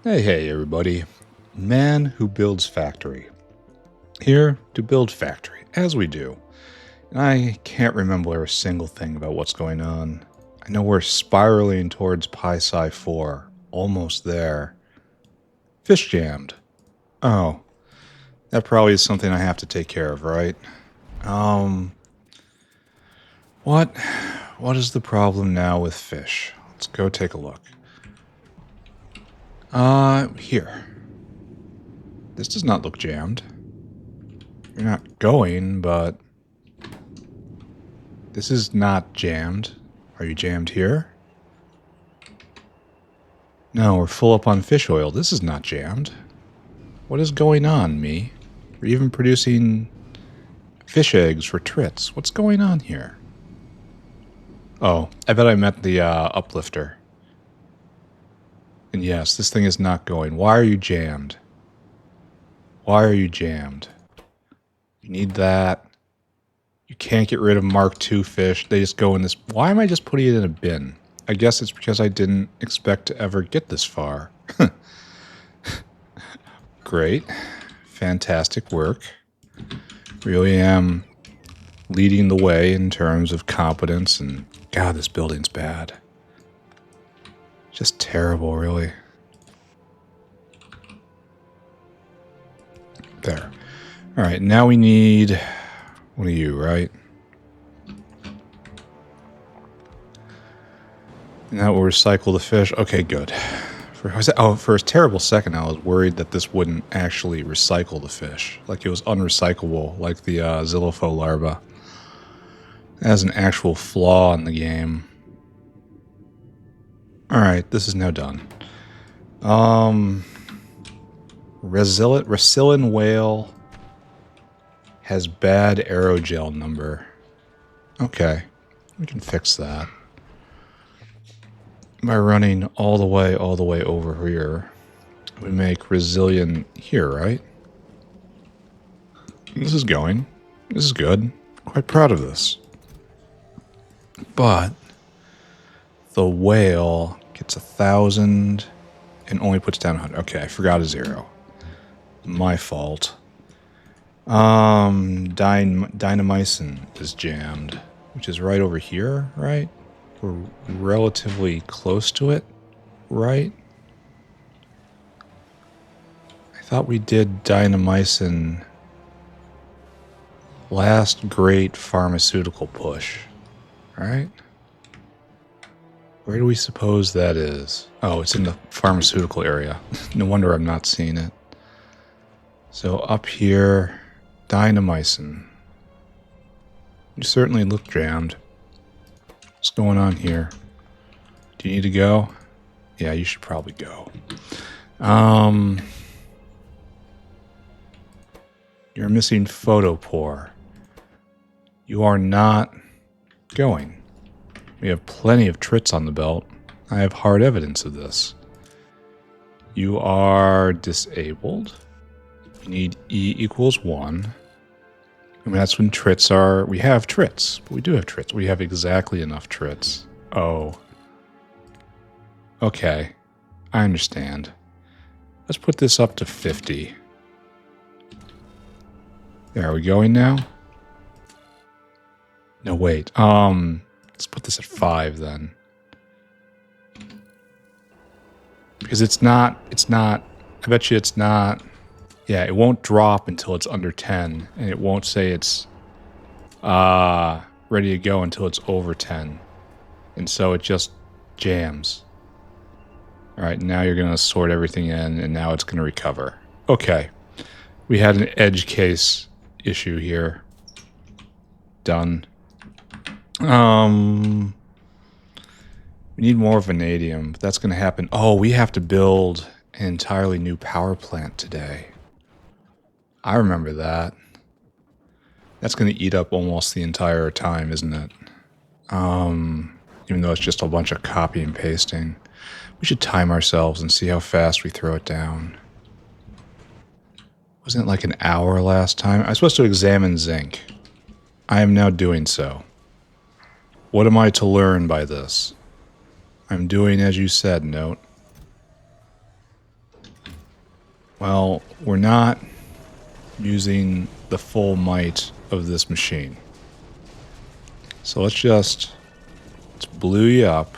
Hey everybody. Man who builds factory. Here to build factory, as we do. And I can't remember a single thing about what's going on. I know we're spiraling towards pt644. Almost there. Fish jammed. Oh. That probably is something I have to take care of, right? What is the problem now with fish? Let's go take a look. Here. This does not look jammed. You're not going, but... This is not jammed. Are you jammed here? No, we're full up on fish oil. This is not jammed. What is going on, me? We're even producing fish eggs for trits. What's going on here? Oh, I bet I meant the uplifter. And yes, this thing is not going. Why are you jammed? Why are you jammed? You need that. You can't get rid of Mark II fish. They just go in this... Why am I just putting it in a bin? I guess it's because I didn't expect to ever get this far. Great. Fantastic work. Really am leading the way in terms of competence, and God, this building's bad. Just terrible, really. There. Alright, now we need one of you, right? Now we'll recycle the fish. Okay, good. For a terrible second, I was worried that this wouldn't actually recycle the fish. Like it was unrecyclable, like the Xylopho larva. It has an actual flaw in the game. Alright, this is now done. Resilient whale has bad aerogel number. Okay, we can fix that. By running all the way over here, we make resilient here, right? This is going. This is good. Quite proud of this. But the whale gets 1,000 and only puts down 100. Okay, I forgot a 0. My fault. Dynamycin is jammed, which is right over here, right? We're relatively close to it, right? I thought we did dynamycin last great pharmaceutical push, right? Where do we suppose that is? Oh, it's in the pharmaceutical area. No wonder I'm not seeing it. So up here, dynamycin. You certainly look jammed. What's going on here? Do you need to go? Yeah, you should probably go. You're missing photopore. You are not going. We have plenty of trits on the belt. I have hard evidence of this. You are disabled. You need E equals 1. I mean, that's when trits are... We have trits. But we do have trits. We have exactly enough trits. Oh. Okay. I understand. Let's put this up to 50. There, are we going now? No, wait. Let's put this at 5 then. Because it's not... I bet you it's not... Yeah, it won't drop until it's under 10, and it won't say it's ready to go until it's over 10. And so it just jams. Alright, now you're going to sort everything in, and now it's going to recover. Okay. We had an edge case issue here. Done. We need more vanadium, but that's going to happen. Oh, we have to build an entirely new power plant today. I remember that. That's going to eat up almost the entire time, isn't it? Even though it's just a bunch of copy and pasting. We should time ourselves and see how fast we throw it down. Wasn't it like an hour last time? I was supposed to examine zinc. I am now doing so. What am I to learn by this? I'm doing as you said, note. Well, we're not using the full might of this machine. So let's blue you up.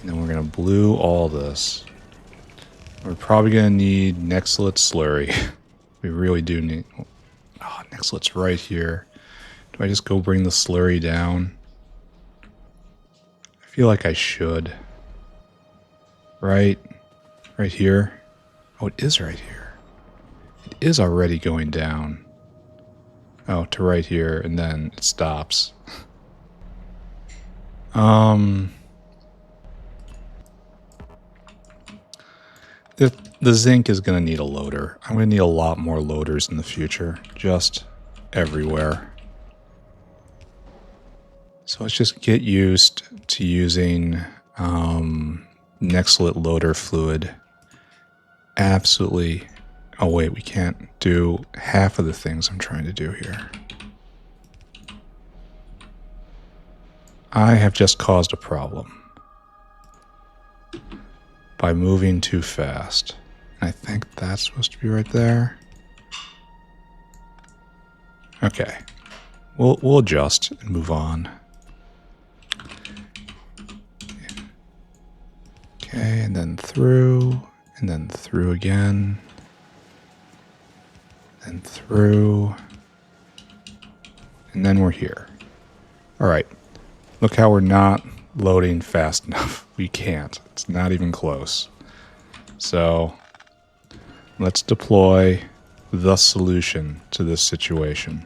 And then we're going to blue all this. We're probably going to need Nextlet slurry. We really do need... Oh, Nextlet's right here. Do I just go bring the slurry down? I feel like I should. Right? Right here? Oh, it is right here. It is already going down. Oh, to right here, and then it stops. The zinc is going to need a loader. I'm going to need a lot more loaders in the future. Just everywhere. So let's just get used to using Nextlet loader fluid. Absolutely. Oh wait, we can't do half of the things I'm trying to do here. I have just caused a problem by moving too fast. I think that's supposed to be right there. Okay. We'll adjust and move on. Okay, and then through again. Then through. And then we're here. Alright. Look how we're not loading fast enough. We can't. It's not even close. So let's deploy the solution to this situation.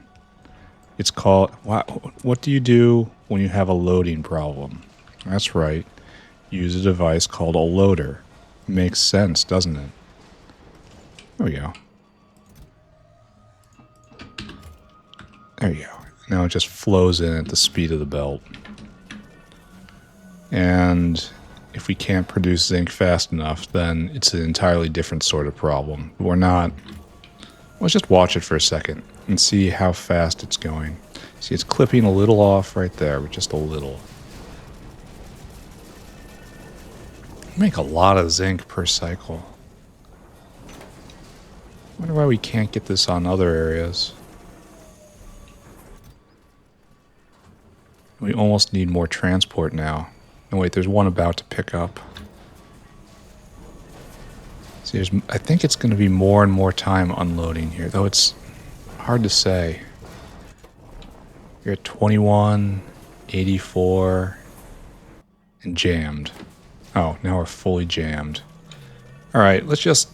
It's called... What do you do when you have a loading problem? That's right. Use a device called a loader. Makes sense, doesn't it? There we go. There you go. Now it just flows in at the speed of the belt. And if we can't produce zinc fast enough, then it's an entirely different sort of problem. We're not... Let's just watch it for a second and see how fast it's going. See, it's clipping a little off right there, but just a little. We make a lot of zinc per cycle. I wonder why we can't get this on other areas. We almost need more transport now. No, wait, there's one about to pick up. See, I think it's going to be more and more time unloading here, though it's hard to say. You're at 21, 84, and jammed. Oh, now we're fully jammed. Alright, let's just...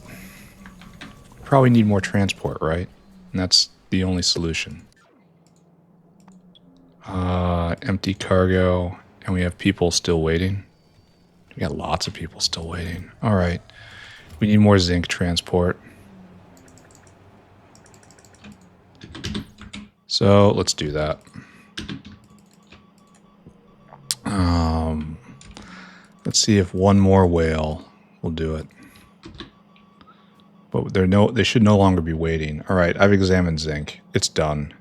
Probably need more transport, right? And that's the only solution. Empty cargo, and we have people still waiting. We got lots of people still waiting. Alright. We need more zinc transport. So, let's do that. Let's see if one more whale will do it. But they should no longer be waiting. Alright, I've examined zinc. It's done.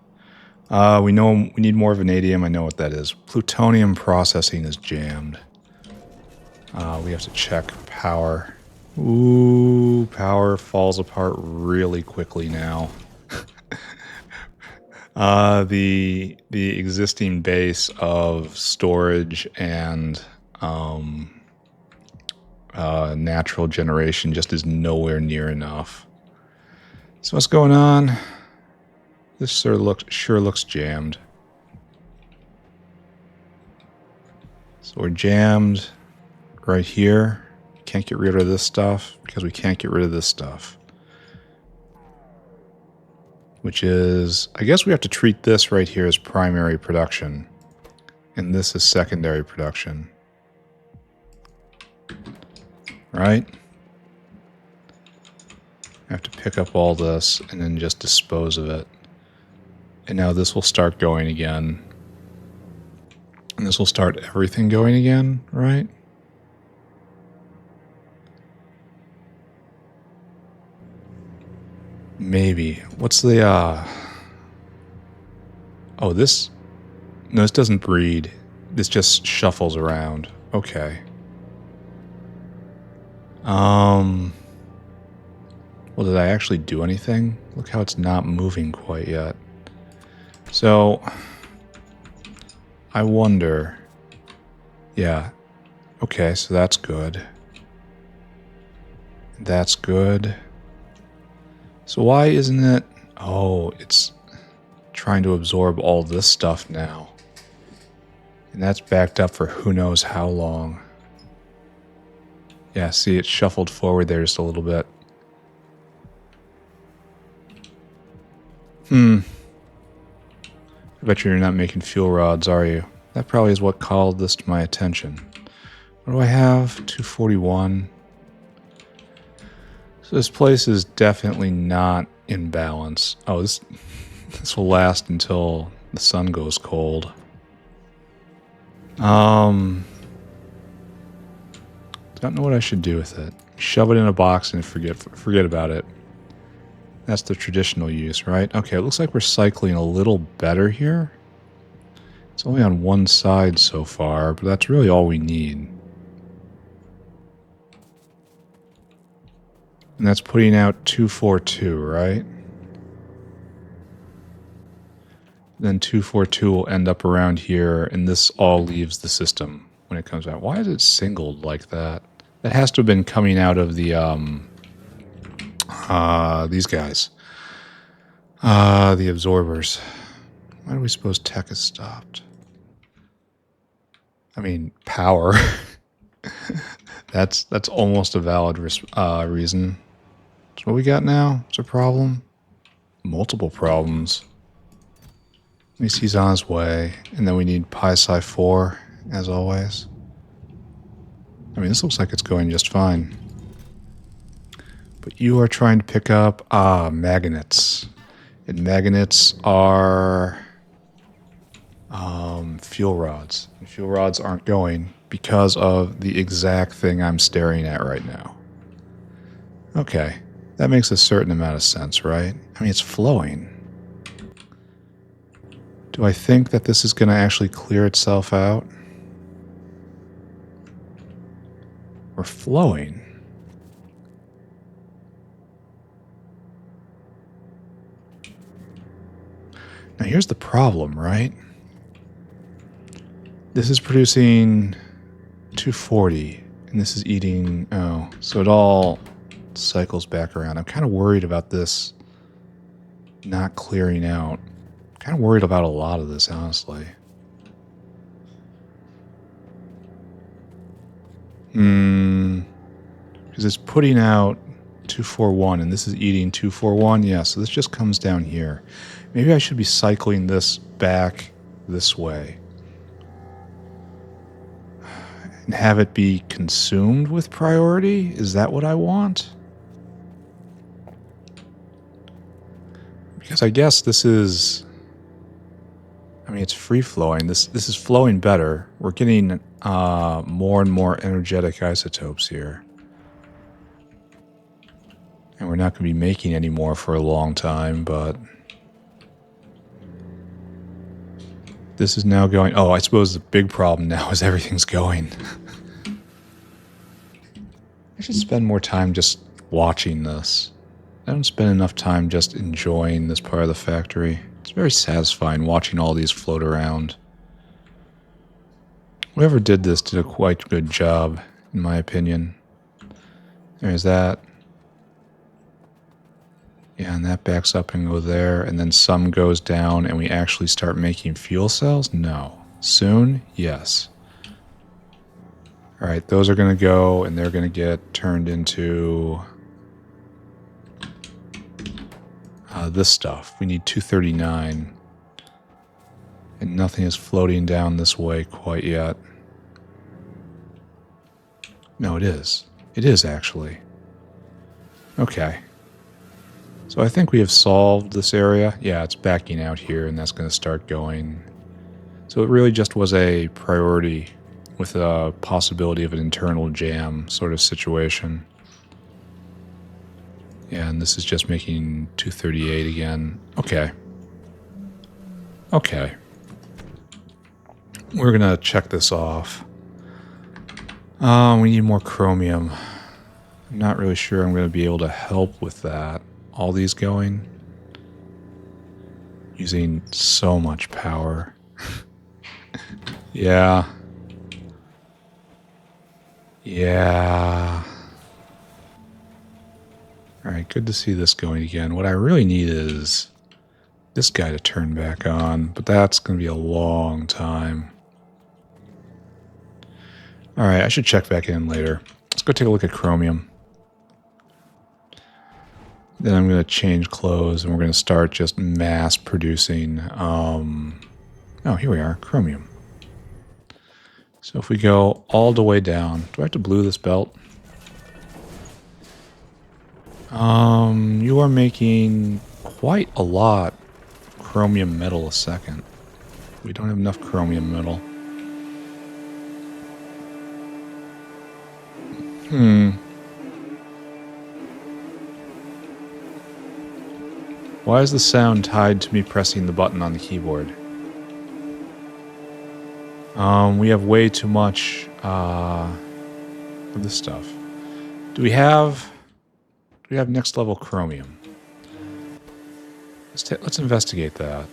We know we need more vanadium. I know what that is. Plutonium processing is jammed. We have to check power. Ooh, power falls apart really quickly now. The existing base of storage and natural generation just is nowhere near enough. So what's going on? This sure looks jammed. So we're jammed right here. Can't get rid of this stuff because we can't get rid of this stuff. Which is, I guess we have to treat this right here as primary production. And this is secondary production. Right? I have to pick up all this and then just dispose of it. And now this will start going again. And this will start everything going again, right? Maybe. What's the, Oh, this... No, this doesn't breed. This just shuffles around. Okay. Well, did I actually do anything? Look how it's not moving quite yet. So, I wonder... Yeah. Okay, so that's good. That's good. So why isn't it... Oh, it's trying to absorb all this stuff now. And that's backed up for who knows how long. Yeah, see, it shuffled forward there just a little bit. I bet you're not making fuel rods, are you? That probably is what called this to my attention. What do I have? 241. So this place is definitely not in balance. Oh, this will last until the sun goes cold. Don't know what I should do with it. Shove it in a box and forget about it. That's the traditional use, right? Okay, it looks like we're cycling a little better here. It's only on one side so far, but that's really all we need. And that's putting out 242, right? Then 242 will end up around here, and this all leaves the system when it comes out. Why is it singled like that? That has to have been coming out of the, these guys. The absorbers. Why do we suppose tech is stopped? I mean, power. That's almost a valid reason. So what we got now? What's a problem? Multiple problems. At least he's on his way. And then we need pt644, as always. I mean, this looks like it's going just fine. But you are trying to pick up, magnets. And magnets are fuel rods. And fuel rods aren't going because of the exact thing I'm staring at right now. Okay, that makes a certain amount of sense, right? I mean, it's flowing. Do I think that this is going to actually clear itself out? We're flowing. Now here's the problem, right? This is producing 240, and this is eating... Oh, so it all cycles back around. I'm kind of worried about this not clearing out. I'm kind of worried about a lot of this, honestly. Because it's putting out 241, and this is eating 241. Yeah, so this just comes down here. Maybe I should be cycling this back this way. And have it be consumed with priority? Is that what I want? Because I guess this is... I mean, it's free-flowing. This is flowing better. We're getting more and more energetic isotopes here. And we're not going to be making any more for a long time, but... This is now going... Oh, I suppose the big problem now is everything's going. I should spend more time just watching this. I don't spend enough time just enjoying this part of the factory. It's very satisfying watching all these float around. Whoever did this did a quite good job, in my opinion. There's that. Yeah, and that backs up and goes there, and then some goes down, and we actually start making fuel cells? No. Soon? Yes. Alright, those are going to go, and they're going to get turned into... this stuff. We need 239. And nothing is floating down this way quite yet. No, it is. It is, actually. Okay. So I think we have solved this area. Yeah, it's backing out here, and that's going to start going. So it really just was a priority with a possibility of an internal jam sort of situation. Yeah, and this is just making 238 again. Okay. Okay. We're going to check this off. We need more chromium. I'm not really sure I'm going to be able to help with that. All these going. Using so much power. Yeah. Yeah. Alright, good to see this going again. What I really need is this guy to turn back on, but that's going to be a long time. Alright, I should check back in later. Let's go take a look at chromium. Then I'm going to change clothes and we're going to start just mass producing. Oh, here we are, chromium. So if we go all the way down, do I have to blue this belt? You are making quite a lot chromium metal a second. We don't have enough chromium metal. Why is the sound tied to me pressing the button on the keyboard? We have way too much of this stuff. Do we have next level chromium? Let's investigate that.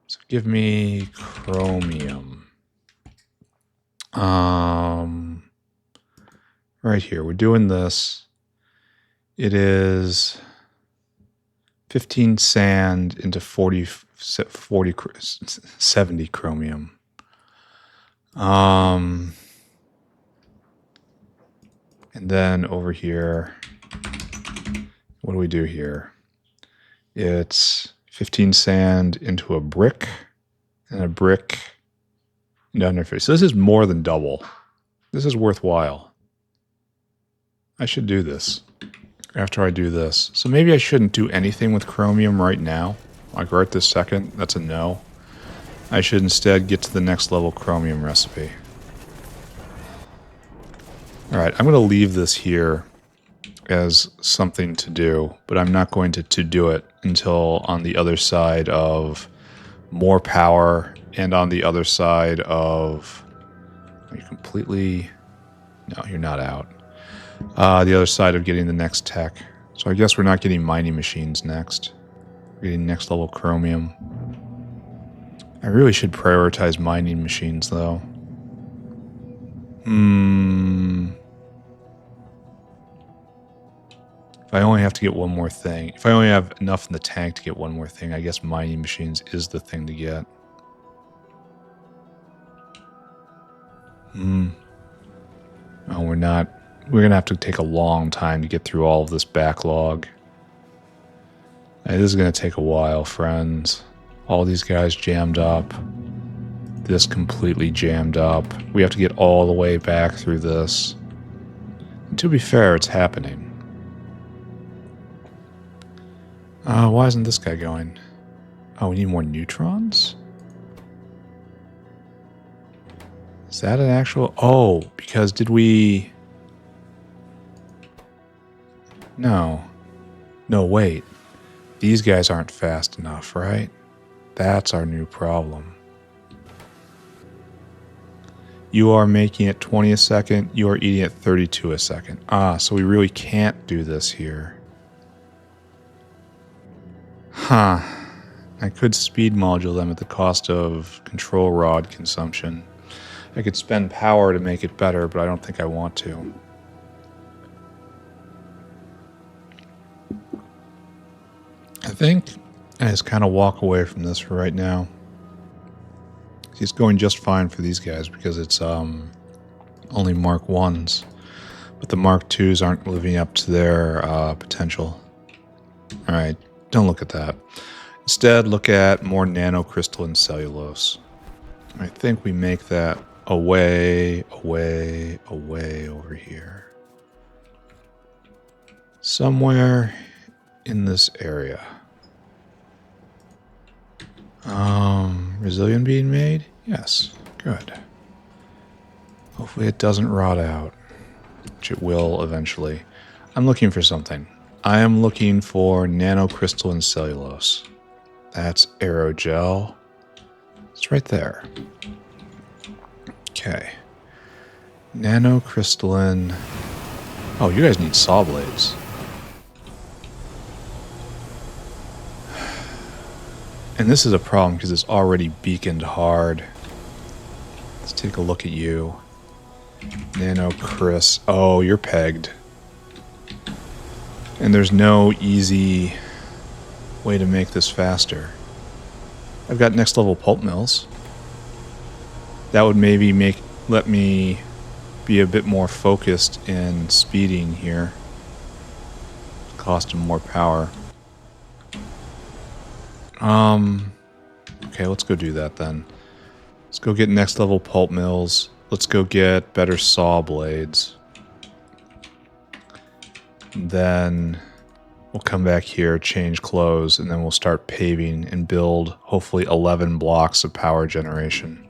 So give me chromium. Right here, we're doing this. It is 15 sand into 70 chromium. And then over here, what do we do here? It's 15 sand into a brick and a brick into underface. So this is more than double. This is worthwhile. I should do this after I do this. So maybe I shouldn't do anything with chromium right now. Like right this second, that's a no. I should instead get to the next level chromium recipe. Alright, I'm going to leave this here as something to do, but I'm not going to do it until on the other side of more power and on the other side of... Are you completely... No, you're not out. The other side of getting the next tech. So I guess we're not getting mining machines next. We're getting next level chromium. I really should prioritize mining machines, though. If I only have to get one more thing. If I only have enough in the tank to get one more thing, I guess mining machines is the thing to get. Oh, we're not. We're going to have to take a long time to get through all of this backlog. Hey, this is going to take a while, friends. All these guys jammed up. This completely jammed up. We have to get all the way back through this. And to be fair, it's happening. Why isn't this guy going? Oh, we need more neutrons? Is that an actual... Oh, because did we... No. No, wait. These guys aren't fast enough, right? That's our new problem. You are making it 20 a second. You are eating at 32 a second. So we really can't do this here. Huh. I could speed module them at the cost of control rod consumption. I could spend power to make it better, but I don't think I want to. I think I just kind of walk away from this for right now. It's going just fine for these guys because it's only Mark 1s. But the Mark 2s aren't living up to their potential. Alright, don't look at that. Instead, look at more nanocrystalline cellulose. I think we make that away over here. Somewhere in this area. Resilient being made? Yes, good. Hopefully it doesn't rot out, which it will eventually. I'm looking for something. I am looking for nanocrystalline cellulose. That's aerogel. It's right there. Okay. Nanocrystalline Oh, you guys need saw blades. And this is a problem because it's already beaconed hard. Let's take a look at you. Nanocrys. Oh, you're pegged. And there's no easy way to make this faster. I've got next level pulp mills. That would maybe let me be a bit more focused in speeding here. Cost him more power. Okay, let's go do that then. Let's go get next level pulp mills. Let's go get better saw blades. Then we'll come back here, change clothes, and then we'll start paving and build hopefully 11 blocks of power generation.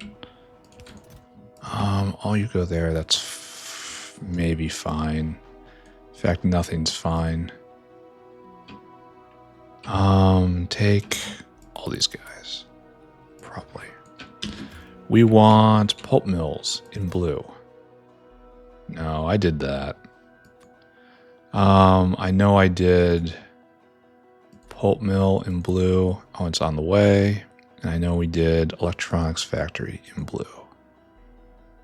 All you go there, that's maybe fine. In fact, nothing's fine. Take all these guys. Probably. We want pulp mills in blue. No, I did that. I know I did pulp mill in blue. Oh, it's on the way. And I know we did electronics factory in blue.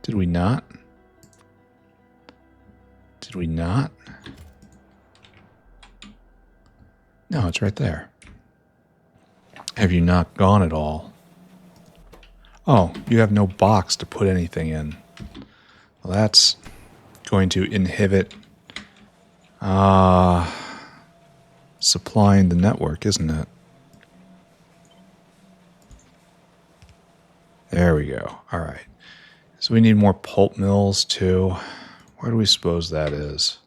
Did we not? Did we not? No, it's right there. Have you not gone at all? Oh, you have no box to put anything in. Well, that's going to inhibit supplying the network, isn't it? There we go. All right. So we need more pulp mills too. Where do we suppose that is?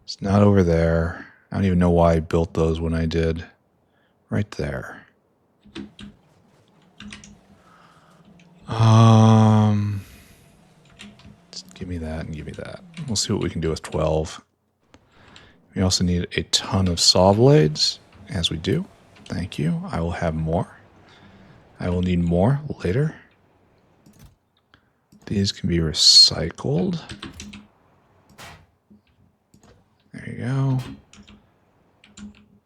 It's not over there. I don't even know why I built those when I did. Right there. Just give me that and give me that. We'll see what we can do with 12. We also need a ton of saw blades, as we do. Thank you. I will have more. I will need more later. These can be recycled. There you go.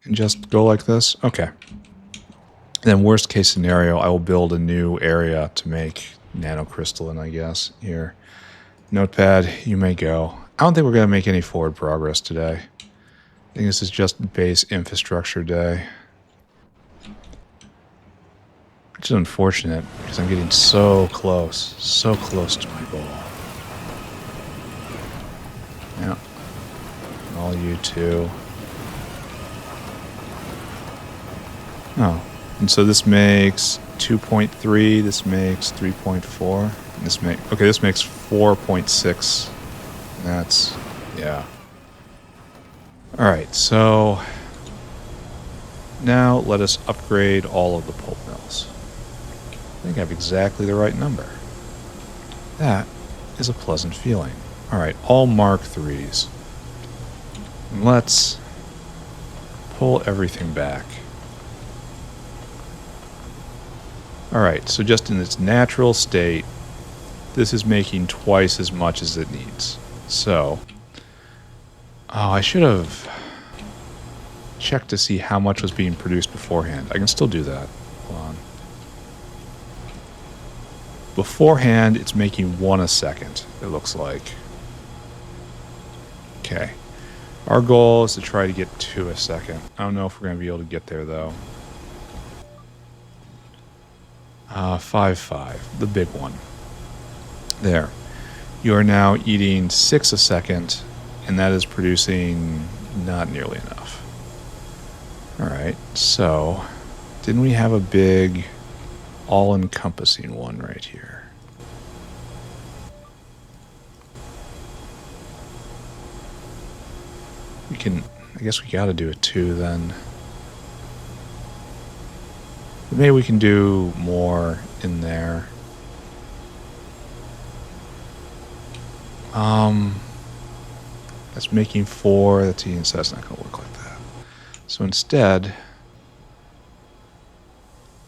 And just go like this? Okay. Then worst case scenario, I will build a new area to make nanocrystalline, I guess. Here. Notepad, you may go. I don't think we're going to make any forward progress today. I think this is just base infrastructure day. Which is unfortunate, because I'm getting so close to my goal. Yeah. And all you too. Oh. And so this makes 2.3, this makes 3.4, this makes 4.6. That's, yeah. Alright, so now let us upgrade all of the pulp mills. I think I have exactly the right number. That is a pleasant feeling. Alright, all Mark IIIs. And let's pull everything back. Alright, so just in its natural state, this is making twice as much as it needs. So, oh, I should have checked to see how much was being produced beforehand. I can still do that. Hold on. Beforehand, it's making 1 a second, it looks like. Okay. Our goal is to try to get 2 a second. I don't know if we're going to be able to get there, though. 5.5, the big one. There. You are now eating 6 a second, and that is producing not nearly enough. Alright, so didn't we have a big all-encompassing one right here? I guess we gotta do a 2 then. Maybe we can do more in there. That's making 4. That's eating, so that's not going to work like that. So instead,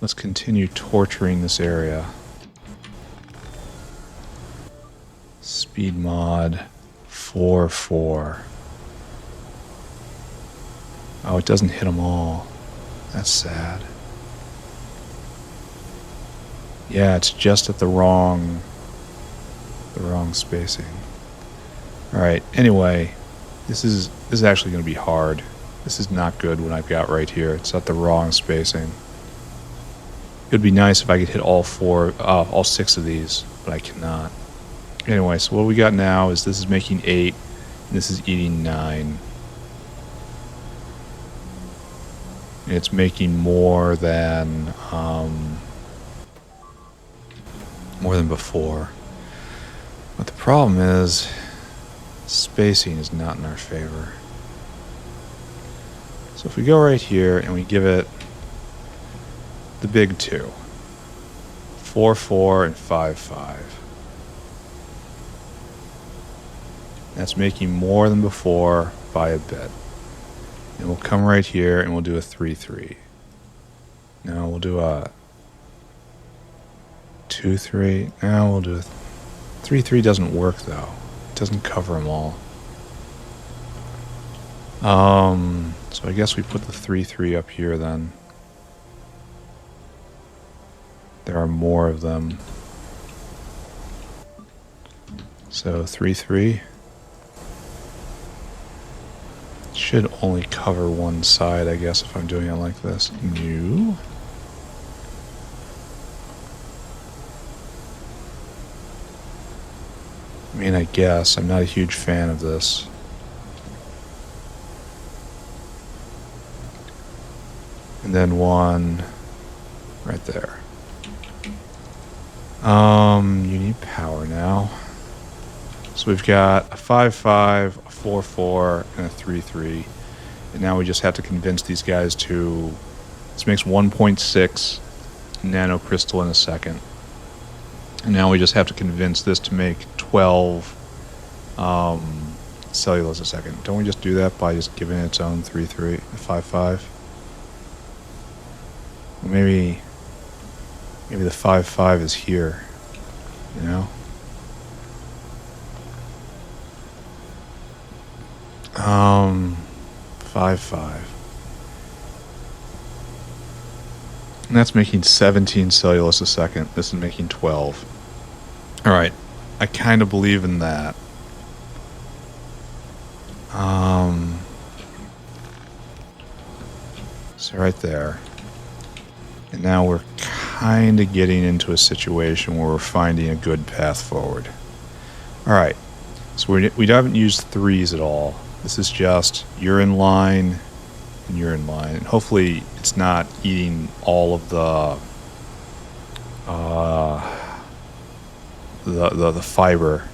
let's continue torturing this area. Speed mod 4, 4. Oh, it doesn't hit them all. That's sad. Yeah, it's just at the wrong spacing. All right. Anyway, this is actually going to be hard. This is not good what I've got right here. It's at the wrong spacing. It would be nice if I could hit all 6 of these, but I cannot. Anyway, so what we got now is this is making 8, and this is eating 9. And it's making more than before. But the problem is, spacing is not in our favor. So if we go right here and we give it the big 2, 4, 4, and 5, 5. That's making more than before by a bit. And we'll come right here and we'll do a 3, 3. No, we'll do a 2, 3. No, we'll do a 3, 3 doesn't work though. It doesn't cover them all. So I guess we put the 3, 3 up here then. There are more of them. So 3, 3. Should only cover one side, I guess, if I'm doing it like this. New. I mean, I guess. I'm not a huge fan of this. And then one right there. You need power now. So we've got a 5, 5, a 4, 4, and a 3, 3. And now we just have to convince these guys to... This makes 1.6 nanocrystalline a second. And now we just have to convince this to make 12 cellulose a second. Don't we just do that by just giving it its own 3, 3, 5, 5? Well, maybe the 5, 5 is here, you know? 5, 5. And that's making 17 cellulose a second. This is making 12. Alright, I kind of believe in that. So right there. And now we're kind of getting into a situation where we're finding a good path forward. Alright, so we haven't used 3s at all. This is just you're in line and you're in line. And hopefully it's not eating all of the fiber.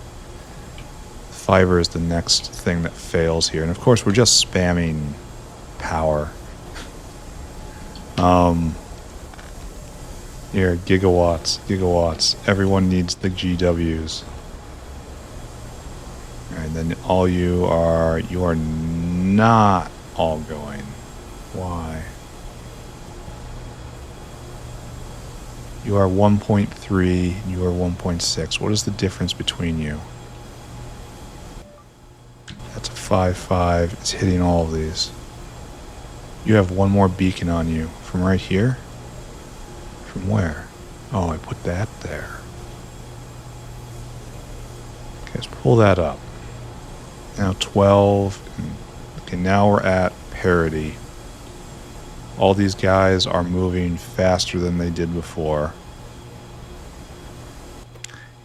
Fiber is the next thing that fails here. And of course we're just spamming power. Here, gigawatts. Everyone needs the GWs. Alright, then all you are not all going. Why? You are 1.3, and you are 1.6. What is the difference between you? That's a 5, 5. It's hitting all of these. You have one more beacon on you. From right here? From where? Oh, I put that there. Okay, let's pull that up. Now 12. Okay, now we're at parity. All these guys are moving faster than they did before.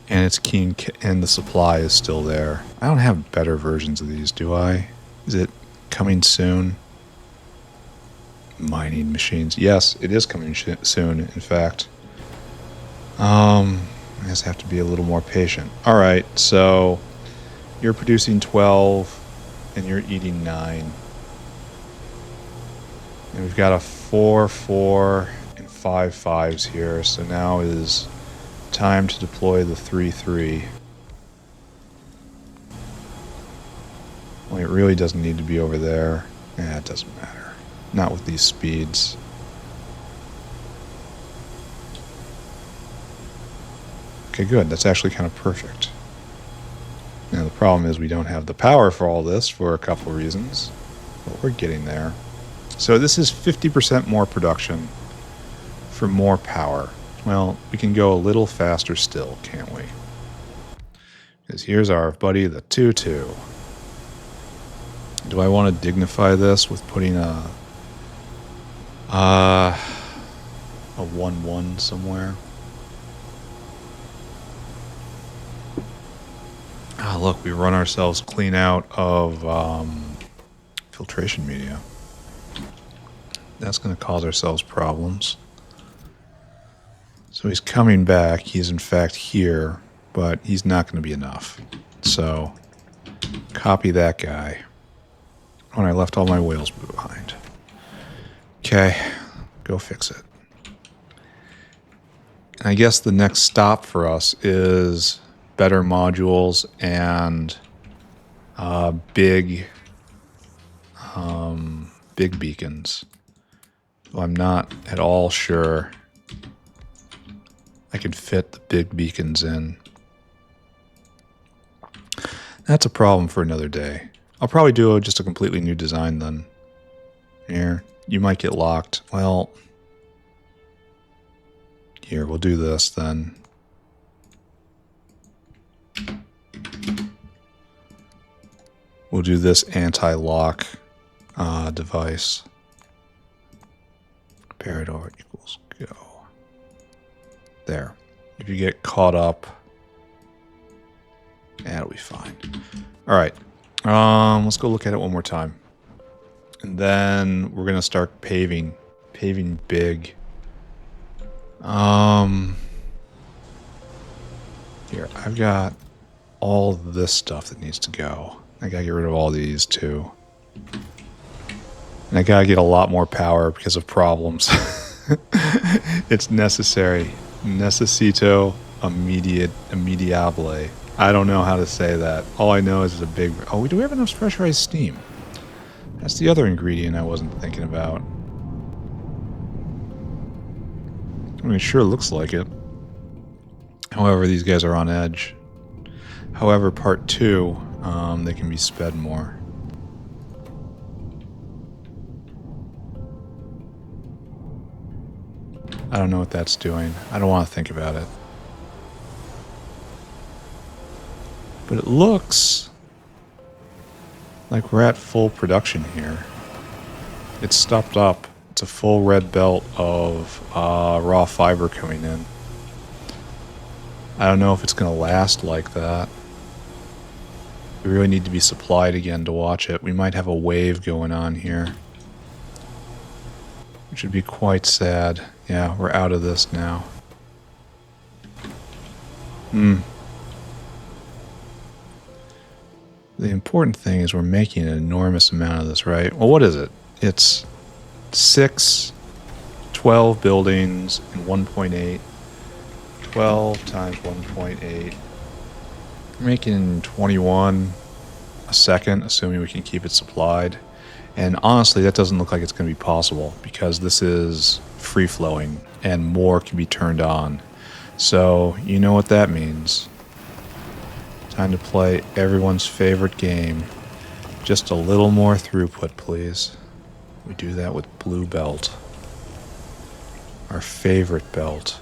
And it's keen, and the supply is still there. I don't have better versions of these, do I? Is it coming soon? Mining machines. Yes, it is coming soon, in fact. I just have to be a little more patient. Alright, so you're producing 12 and you're eating 9. And we've got a 4, 4, and 5, 5s here. So now is time to deploy the 3, 3. Well, it really doesn't need to be over there. It doesn't matter. Not with these speeds. Okay, good. That's actually kind of perfect. Now the Problem is we don't have the power for all this for a couple reasons, but we're getting there. So this is 50% more production for more power. Well, we can go a little faster still, can't we? Because here's our buddy, the 2-2. Do I want to dignify this with putting a 1-1 somewhere? Ah, look, we run ourselves clean out of filtration media. That's going to cause ourselves problems. So he's coming back. He's in fact here, but he's not going to be enough. So copy that guy. When I left all my whales behind. Okay, go fix it. And I guess the next stop for us is better modules and big beacons. Well, I'm not at all sure I can fit the big beacons in. That's a problem for another day. I'll probably do just a completely new design then. Here, you might get locked. Well, here, we'll do this then. We'll do this anti-lock device. Pyanodon equals go. There. If you get caught up, that'll be fine. All right. Let's go look at it one more time. And then we're going to start paving. Paving big. Here, I've got all this stuff that needs to go. I got to get rid of all these too. And I got to get a lot more power because of problems. It's necessary. Necesito immediable. I don't know how to say that. All I know is it's a big... Oh, do we have enough pressurized steam? That's the other ingredient I wasn't thinking about. I mean, it sure looks like it. However, these guys are on edge. However, part 2, they can be sped more. I don't know what that's doing. I don't want to think about it. But it looks like we're at full production here. It's stopped up. It's a full red belt of raw fiber coming in. I don't know if it's going to last like that. We really need to be supplied again to watch it. We might have a wave going on here, which would be quite sad. Yeah, we're out of this now. The important thing is we're making an enormous amount of this, right? Well, what is it? It's 12 buildings in 1.8. 12 times 1.8. We're making 21 a second, assuming we can keep it supplied. And honestly, that doesn't look like it's going to be possible because this is free-flowing and more can be turned on. So, you know what that means. Time to play everyone's favorite game. Just a little more throughput, please. We do that with blue belt. Our favorite belt.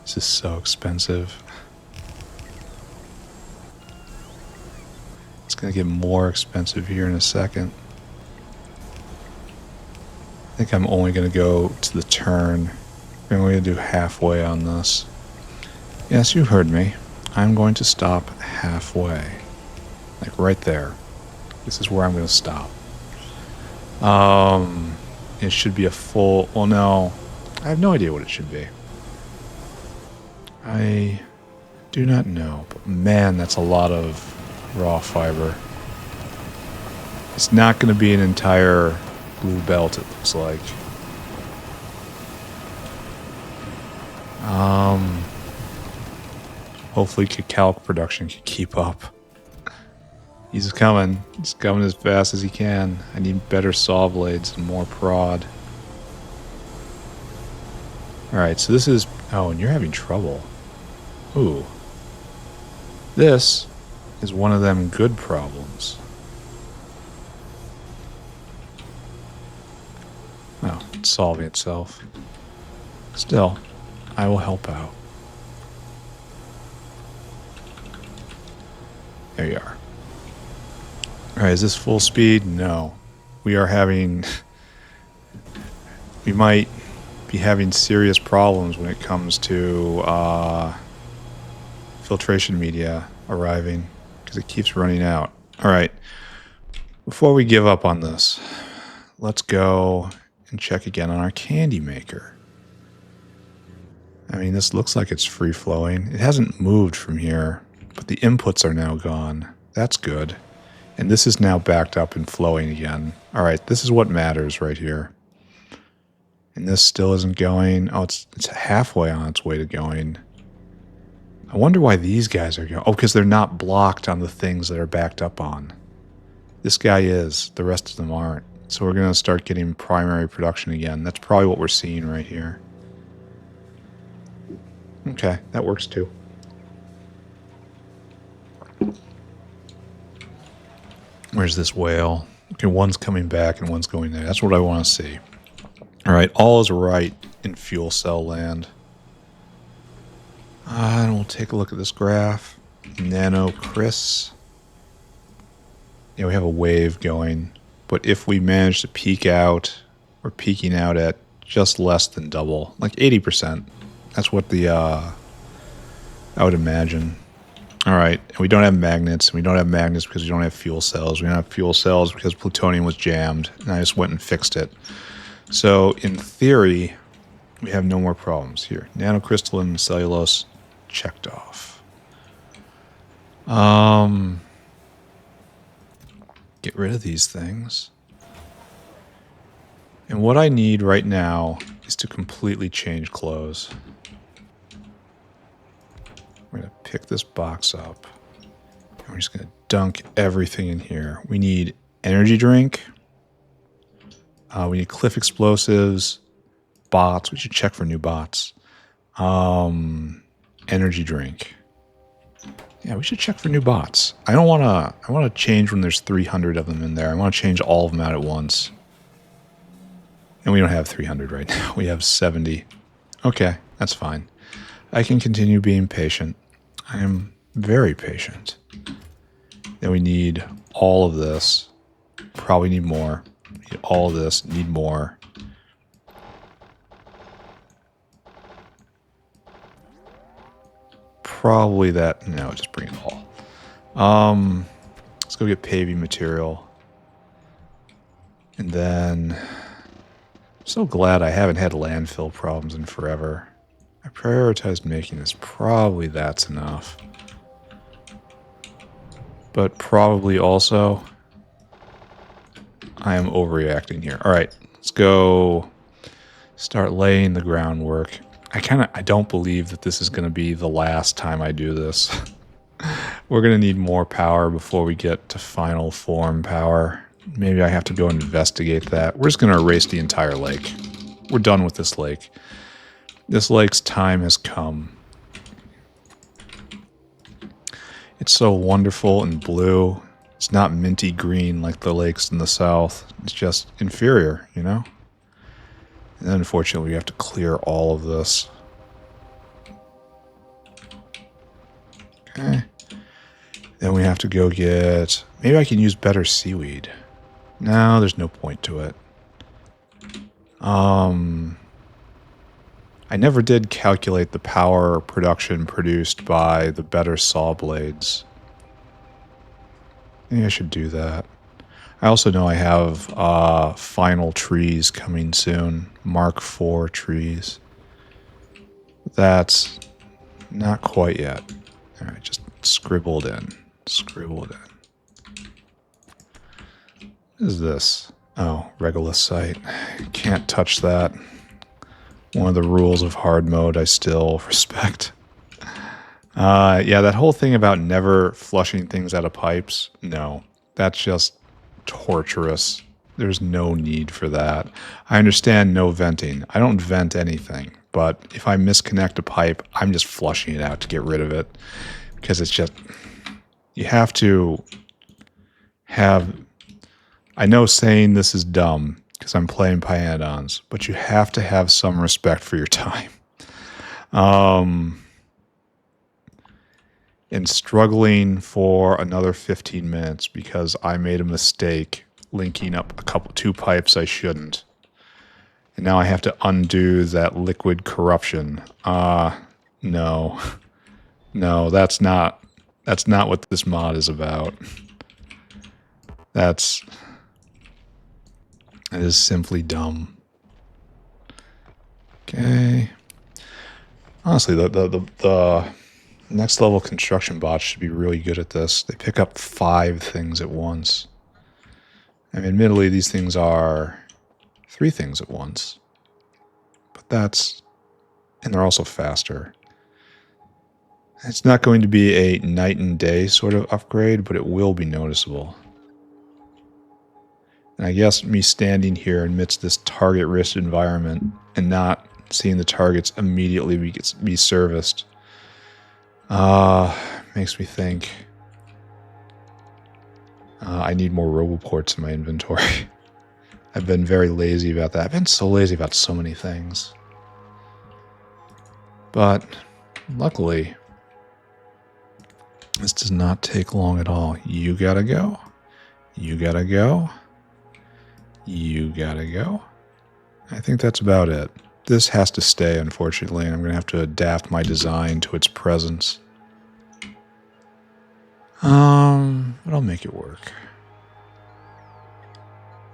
This is so expensive. It's going to get more expensive here in a second. I think I'm only going to go to the turn. I'm only going to do halfway on this. Yes, you heard me. I'm going to stop halfway. Like right there. This is where I'm going to stop. It should be a full... Well, no. I have no idea what it should be. I do not know. But man, that's a lot of raw fiber. It's not going to be an entire blue belt, it looks like. Hopefully Calc production can keep up. He's coming. He's coming as fast as he can. I need better saw blades and more prod. Alright, so this is... Oh, and you're having trouble. Ooh. This is one of them good problems. Oh, it's solving itself. Still, I will help out. There you are. Alright, is this full speed? No. We are having... we might be having serious problems when it comes to filtration media arriving, because it keeps running out. Alright, before we give up on this, let's go and check again on our candy maker. I mean, this looks like it's free-flowing. It hasn't moved from here, but the inputs are now gone. That's good. And this is now backed up and flowing again. All right, this is what matters right here. And this still isn't going. Oh, it's halfway on its way to going. I wonder why these guys are going. Oh, because they're not blocked on the things that are backed up on. This guy is. The rest of them aren't. So we're going to start getting primary production again. That's probably what we're seeing right here. Okay, that works too. Where's this whale? Okay, one's coming back and one's going there. That's what I want to see. All right, all is right in fuel cell land. And we'll take a look at this graph. Nanocrys. Yeah, we have a wave going. But if we manage to peak out, we're peaking out at just less than double, like 80%. That's what the, I would imagine. All right, and we don't have magnets. We don't have magnets because we don't have fuel cells. We don't have fuel cells because plutonium was jammed, and I just went and fixed it. So, in theory, we have no more problems here. Nanocrystalline cellulose checked off. Get rid of these things. And what I need right now is to completely change clothes. We're going to pick this box up. And we're just going to dunk everything in here. We need energy drink. We need cliff explosives. Bots. We should check for new bots. Energy drink. Yeah, we should check for new bots. I want to change when there's 300 of them in there. I want to change all of them out at once. And we don't have 300 right now. We have 70. Okay, that's fine. I can continue being patient. I am very patient. Then we need all of this. Probably need more. Need all of this. Need more. Probably that. No, just bring it all. Let's go get paving material. And then... I'm so glad I haven't had landfill problems in forever. I prioritized making this. Probably that's enough. But probably also, I am overreacting here. All right, let's go start laying the groundwork. I don't believe that this is going to be the last time I do this. We're going to need more power before we get to final form power. Maybe I have to go investigate that. We're just going to erase the entire lake. We're done with this lake. This lake's time has come. It's so wonderful and blue. It's not minty green like the lakes in the south. It's just inferior, you know? And then unfortunately we have to clear all of this. Okay. Then we have to go get... Maybe I can use better seaweed. No, there's no point to it. I never did calculate the power production produced by the better saw blades. Maybe I should do that. I also know I have final trees coming soon. Mark IV trees. That's not quite yet. All right, just scribbled in. Scribbled in. What is this? Oh, Regulus site. Can't touch that. One of the rules of hard mode I still respect. Yeah, that whole thing about never flushing things out of pipes, no. That's just torturous. There's no need for that. I understand no venting. I don't vent anything. But if I misconnect a pipe, I'm just flushing it out to get rid of it. Because it's just... You have to have... I know saying this is dumb because I'm playing Pyanodons, but you have to have some respect for your time. And struggling for another 15 minutes because I made a mistake linking up two pipes I shouldn't. And now I have to undo that liquid corruption. No. No, that's not what this mod is about. That is simply dumb. Okay. Honestly, the next level construction bots should be really good at this. They pick up 5 things at once. I mean, admittedly, these things are 3 things at once. But that's... and they're also faster. It's not going to be a night and day sort of upgrade, but it will be noticeable. And I guess me standing here amidst this target-rich environment and not seeing the targets immediately be serviced makes me think I need more roboports in my inventory. I've been very lazy about that. I've been so lazy about so many things. But luckily, this does not take long at all. You gotta go. You gotta go. You gotta go. I think that's about it. This has to stay, unfortunately, and I'm going to have to adapt my design to its presence. But I'll make it work.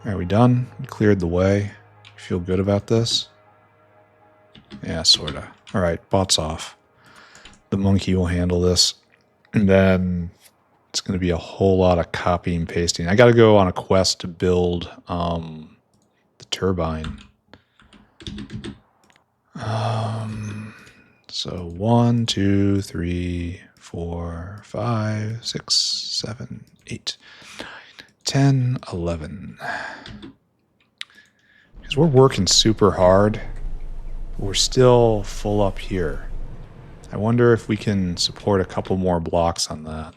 Are we done? We cleared the way. You feel good about this? Yeah, sorta. Alright, bots off. The monkey will handle this. And then it's going to be a whole lot of copying and pasting. I got to go on a quest to build the turbine. So 1, 2, 3, 4, 5, 6, 7, 8, 9, 10, 11. Because we're working super hard, but we're still full up here. I wonder if we can support a couple more blocks on that.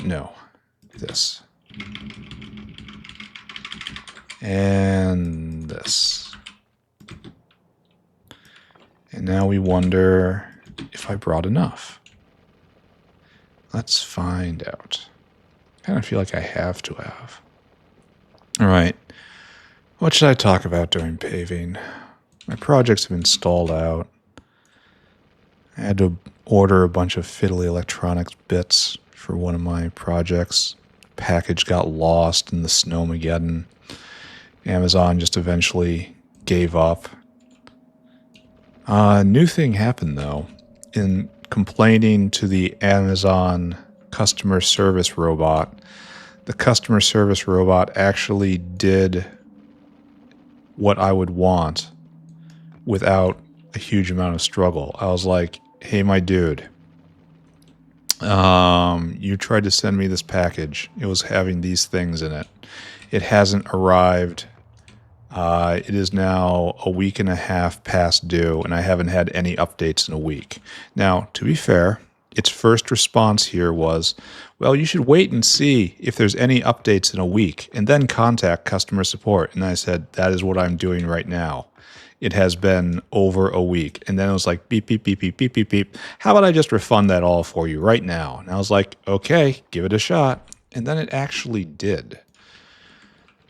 No. This. And this. And now we wonder if I brought enough. Let's find out. I kind of feel like I have to have. Alright. What should I talk about during paving? My projects have been stalled out. I had to order a bunch of fiddly electronics bits for one of my projects. Package got lost in the snowmageddon. Amazon just eventually gave up. New thing happened, though. In complaining to the Amazon customer service robot, the customer service robot actually did what I would want without a huge amount of struggle. I was like, hey, my dude, you tried to send me this package. It was having these things in it. It hasn't arrived. It is now a week and a half past due, and I haven't had any updates in a week. Now, to be fair, its first response here was, well, you should wait and see if there's any updates in a week, and then contact customer support. And I said, that is what I'm doing right now. It has been over a week. And then it was like, beep, beep, beep, beep, beep, beep, beep. How about I just refund that all for you right now? And I was like, okay, give it a shot. And then it actually did.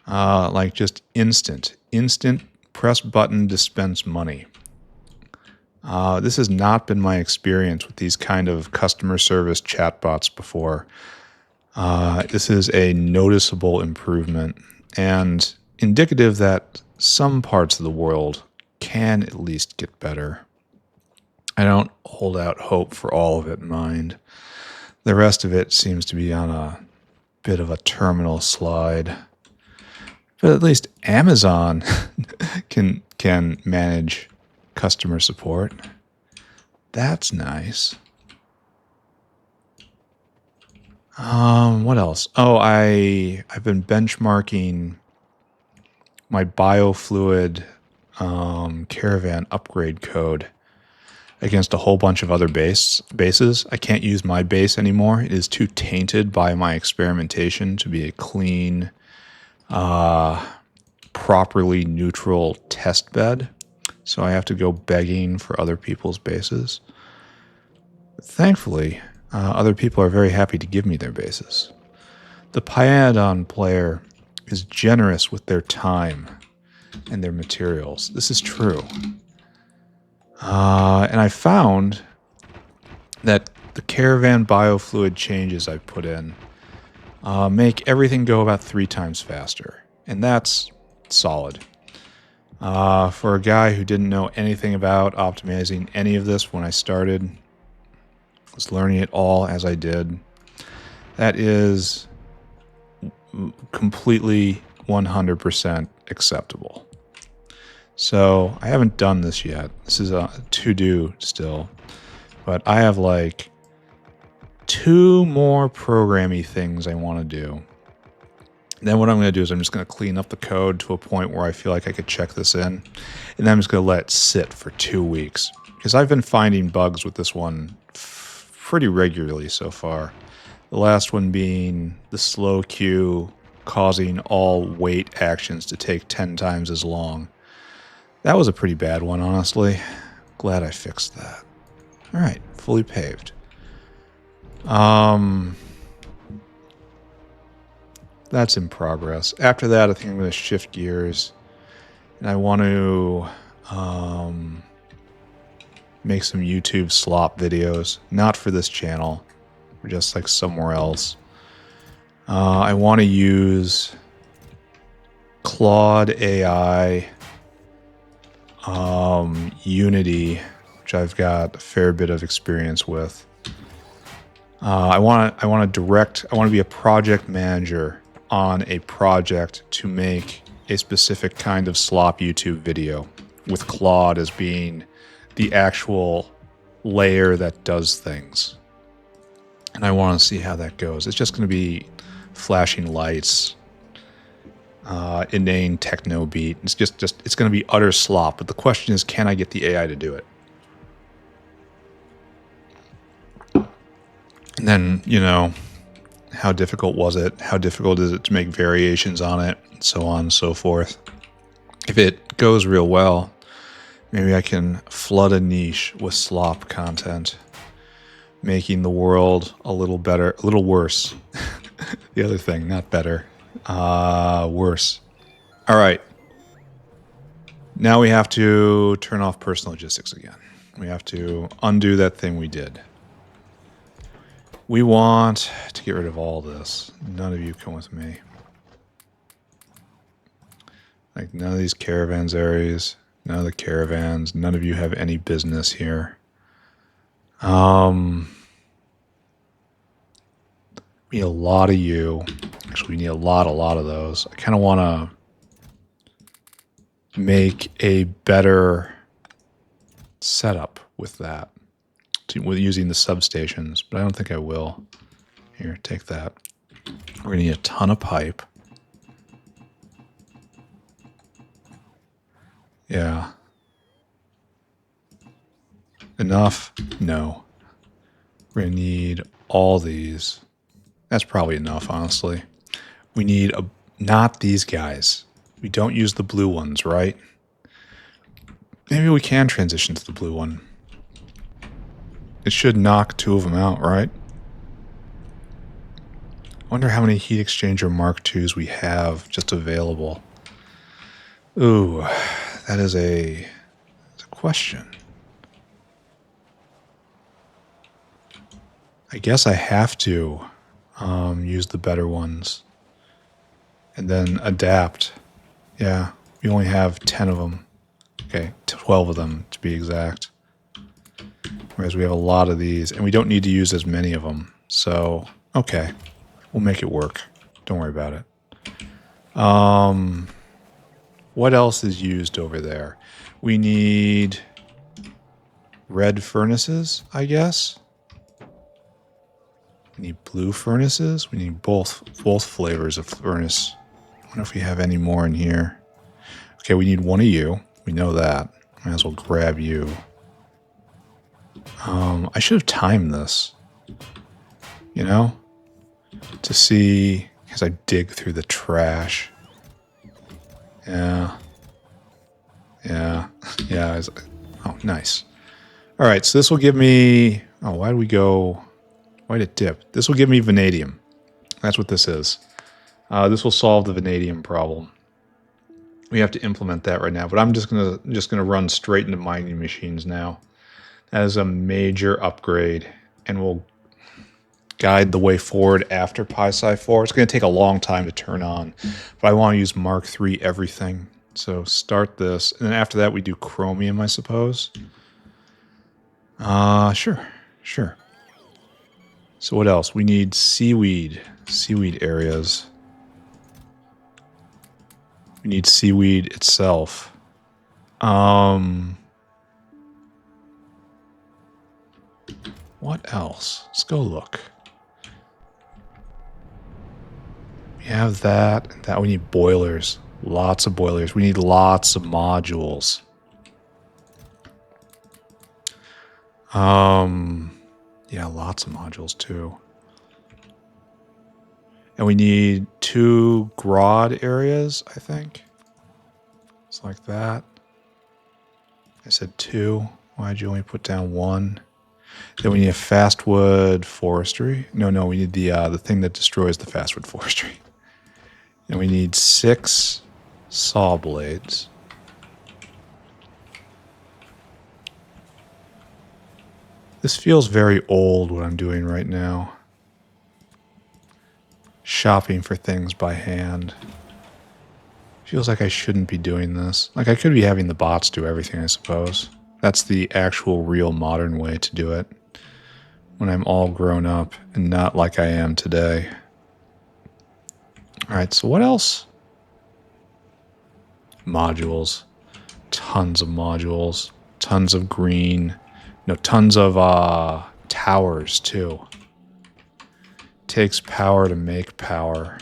Like just instant press button, dispense money. This has not been my experience with these kind of customer service chatbots before. This is a noticeable improvement and indicative that some parts of the world can at least get better. I don't hold out hope for all of it in mind. The rest of it seems to be on a bit of a terminal slide. But at least Amazon can manage customer support. That's nice. What else? Oh, I've been benchmarking my biofluid caravan upgrade code. against a whole bunch of other bases. I can't use my base anymore. It is too tainted by my experimentation to be a clean, properly neutral test bed. So I have to go begging for other people's bases. Thankfully, other people are very happy to give me their bases. The Pyanodon player is generous with their time and their materials. This is true. And I found that the caravan biofluid changes I put in make everything go about 3 times faster. And that's solid. For a guy who didn't know anything about optimizing any of this when I started, was learning it all as I did, that is completely 100% acceptable. So I haven't done this yet. This is a to-do still. But I have like 2 more programmy things I want to do. Then what I'm going to do is I'm just going to clean up the code to a point where I feel like I could check this in. And then I'm just going to let it sit for 2 weeks. Because I've been finding bugs with this one pretty regularly so far. The last one being the slow queue causing all wait actions to take 10 times as long. That was a pretty bad one, honestly. Glad I fixed that. All right, fully paved. That's in progress. After that, I think I'm going to shift gears. And I want to make some YouTube slop videos. Not for this channel. Just like somewhere else. I want to use Claude AI Unity, which I've got a fair bit of experience with. I want to be a project manager on a project to make a specific kind of slop YouTube video, with Claude as being the actual layer that does things. And I want to see how that goes. It's just going to be flashing lights, inane techno beat. It's it's going to be utter slop. But the question is, can I get the AI to do it? And then, how difficult was it? How difficult is it to make variations on it? And so on and so forth. If it goes real well, maybe I can flood a niche with slop content, making the world a little better, a little worse. The other thing, not better, worse. All right. Now we have to turn off personal logistics again. We have to undo that thing we did. We want to get rid of all this. None of you come with me. Like none of these caravans areas, none of the caravans, none of you have any business here. We need a lot of you. Actually, we need a lot of those. I kind of want to make a better setup with that, with using the substations, but I don't think I will. Here, take that. We're going to need a ton of pipe. Yeah. Enough? No. We're going to need all these. That's probably enough, honestly. We need not these guys. We don't use the blue ones, right? Maybe we can transition to the blue one. It should knock 2 of them out, right? I wonder how many heat exchanger Mark IIs we have just available. Ooh, that is a question. I guess I have to use the better ones and then adapt. Yeah, we only have 10 of them. Okay, 12 of them to be exact. Whereas we have a lot of these, and we don't need to use as many of them. So, okay, we'll make it work. Don't worry about it. What else is used over there? We need red furnaces, I guess. We need blue furnaces. We need both flavors of furnace. I wonder if we have any more in here. Okay, we need one of you. We know that. Might as well grab you. I should have timed this, you know, to see, because I dig through the trash. Yeah. Yeah. Yeah. Oh, nice. All right. So this will give me, oh, why did it dip? This will give me vanadium. That's what this is. This will solve the vanadium problem. We have to implement that right now, but I'm just gonna run straight into mining machines now. That is a major upgrade, and will guide the way forward after Pi-Sci 4. It's going to take a long time to turn on, but I want to use Mark III everything. So start this, and then after that we do chromium, I suppose. Sure. So what else? We need seaweed areas. We need seaweed itself. What else? Let's go look. We have that. We need boilers. Lots of boilers. We need lots of modules. Yeah, lots of modules too. And we need 2 Grod areas, I think. It's like that. I said 2. Why'd you only put down 1? Then we need a fastwood forestry. No, we need the thing that destroys the fastwood forestry. And we need 6 saw blades. This feels very old, what I'm doing right now. Shopping for things by hand. Feels like I shouldn't be doing this. Like, I could be having the bots do everything, I suppose. That's the actual real modern way to do it. When I'm all grown up and not like I am today. Alright, so what else? Modules. Tons of modules. Tons of green. No, tons of towers, too. Takes power to make power.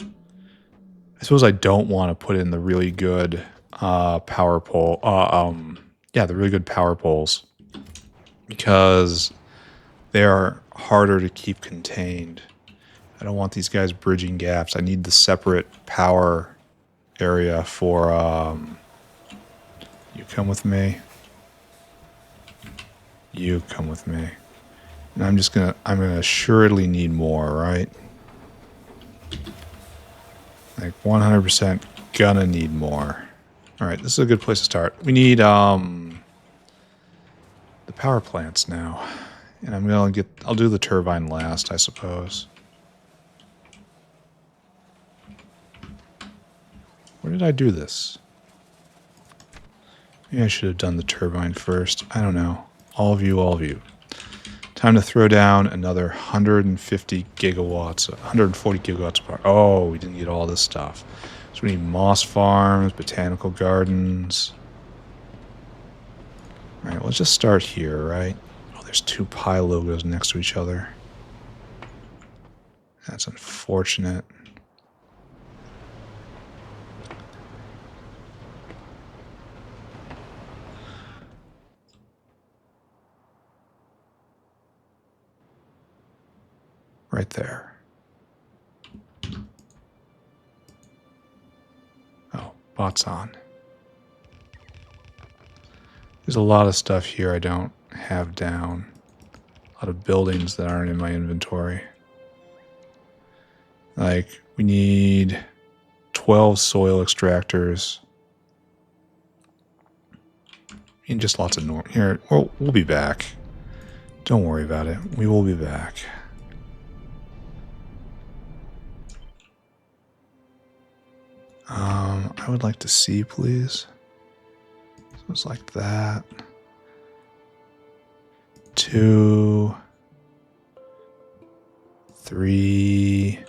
I suppose I don't want to put in the really good power pole. The really good power poles. Because they are harder to keep contained. I don't want these guys bridging gaps. I need the separate power area for, you come with me. You come with me. And I'm gonna assuredly need more, right? Like 100% gonna need more. Alright, this is a good place to start. We need, the power plants now. And I'll do the turbine last, I suppose. Where did I do this? Maybe I should have done the turbine first. I don't know. All of you. Time to throw down another 150 gigawatts, 140 gigawatts of power. Oh, we didn't get all this stuff. So we need moss farms, botanical gardens. All right, let's just start here, right? Oh, there's 2 Pi logos next to each other. That's unfortunate. Right there. Oh, bot's on. There's a lot of stuff here I don't have down. A lot of buildings that aren't in my inventory. Like, we need 12 soil extractors. And just lots of here, we'll be back. Don't worry about it. We will be back. I would like to see, please. So it's like that. 2, 3,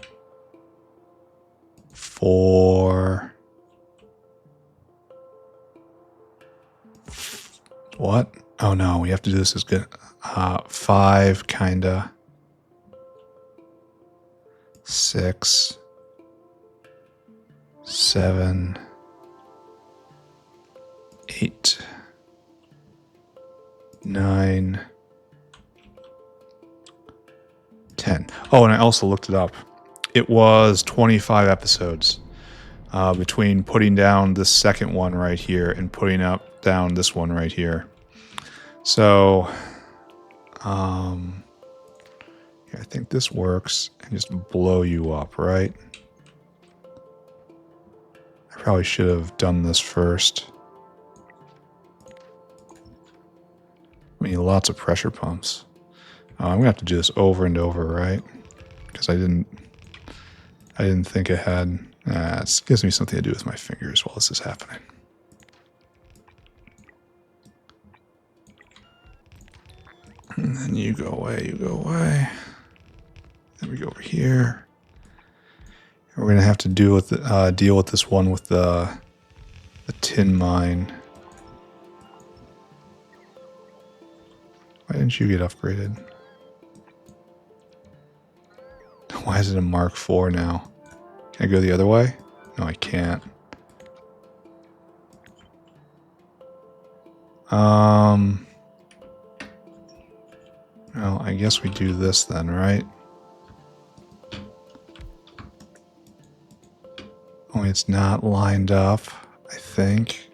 4. What? Oh no, we have to do this as good. 5, kinda. 6, 7, 8, 9, 10. Oh, and I also looked it up. It was 25 episodes between putting down this second one right here and putting down this one right here. So, I think this works and just blow you up, right? I probably should have done this first. We need lots of pressure pumps. I'm gonna have to do this over and over, right? Because I didn't think ahead. It gives me something to do with my fingers while this is happening. And then you go away, you go away. Then we go over here. And we're gonna have to deal with this one with the tin mine. Why didn't you get upgraded? Why is it a Mark IV now? Can I go the other way? No, I can't. Well, I guess we do this then, right? Only it's not lined up, I think.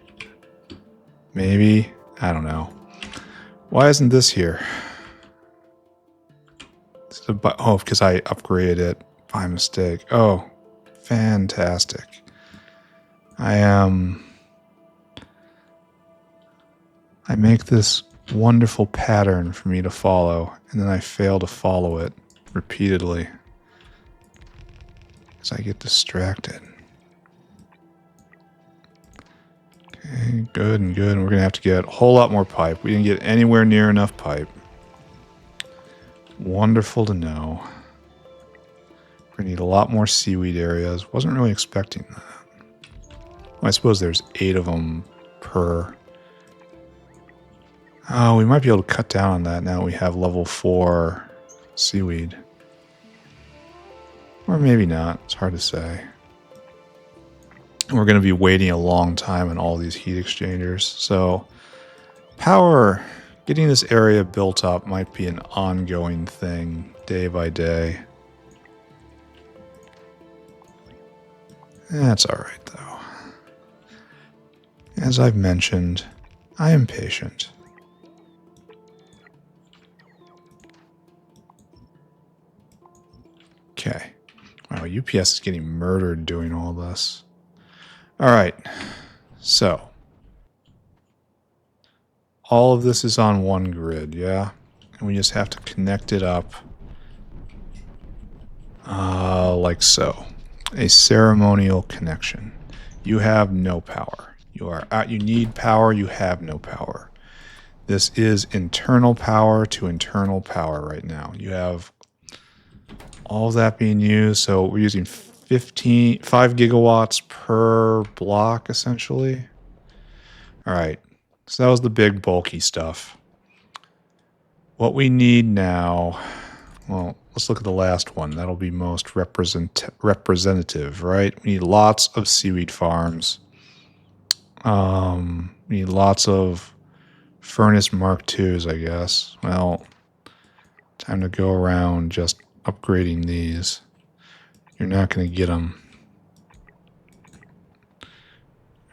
Maybe. I don't know. Why isn't this here? Oh, because I upgraded it by mistake. Oh, fantastic. I make this wonderful pattern for me to follow, and then I fail to follow it repeatedly because I get distracted. Okay, good and good. And we're going to have to get a whole lot more pipe. We didn't get anywhere near enough pipe. Wonderful to know. We're going to need a lot more seaweed areas. Wasn't really expecting that. Well, I suppose there's 8 of them per. Oh, we might be able to cut down on that now that we have level 4 seaweed. Or maybe not. It's hard to say. We're going to be waiting a long time on all these heat exchangers. So power, getting this area built up might be an ongoing thing day by day. That's all right, though. As I've mentioned, I am patient. Okay. Wow, UPS is getting murdered doing all this. All right. So, all of this is on one grid, yeah? And we just have to connect it up like so. A ceremonial connection. You have no power. You need power, you have no power. This is internal power to internal power right now. You have all of that being used, so we're using 5 gigawatts per block, essentially. All right, so that was the big, bulky stuff. What we need now, well, let's look at the last one. That'll be most representative, right? We need lots of seaweed farms. We need lots of furnace Mark IIs, I guess. Well, time to go around just upgrading these. You're not going to get them.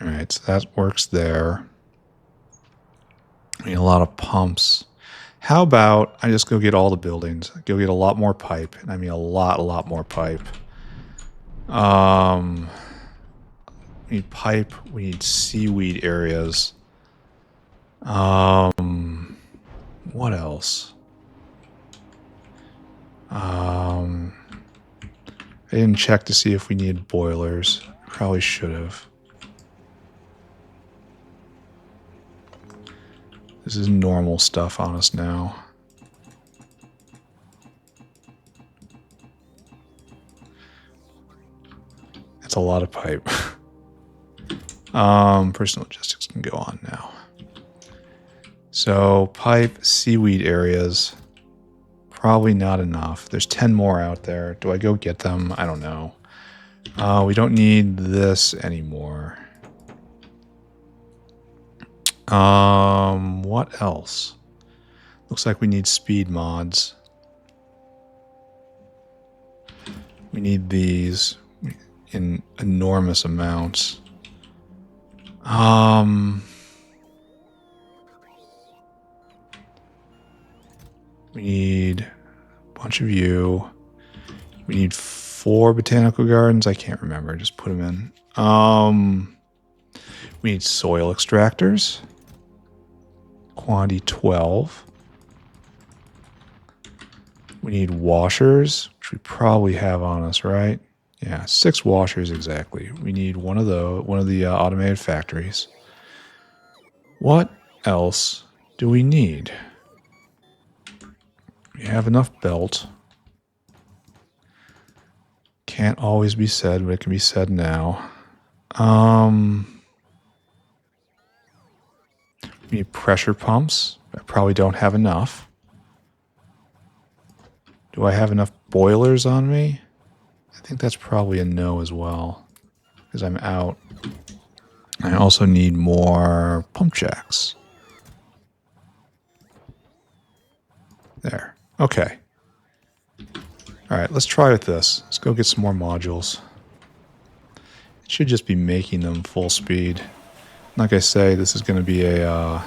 All right, so that works there. We need a lot of pumps. How about I just go get all the buildings, go get a lot more pipe, and I mean a lot more pipe. We need pipe, we need seaweed areas. What else? I didn't check to see if we needed boilers. Probably should have. This is normal stuff on us now. That's a lot of pipe. Personal logistics can go on now. So pipe, seaweed areas, probably not enough. There's 10 more out there. Do I go get them? I don't know. We don't need this anymore. What else? Looks like we need speed mods. We need these in enormous amounts. We need a bunch of you. We need 4 botanical gardens. I can't remember. Just put them in. We need soil extractors. Quantity 12. We need washers, which we probably have on us, right? Yeah, 6 washers exactly. We need one of the automated factories. What else do we need? We have enough belt. Can't always be said, but it can be said now. We need pressure pumps. I probably don't have enough. Do I have enough boilers on me? I think that's probably a no as well, because I'm out. I also need more pump jacks. There. Okay. All right, let's try with this. Let's go get some more modules. It should just be making them full speed. Like I say, this is going to be a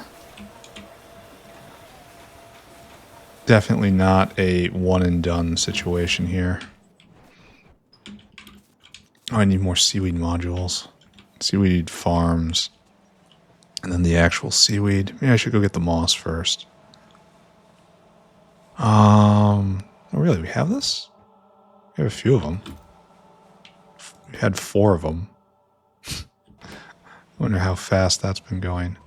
definitely not a one and done situation here. Oh, I need more seaweed modules. Seaweed farms. And then the actual seaweed. Maybe I should go get the moss first. Oh really, we have this? We have a few of them. We had 4 of them. Wonder how fast that's been going.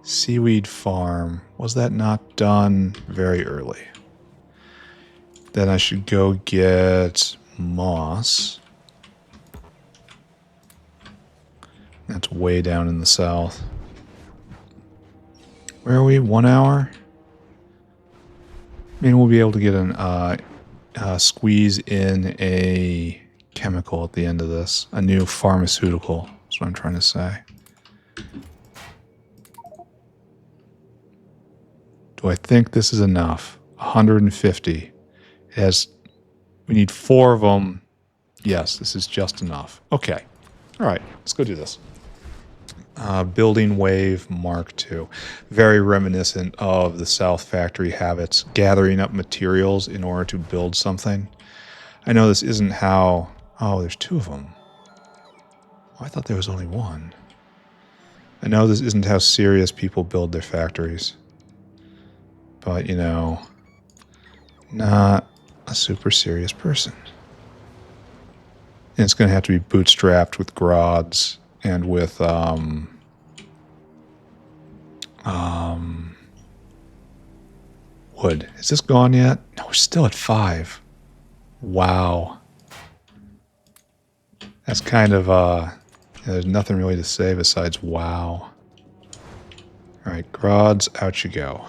Seaweed farm. Was that not done very early? Then I should go get moss. That's way down in the south. Where are we? 1 hour? Maybe we'll be able to get an squeeze in a chemical at the end of this. A new pharmaceutical. That's what I'm trying to say. Do I think this is enough? 150. We need 4 of them. Yes, this is just enough. Okay. All right, let's go do this. Building Wave Mark II. Very reminiscent of the South Factory habits, gathering up materials in order to build something. I know this isn't how... Oh, there's 2 of them. Oh, I thought there was only 1. I know this isn't how serious people build their factories. But, you know, not a super serious person. And it's going to have to be bootstrapped with grods and with wood. Is this gone yet? No, we're still at 5. Wow. That's kind of there's nothing really to say besides wow. Alright, grods, out you go.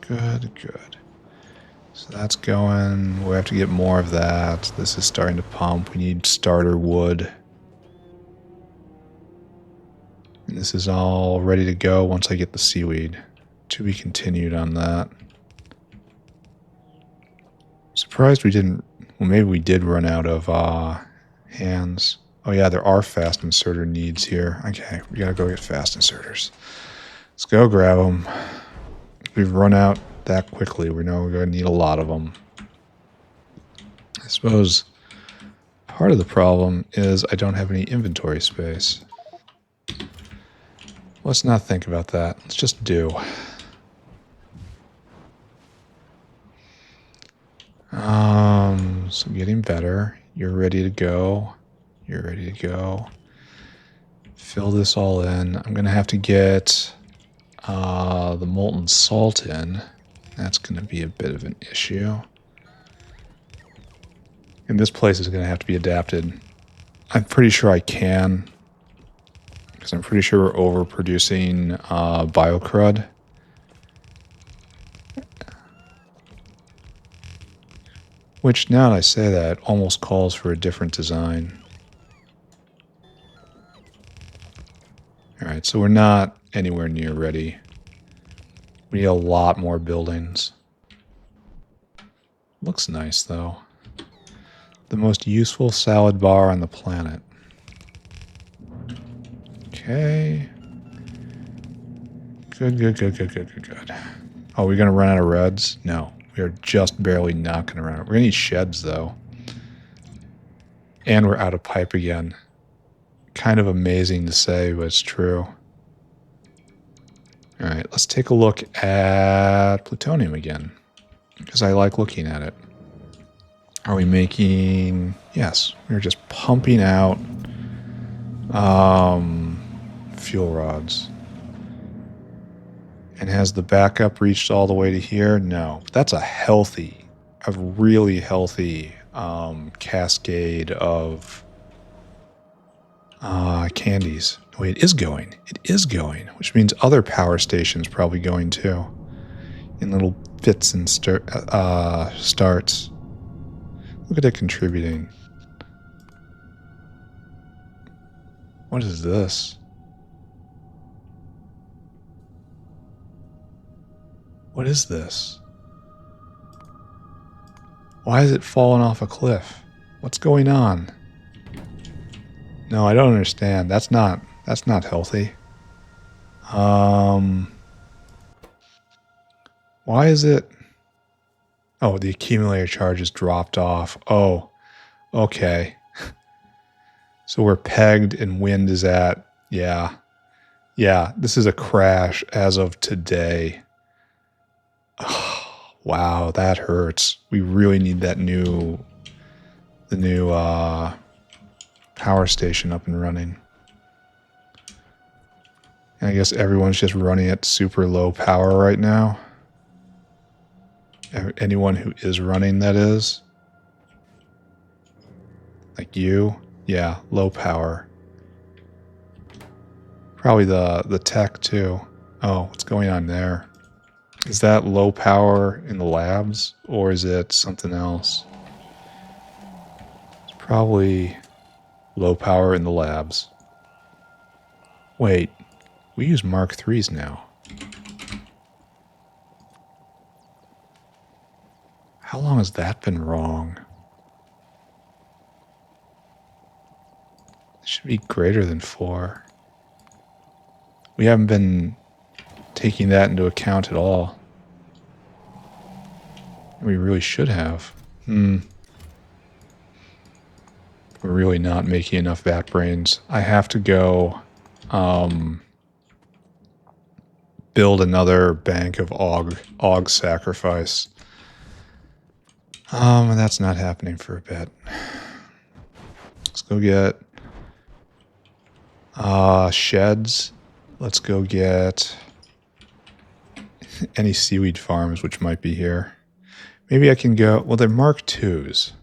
Good, good. So that's going. We have to get more of that. This is starting to pump. We need starter wood. And this is all ready to go once I get the seaweed. To be continued on that. Surprised we didn't... Well, maybe we did run out of hands. Oh yeah, there are fast inserter needs here. Okay, we gotta go get fast inserters. Let's go grab them. We've run out that quickly. We know we're going to need a lot of them. I suppose part of the problem is I don't have any inventory space. Let's not think about that. Let's just do. So getting better. You're ready to go. You're ready to go. Fill this all in. I'm going to have to get the molten salt in. That's going to be a bit of an issue. And this place is going to have to be adapted. I'm pretty sure I can. Because I'm pretty sure we're overproducing biocrud. Which, now that I say that, almost calls for a different design. Alright, so we're not anywhere near ready We need a lot more buildings. Looks nice, though. The most useful salad bar on the planet. Okay. Good, good, good, good, good, good, good. Oh, are we going to run out of reds? No. We are just barely not going to run out. We're going to need sheds, though. And we're out of pipe again. Kind of amazing to say, but it's true. All right, let's take a look at plutonium again, because I like looking at it. Are we making... Yes, we're just pumping out fuel rods. And has the backup reached all the way to here? No. But that's a really healthy cascade of candies. Wait, it is going. It is going, which means other power stations probably going too. In little fits and starts. Look at it contributing. What is this? What is this? Why is it falling off a cliff? What's going on? No, I don't understand. That's not healthy. Why is it? Oh, the accumulator charge is dropped off. Oh, okay. So we're pegged and wind is at, yeah. Yeah, this is a crash as of today. Oh, wow, that hurts. We really need the new power station up and running. And I guess everyone's just running at super low power right now. Anyone who is running, that is. Like you. Yeah, low power. Probably the tech too. Oh, what's going on there? Is that low power in the labs, or is it something else? It's probably low power in the labs. Wait, we use Mark IIIs now. How long has that been wrong? It should be greater than 4. We haven't been taking that into account at all. We really should have. We're really not making enough vat brains. I have to go build another bank of og sacrifice. And that's not happening for a bit. Let's go get sheds. Let's go get any seaweed farms which might be here. Maybe I can go... Well, they're Mark IIs.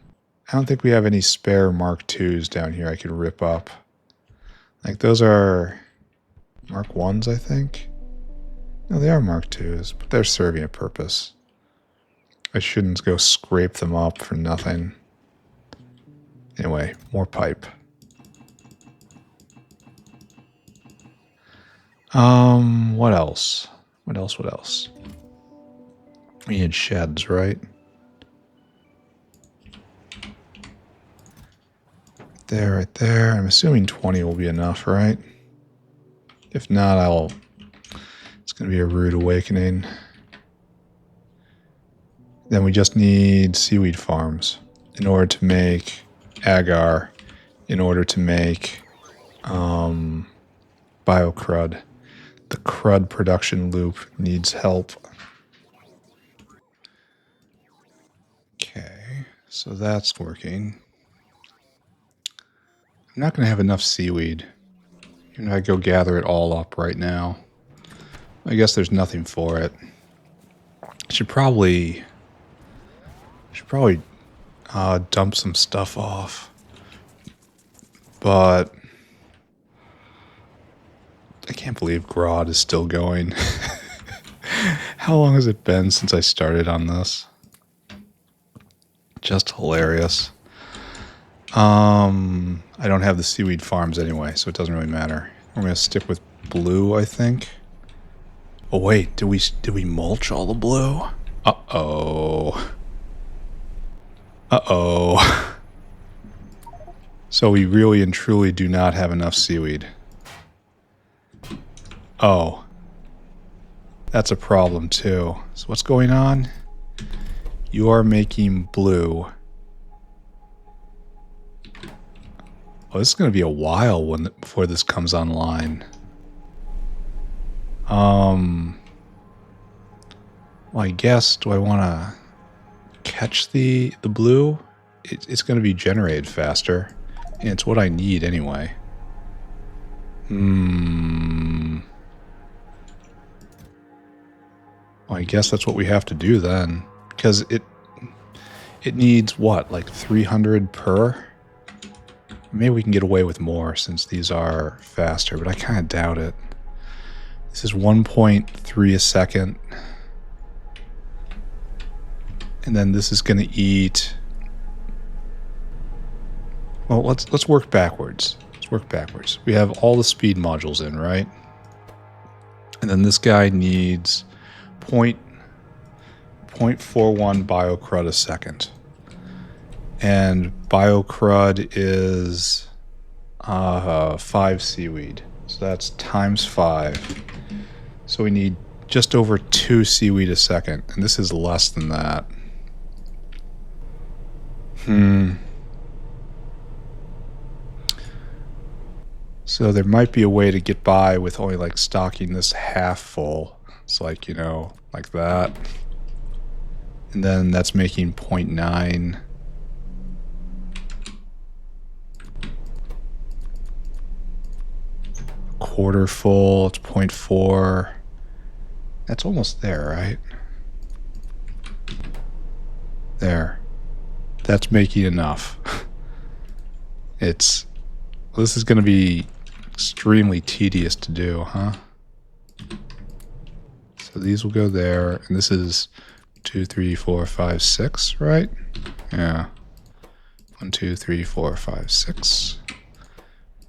I don't think we have any spare Mark IIs down here I could rip up. Like, those are Mark Is, I think? No, they are Mark IIs, but they're serving a purpose. I shouldn't go scrape them up for nothing. Anyway, more pipe. What else? What else? We need sheds, right? Right there. I'm assuming 20 will be enough, right? If not, it's going to be a rude awakening. Then we just need seaweed farms in order to make agar, in order to make biocrud. The crud production loop needs help. Okay, so that's working. I'm not going to have enough seaweed. Even if I go gather it all up right now. I guess there's nothing for it. I should probably dump some stuff off. But I can't believe Grodd is still going. How long has it been since I started on this? Just hilarious. I don't have the seaweed farms anyway, so it doesn't really matter. I'm going to stick with blue, I think. Oh wait, did we mulch all the blue? Uh-oh. Uh-oh. So we really and truly do not have enough seaweed. Oh. That's a problem too. So what's going on? You are making blue. Oh, this is going to be a while before this comes online. Well, I guess, do I want to catch the blue? It's going to be generated faster. And it's what I need anyway. Well, I guess that's what we have to do then. Because it needs, what, like 300 per? Maybe we can get away with more since these are faster, but I kind of doubt it. This is 1.3 a second. And then this is going to eat... Well, let's work backwards. Let's work backwards. We have all the speed modules in, right? And then this guy needs 0.41 biocrud a second. And biocrud is 5 seaweed. So that's times 5. So we need just over 2 seaweed a second. And this is less than that. So there might be a way to get by with only like stocking this half full. It's like, you know, like that. And then that's making 0.9. Quarter full, it's 0.4. That's almost there, right? There. That's making enough. This is going to be extremely tedious to do, huh? So these will go there, and this is 2, 3, 4, 5, 6, right? Yeah. 1, 2, 3, 4, 5, 6.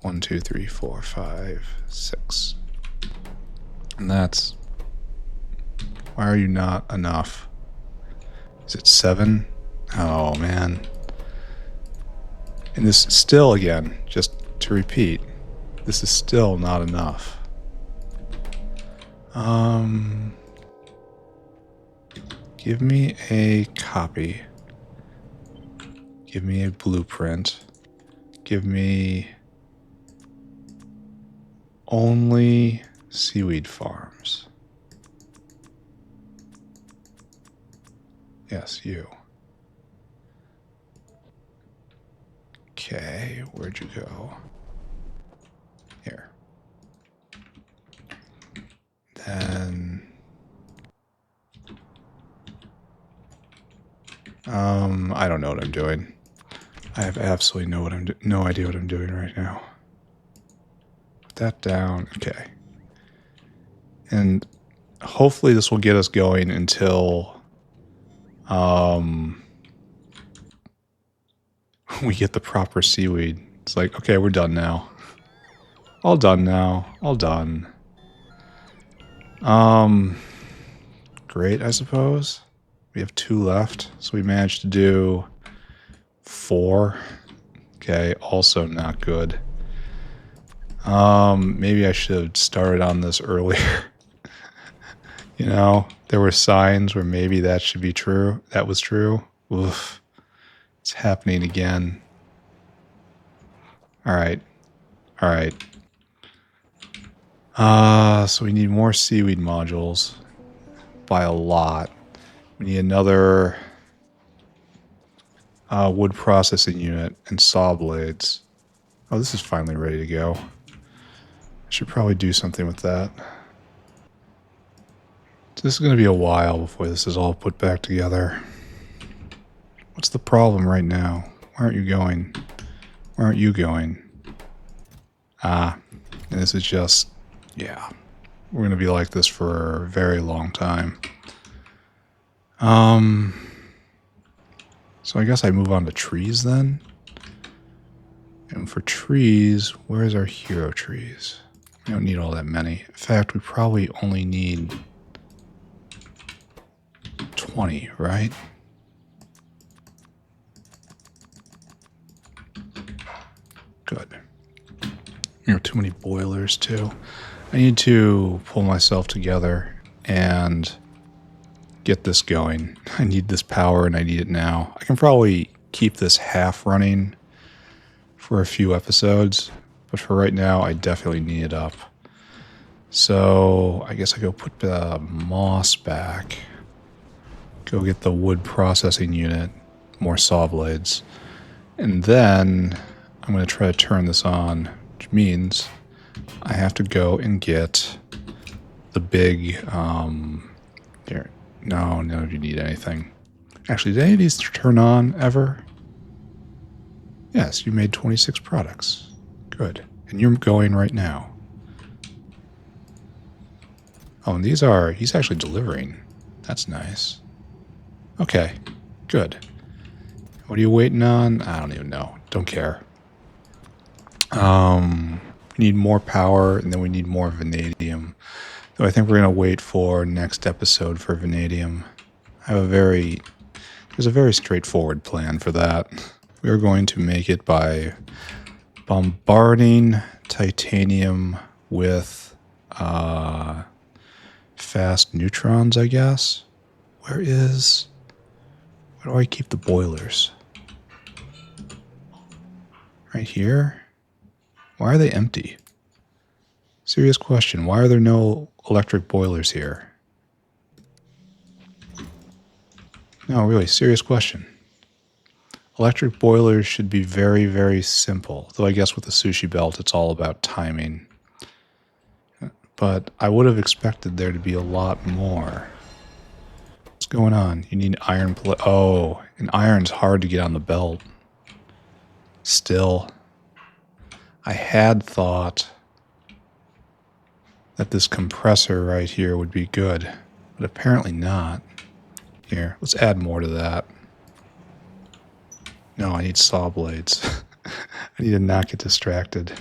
1, 2, 3, 4, 5, 6. And that's... Why are you not enough? Is it 7? Oh, man. And this still, again, just to repeat, this is still not enough. Give me a copy. Give me a blueprint. Give me only seaweed farms. Yes, you. Okay, where'd you go? Here. Then... I don't know what I'm doing. I have absolutely no idea what I'm doing right now. Put that down. Okay. And hopefully this will get us going until we get the proper seaweed. It's like, okay, we're done now. All done now. All done. Great, I suppose. We have 2 left, so we managed to do 4. Okay, also not good. Maybe I should have started on this earlier. You know, there were signs where maybe that should be true. That was true. Oof. It's happening again. Alright. Alright. So we need more seaweed modules. By a lot. We need another wood processing unit and saw blades. Oh, this is finally ready to go. I should probably do something with that. This is going to be a while before this is all put back together. What's the problem right now? Where aren't you going? Where aren't you going? And this is just, yeah. We're going to be like this for a very long time. So I guess I move on to trees then. And for trees, where's our hero trees? We don't need all that many. In fact, we probably only need 20, right? Good. There are too many boilers, too. I need to pull myself together and get this going. I need this power, and I need it now. I can probably keep this half running for a few episodes, but for right now, I definitely need it up. So I guess I go put the moss back, go get the wood processing unit, more saw blades, and then I'm going to try to turn this on, which means I have to go and get the big, here. No, you need anything. Actually, did any of these turn on ever? Yes, you made 26 products. Good. And you're going right now. Oh, and he's actually delivering. That's nice. Okay, good. What are you waiting on? I don't even know. Don't care. We need more power, and then we need more vanadium. So I think we're going to wait for next episode for vanadium. There's a very straightforward plan for that. We are going to make it by bombarding titanium with fast neutrons, I guess. Where do I keep the boilers? Right here? Why are they empty? Serious question. Why are there no electric boilers here? No, really, serious question. Electric boilers should be very, very simple. Though I guess with the sushi belt, it's all about timing. But I would have expected there to be a lot more. What's going on? You need iron plate. Oh, and iron's hard to get on the belt. Still, I had thought that this compressor right here would be good, but apparently not. Here, let's add more to that. No, I need saw blades. I need to not get distracted.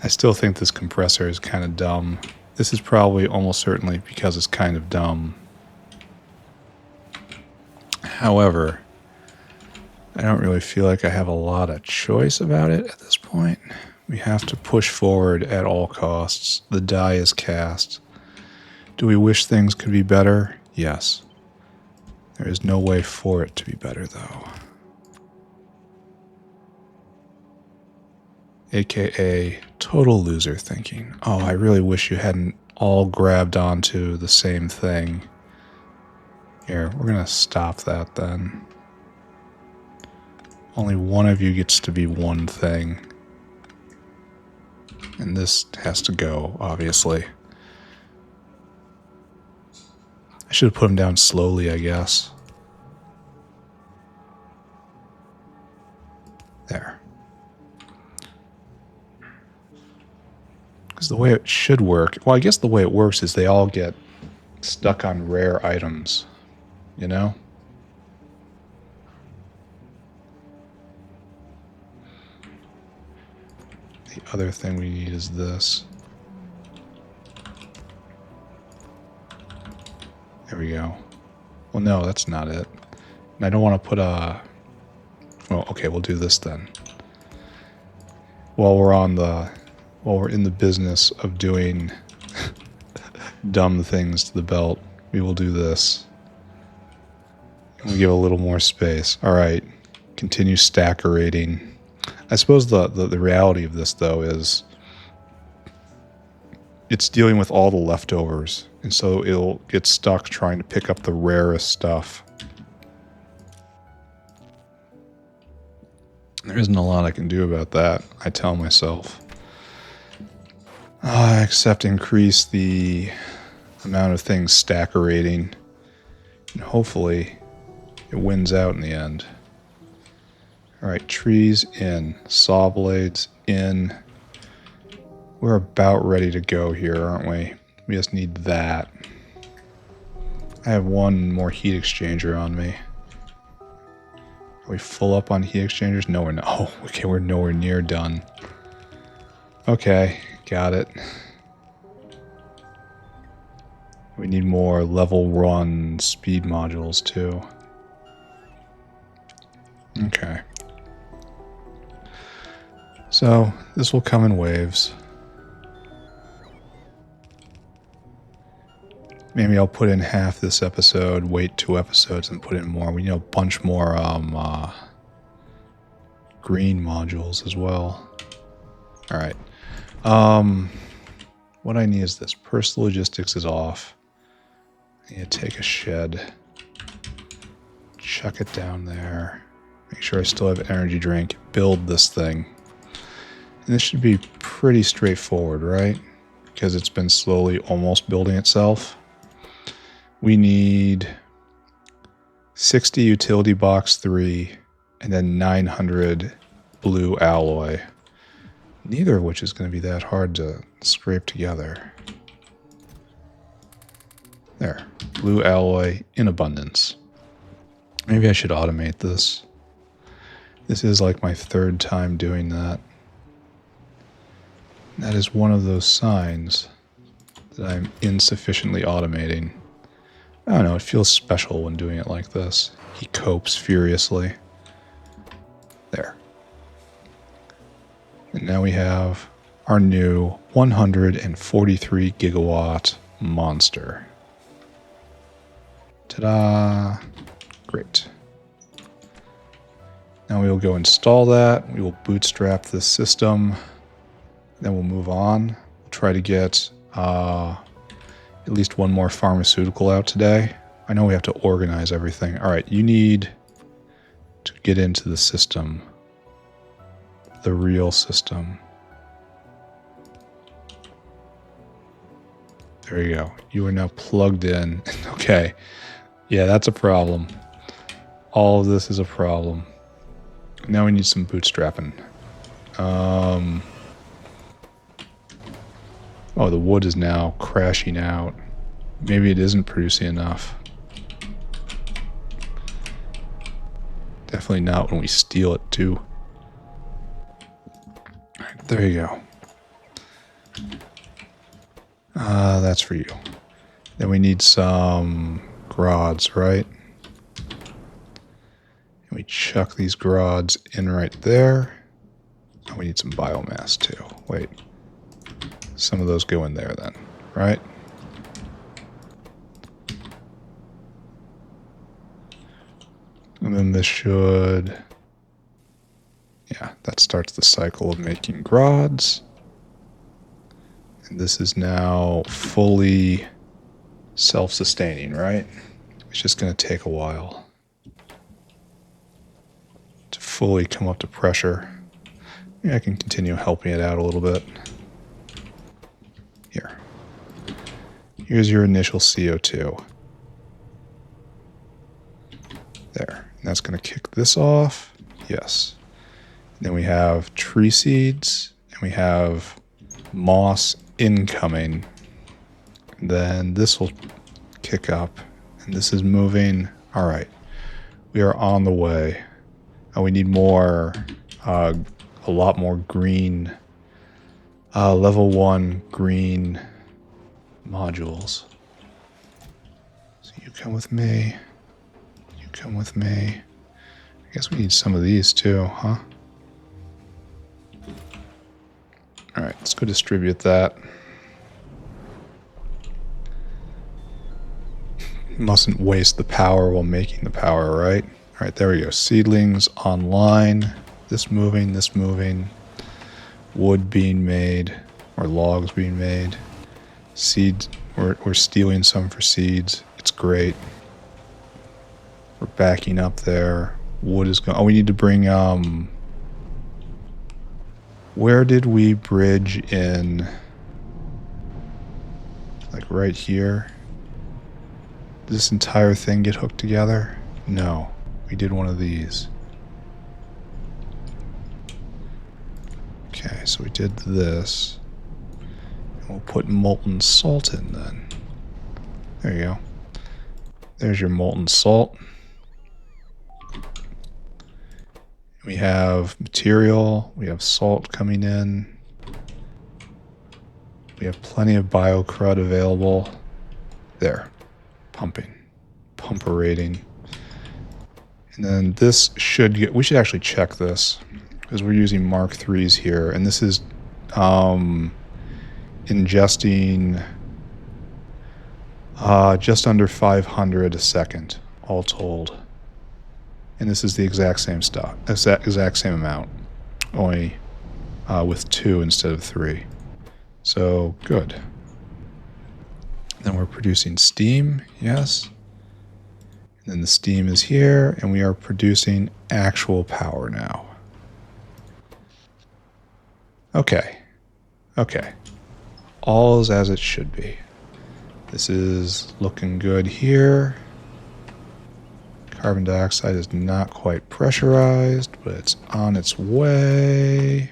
I still think this compressor is kind of dumb. This is probably almost certainly because it's kind of dumb. However, I don't really feel like I have a lot of choice about it at this point. We have to push forward at all costs. The die is cast. Do we wish things could be better? Yes. There is no way for it to be better, though. AKA total loser thinking. Oh, I really wish you hadn't all grabbed onto the same thing. Here, we're going to stop that then. Only one of you gets to be one thing. And this has to go, obviously. I should have put them down slowly, I guess. There. Because the way it should work... Well, I guess the way it works is they all get stuck on rare items. You know? The other thing we need is this. There we go. Well, no, that's not it. And I don't want to put a... Well, okay, we'll do this then. While we're in the business of doing dumb things to the belt, we will do this. And we give a little more space. All right. Continue stackerating. I suppose the reality of this, though, is it's dealing with all the leftovers, and so it'll get stuck trying to pick up the rarest stuff. There isn't a lot I can do about that, I tell myself. Except increase the amount of things stackerating, and hopefully it wins out in the end. Alright, trees in, saw blades in. We're about ready to go here, aren't we? We just need that. I have one more heat exchanger on me. Are we full up on heat exchangers? No, we're not. Oh, okay, we're nowhere near done. Okay, got it. We need more level 1 speed modules too. Okay. So this will come in waves. Maybe I'll put in half this episode, wait 2 episodes, and put in more. We need a bunch more green modules as well. All right. What I need is this. Personal logistics is off. I need to take a shed, chuck it down there, make sure I still have energy drink, build this thing. And this should be pretty straightforward, right? Because it's been slowly almost building itself. We need 60 utility box 3 and then 900 blue alloy. Neither of which is going to be that hard to scrape together. There, blue alloy in abundance. Maybe I should automate this. This is like my 3rd time doing that. That is one of those signs that I'm insufficiently automating. I don't know, it feels special when doing it like this. He copes furiously. There. And now we have our new 143 gigawatt monster. Ta-da! Great. Now we will go install that. We will bootstrap this system. Then we'll move on. We'll try to get at least one more pharmaceutical out today. I know we have to organize everything. All right, you need to get into the system. The real system. There you go. You are now plugged in. Okay. Yeah, that's a problem. All of this is a problem. Now we need some bootstrapping. Oh, the wood is now crashing out. Maybe it isn't producing enough. Definitely not when we steal it, too. All right, there you go. That's for you. Then we need some grods, right? And we chuck these grods in right there. And we need some biomass, too. Wait. Some of those go in there then, right? And then this should... Yeah, that starts the cycle of making grods. And this is now fully self-sustaining, right? It's just going to take a while to fully come up to pressure. Yeah, I can continue helping it out a little bit. Here. Here's your initial CO2. There. And that's going to kick this off. Yes. And then we have tree seeds, and we have moss incoming. And then this will kick up, and this is moving. All right. We are on the way. We need more, a lot more green, level 1 green modules. So you come with me. You come with me. I guess we need some of these too, huh? All right, let's go distribute that. Mustn't waste the power while making the power, right? All right, there we go. Seedlings online. This moving. Wood being made, or logs being made. Seeds, we're stealing some for seeds. It's great. We're backing up there. Wood is going. Oh, we need to bring. Where did we bridge in? Like right here. Did this entire thing get hooked together? No. We did one of these. Okay, so we did this. And we'll put molten salt in then. There you go. There's your molten salt. We have material. We have salt coming in. We have plenty of bio crud available. There. Pumping. Pumperating. And then this should get... We should actually check this, because we're using Mark IIIs here. And this is ingesting just under 500 a second, all told. And this is the exact same stuff, exact same amount, only with 2 instead of 3. So, good. Then we're producing steam, yes. And then the steam is here, and we are producing actual power now. Okay. Okay. All is as it should be. This is looking good here. Carbon dioxide is not quite pressurized, but it's on its way.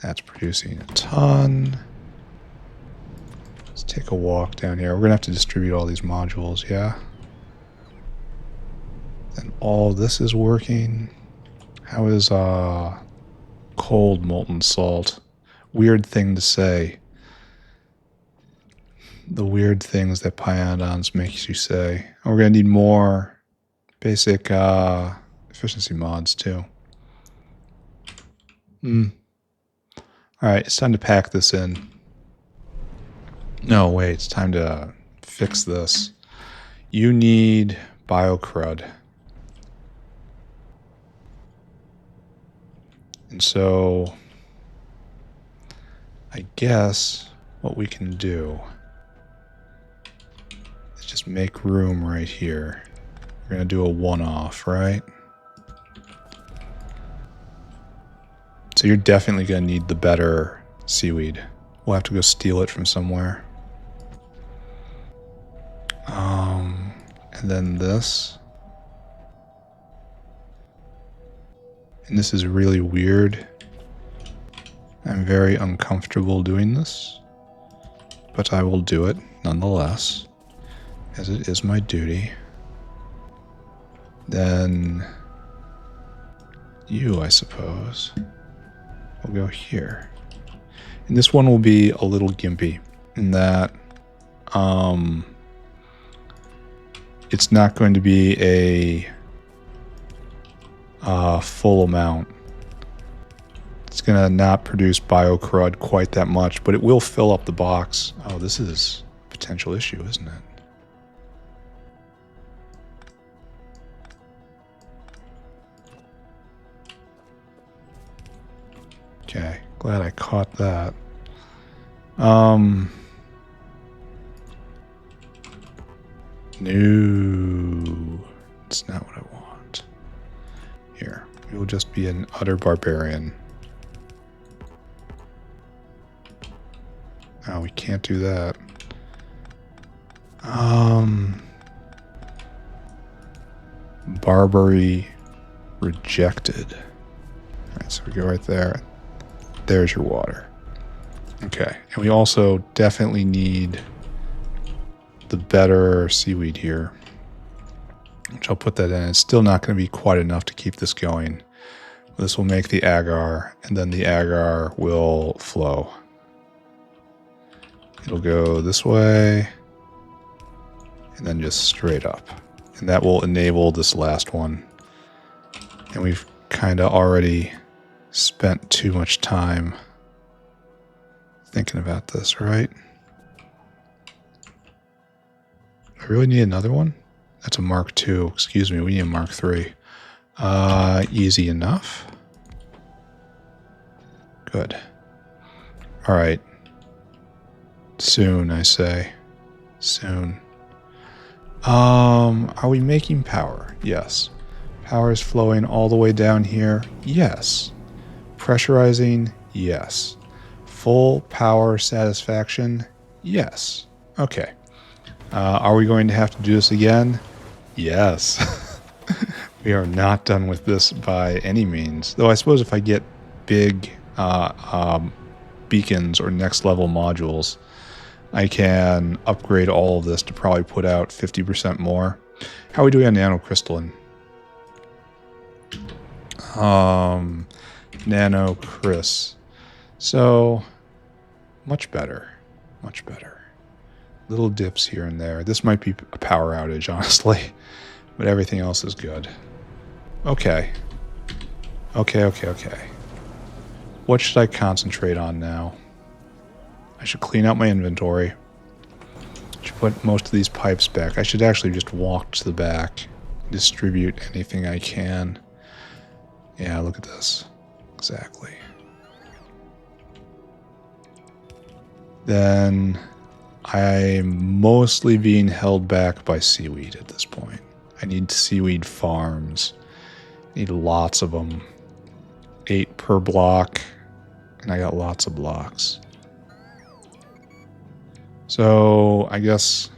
That's producing a ton. Let's take a walk down here. We're going to have to distribute all these modules, yeah? And all this is working. How is cold molten salt? Weird thing to say. The weird things that Pyanodons makes you say. And we're going to need more basic efficiency mods too. Alright, it's time to pack this in. No, wait, it's time to fix this. You need biocrud. And so, I guess what we can do is just make room right here. We're going to do a one-off, right? So you're definitely going to need the better seaweed. We'll have to go steal it from somewhere. And then this. And this is really weird. I'm very uncomfortable doing this. But I will do it nonetheless, as it is my duty. Then you, I suppose, will go here. And this one will be a little gimpy in that it's not going to be a full amount. It's going to not produce biocrud quite that much, but it will fill up the box. Oh, this is a potential issue, isn't it? Okay, glad I caught that. No, it's not what I want. Here, we will just be an utter barbarian. Oh, we can't do that. Barbary rejected. Alright, so we go right there. There's your water. Okay, and we also definitely need the better seaweed here, which I'll put that in. It's still not going to be quite enough to keep this going. This will make the agar, and then the agar will flow. It'll go this way, and then just straight up. And that will enable this last one. And we've kind of already spent too much time thinking about this, right? I really need another one? That's a Mark II. Excuse me, we need a Mark III. Easy enough. Good. Alright. Soon, I say. Soon. Are we making power? Yes. Power is flowing all the way down here? Yes. Pressurizing? Yes. Full power satisfaction? Yes. Okay. Are we going to have to do this again? Yes. We are not done with this by any means. Though I suppose if I get big beacons or next level modules, I can upgrade all of this to probably put out 50% more. How are we doing on nanocrystalline? Nanocrys. So, much better. Much better. Little dips here and there. This might be a power outage, honestly. But everything else is good. Okay. Okay. What should I concentrate on now? I should clean out my inventory. I should put most of these pipes back. I should actually just walk to the back. Distribute anything I can. Yeah, look at this. Exactly. Then I'm mostly being held back by seaweed at this point. I need seaweed farms. I need lots of them. 8 per block. And I got lots of blocks. So I guess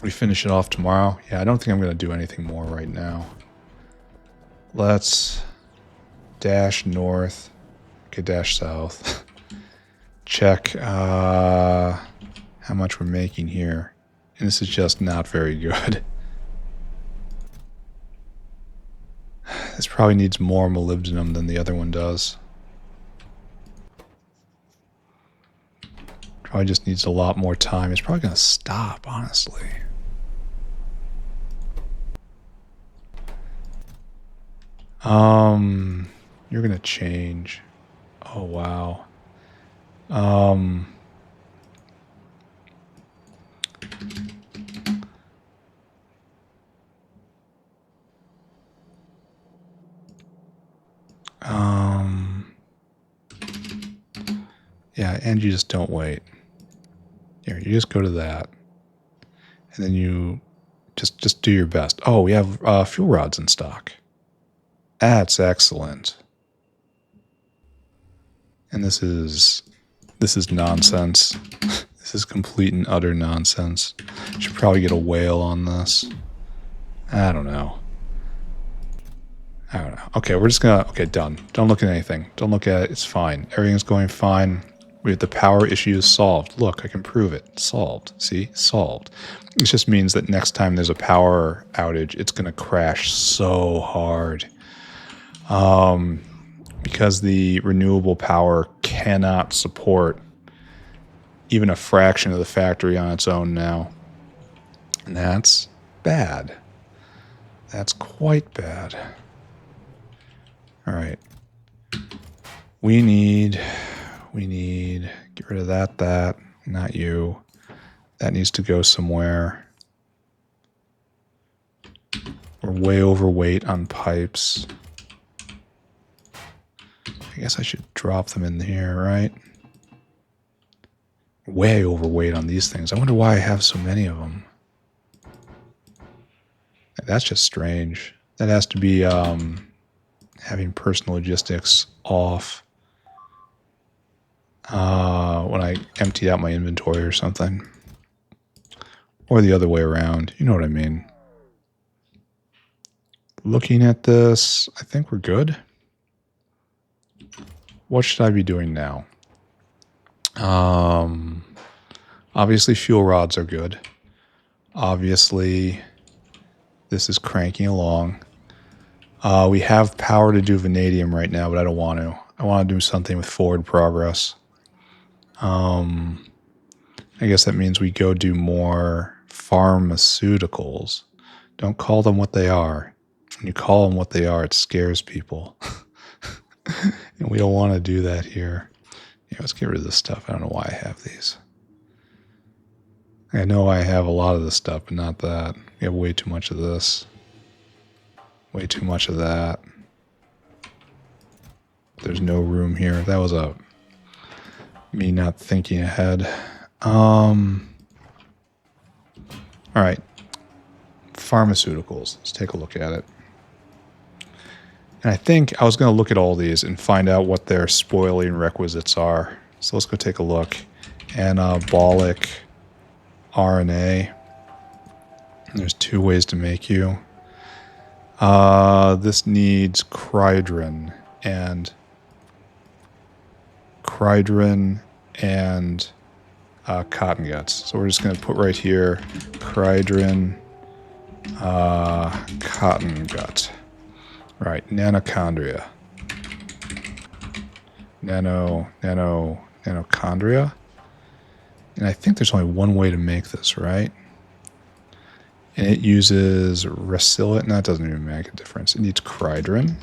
we finish it off tomorrow. Yeah, I don't think I'm going to do anything more right now. Let's dash north. Okay, dash south. Check how much we're making here. And this is just not very good. This probably needs more molybdenum than the other one does. Probably just needs a lot more time. It's probably going to stop, honestly. You're going to change. Oh, wow. Yeah, and you just don't wait. Here, you just go to that. And then you just do your best. Oh, we have fuel rods in stock. That's excellent. And this is nonsense. This is complete and utter nonsense. Should probably get a whale on this. I don't know. Okay, we're just gonna... Okay, done. Don't look at anything. Don't look at it. It's fine. Everything's going fine. We have the power issue is solved. Look, I can prove it. Solved. See? Solved. It just means that next time there's a power outage, it's going to crash so hard. Because the renewable power cannot support even a fraction of the factory on its own now. And that's bad. That's quite bad. All right. We need, get rid of that, not you. That needs to go somewhere. We're way overweight on pipes. I guess I should drop them in here, right? Way overweight on these things. I wonder why I have so many of them. That's just strange. That has to be having personal logistics off when I emptied out my inventory or something. Or the other way around. You know what I mean. Looking at this, I think we're good. What should I be doing now? Obviously fuel rods are good. Obviously this is cranking along. We have power to do vanadium right now, but I don't want to. I want to do something with forward progress. I guess that means we go do more pharmaceuticals. Don't call them what they are. When you call them what they are, it scares people. And we don't want to do that here. Yeah, let's get rid of this stuff. I don't know why I have these. I know I have a lot of this stuff, but not that. We have way too much of this. Way too much of that. There's no room here. That was me not thinking ahead. All right. Pharmaceuticals. Let's take a look at it. And I think I was going to look at all these and find out what their spoiling requisites are. So let's go take a look. Anabolic RNA. There's 2 ways to make you. This needs cridrin and cotton guts. So we're just going to put right here cridrin cotton gut. Right, nanochondria. Nanochondria. And I think there's only one way to make this, right? And it uses Racilate. No, it doesn't even make a difference. It needs Cridrin.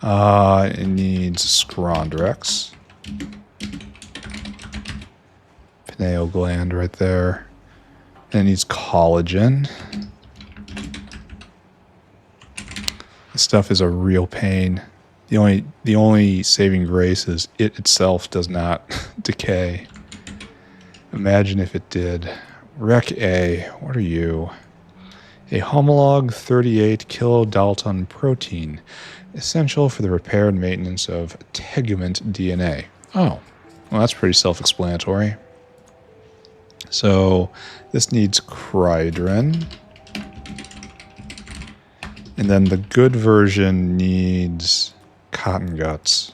It needs Scrondrex. Pineal gland right there. And it needs collagen. This stuff is a real pain. The only saving grace is it itself does not decay. Imagine if it did. Rec A, what are you? A homolog 38 kilodalton protein, essential for the repair and maintenance of tegument DNA. Oh, well, that's pretty self-explanatory. So this needs Cridrin. And then the good version needs cotton guts.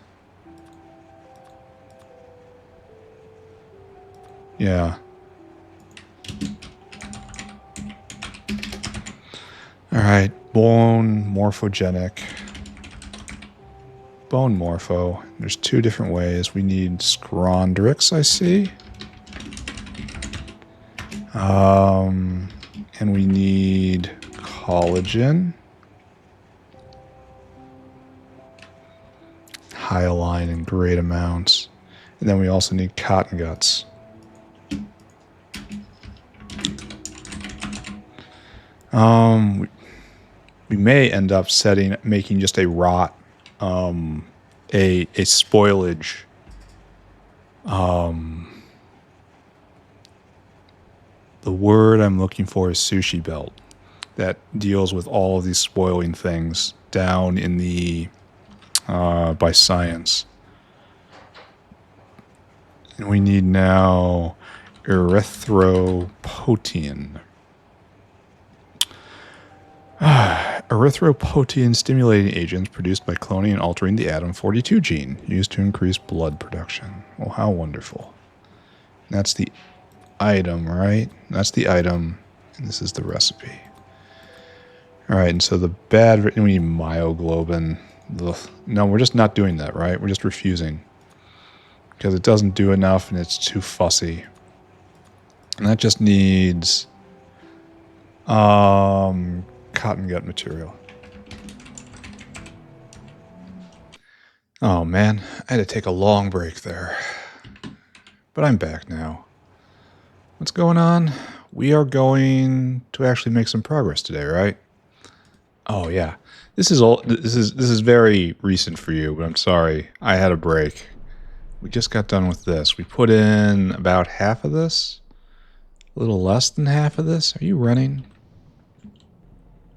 Yeah. All right, bone morphogenic. Bone morpho. There's two different ways. We need Scrondrix, I see. And we need collagen. Hyaline in great amounts. And then we also need cotton guts. We may end up making just a rot, a spoilage, the word I'm looking for is sushi belt that deals with all of these spoiling things down in the, by science. And we need now erythropoietin. Erythropoietin stimulating agents produced by cloning and altering the Atom 42 gene used to increase blood production. Well, how wonderful. And that's the item, right? That's the item, and this is the recipe. All right, and so the bad, we need myoglobin. Ugh. No, we're just not doing that, right? We're just refusing because it doesn't do enough and it's too fussy. And that just needs cotton gut material. Oh man, I had to take a long break there. But I'm back now. What's going on? We are going to actually make some progress today, right? Oh yeah. This is very recent for you, but I'm sorry. I had a break. We just got done with this. We put in about half of this. A little less than half of this. Are you running?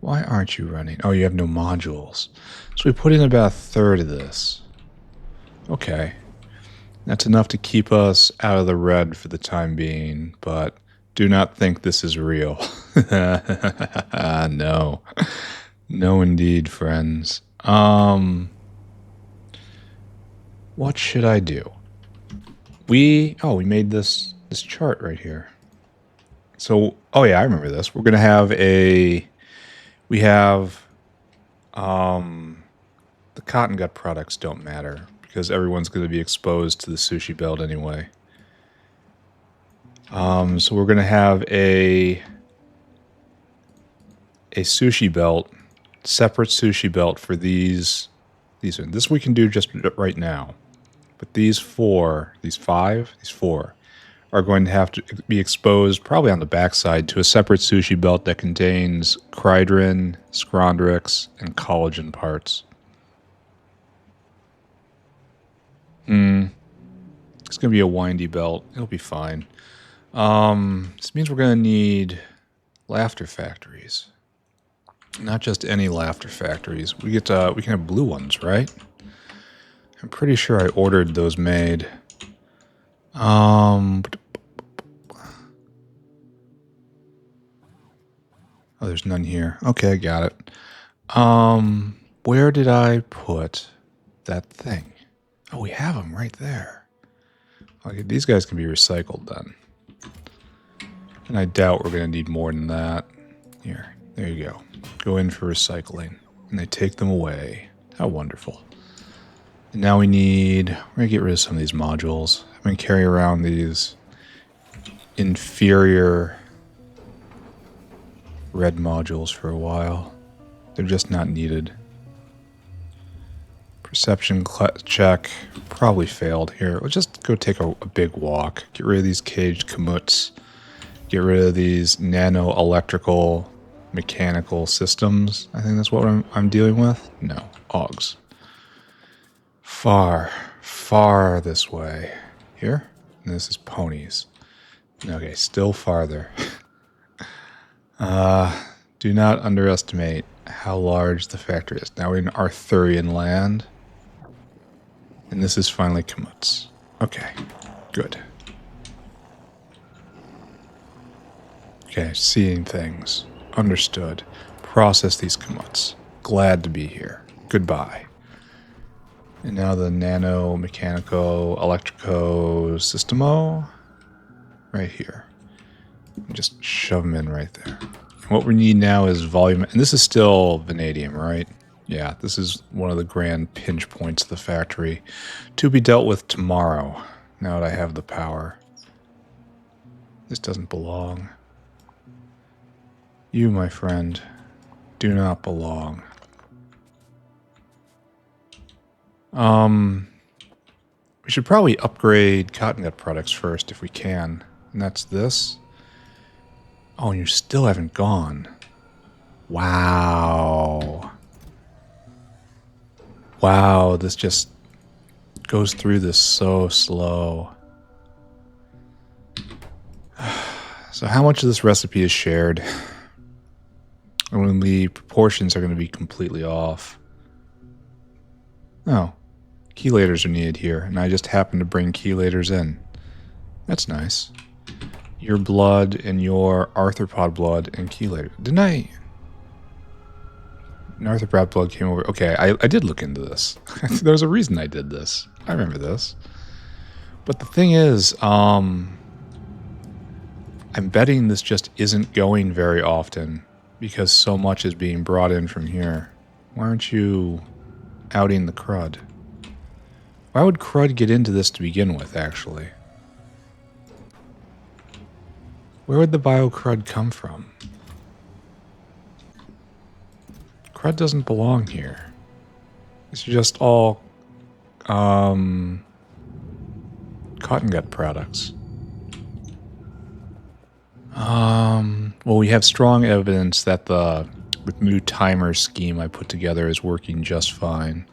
Why aren't you running? Oh, you have no modules. So we put in about a third of this. Okay. That's enough to keep us out of the red for the time being, but do not think this is real. No. No indeed, friends. What should I do? We made this chart right here. So, oh yeah, I remember this. We're going to have the cotton gut products don't matter because everyone's going to be exposed to the sushi belt anyway. So we're going to have a sushi belt, separate sushi belt for these. This we can do just right now. But these four are going to have to be exposed probably on the backside to a separate sushi belt that contains Cridrin, Scrondrix, and collagen parts. It's going to be a windy belt. It'll be fine. This means we're going to need laughter factories. Not just any laughter factories. We can have blue ones, right? I'm pretty sure I ordered those made. Oh, there's none here. Okay, I got it. Where did I put that thing? Oh, we have them right there. Okay, these guys can be recycled then. And I doubt we're going to need more than that. Here, there you go. Go in for recycling. And they take them away. How wonderful. And now we're gonna get rid of some of these modules. I'm gonna carry around these inferior red modules for a while. They're just not needed. Perception check probably failed here. Let's just go take a big walk. Get rid of these caged kamutts. Get rid of these nano electrical mechanical systems. I think that's what I'm dealing with. No, Augs. Far, far this way. Here? And this is ponies. Okay, still farther. Do not underestimate how large the factory is. Now we're in Arthurian land. And this is finally kamutts. Okay, good. Okay, seeing things. Understood. Process these kamutts. Glad to be here. Goodbye. And now the nano mechanico electrico systemo. Right here. Just shove them in right there. What we need now is volume. And this is still vanadium, right? Yeah, this is one of the grand pinch points of the factory. To be dealt with tomorrow, now that I have the power. This doesn't belong. You, my friend, do not belong. We should probably upgrade cotton gut products first if we can. And that's this. Oh, and you still haven't gone. Wow. Wow, this just goes through this so slow. So how much of this recipe is shared? When the proportions are going to be completely off. Oh, chelators are needed here, and I just happen to bring chelators in. That's nice. Your blood and your arthropod blood and chelator. Didn't I? An arthropod blood came over. Okay, I did look into this. There's a reason I did this. I remember this. But the thing is, I'm betting this just isn't going very often because so much is being brought in from here. Why aren't you outing the crud? Why would crud get into this to begin with, actually? Where would the bio crud come from? Crud doesn't belong here. It's just all cotton gut products. Well, we have strong evidence that the new timer scheme I put together is working just fine.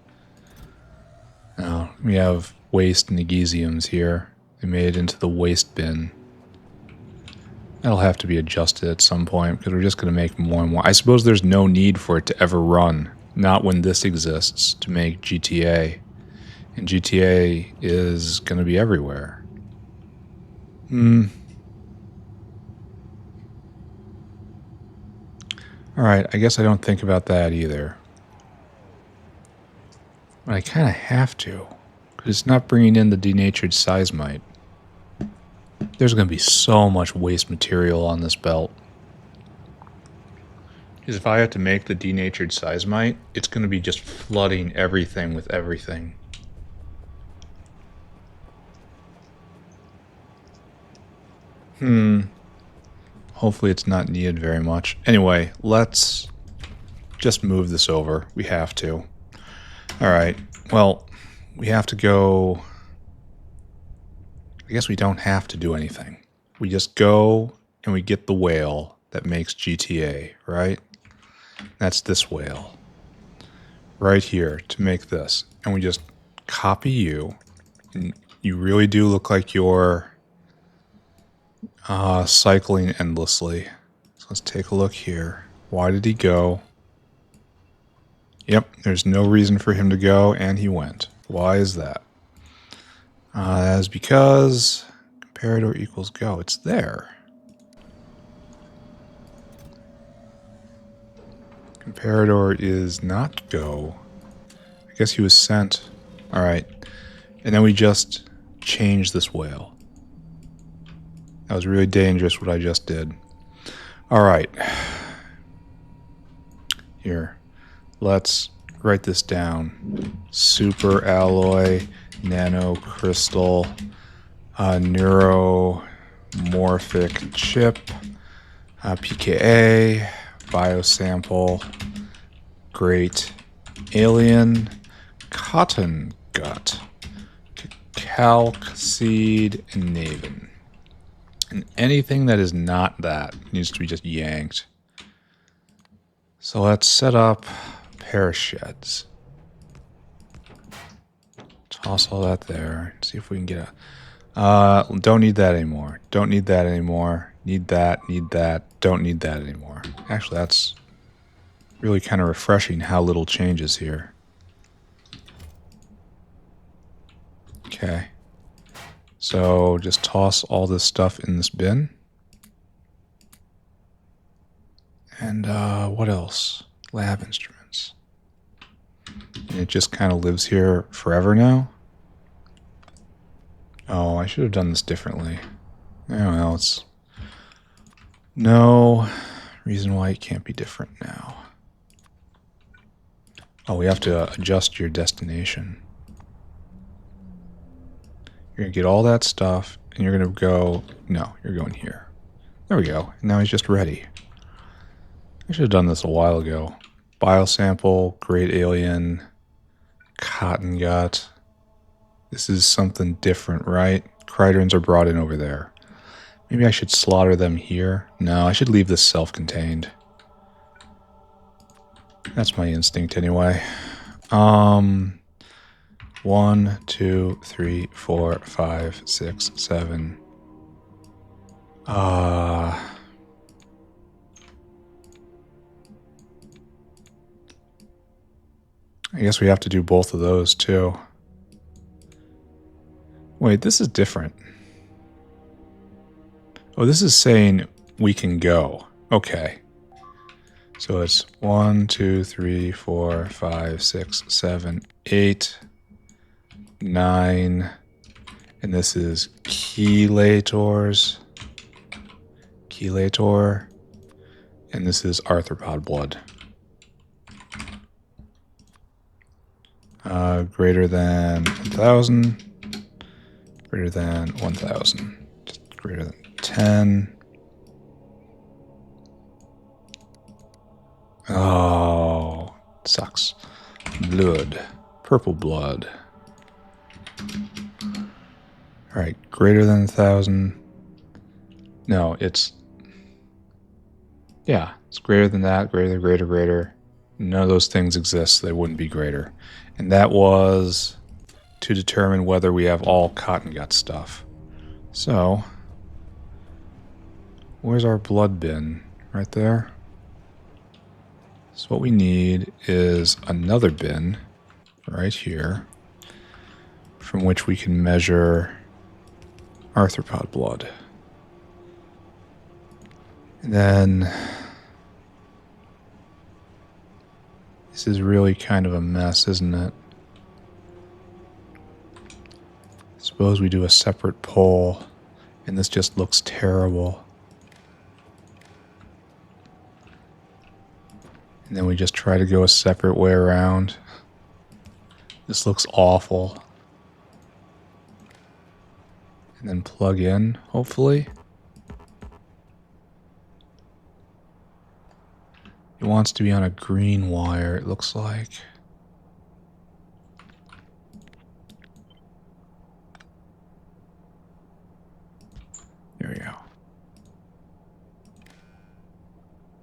Now, we have waste negesiums here. They made it into the waste bin. That'll have to be adjusted at some point because we're just going to make more and more. I suppose there's no need for it to ever run. Not when this exists to make GTA. And GTA is going to be everywhere. Alright, I guess I don't think about that either. But I kind of have to. Because it's not bringing in the denatured seismite. There's going to be so much waste material on this belt. Because if I have to make the denatured seismite, it's going to be just flooding everything with everything. Hopefully it's not needed very much. Anyway, let's just move this over. We have to. Alright, well, we have to go... I guess we don't have to do anything. We just go and we get the whale that makes GTA, right? That's this whale. Right here to make this. And we just copy you. And you really do look like you're cycling endlessly. So let's take a look here. Why did he go? Yep, there's no reason for him to go, and he went. Why is that? That is because comparator equals go. It's there. Comparator is not go. I guess he was sent. Alright. And then we just change this whale. That was really dangerous what I just did. Alright. Here. Let's write this down. Super alloy, nanocrystal, neuromorphic chip, pKa, biosample, great alien, cotton gut, calc seed, and Naven. And anything that is not that needs to be just yanked. So let's set up a pair of sheds. Toss all that there. See if we can get a... don't need that anymore. Don't need that anymore. Need that, need that. Don't need that anymore. Actually, that's really kind of refreshing how little changes here. Okay. So just toss all this stuff in this bin. And what else? Lab instruments. And it just kind of lives here forever now. Oh, I should have done this differently. Oh, well, it's no reason why it can't be different now. Oh, we have to adjust your destination. You're going to get all that stuff, and you're going to go... No, you're going here. There we go. And now he's just ready. I should have done this a while ago. Biosample, great alien, cotton gut. This is something different, right? Criderns are brought in over there. Maybe I should slaughter them here. No, I should leave this self-contained. That's my instinct anyway. 1, 2, 3, 4, 5, 6, 7. I guess we have to do both of those too. Wait, this is different. Oh, this is saying we can go. Okay. So it's 1, 2, 3, 4, 5, 6, 7, 8, 9. And this is chelators. Chelator. And this is arthropod blood. Greater than 1,000. Greater than 1,000. Greater than 10. Oh, sucks. Blood. Purple blood. Alright, greater than 1,000. No, it's... Yeah, it's greater than that, greater, greater, greater. None of those things exist, so they wouldn't be greater. And that was to determine whether we have all cotton gut stuff. So, where's our blood bin? Right there. So what we need is another bin right here from which we can measure arthropod blood. And then this is really kind of a mess, isn't it? Suppose we do a separate poll and this just looks terrible. And then we just try to go a separate way around. This looks awful. And then plug in, hopefully. It wants to be on a green wire, it looks like. There we go.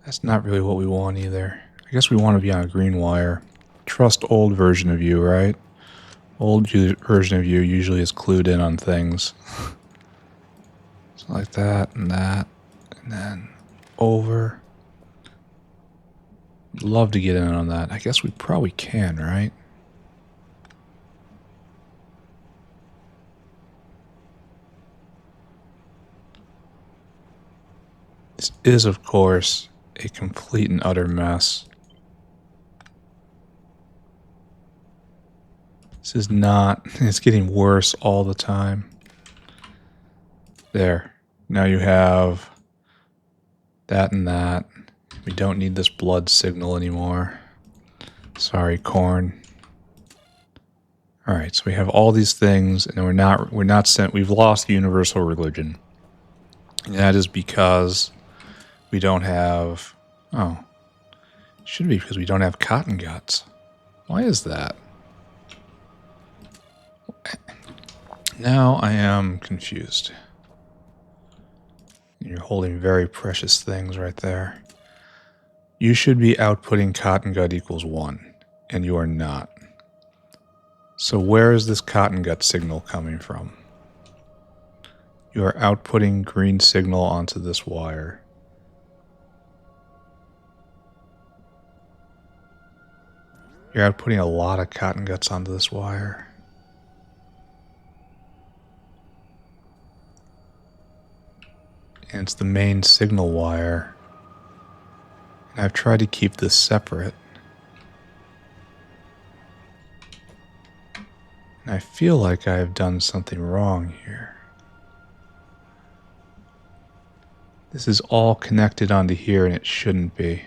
That's not really what we want either. I guess we want to be on a green wire. Trust old version of you, right? Old version of you usually is clued in on things. So like that, and then over. Love to get in on that. I guess we probably can, right? This is, of course, a complete and utter mess. This is not... It's getting worse all the time. There. Now you have that and that. We don't need this blood signal anymore. Sorry, corn. All right, so we have all these things, and we're not sent. We've lost universal religion, and that is because we don't have. Oh, it should be because we don't have cotton guts. Why is that? Now I am confused. You're holding very precious things right there. You should be outputting cotton gut equals 1, and you are not. So where is this cotton gut signal coming from? You are outputting green signal onto this wire. You're outputting a lot of cotton guts onto this wire. And it's the main signal wire. And I've tried to keep this separate. And I feel like I have done something wrong here. This is all connected onto here, and it shouldn't be.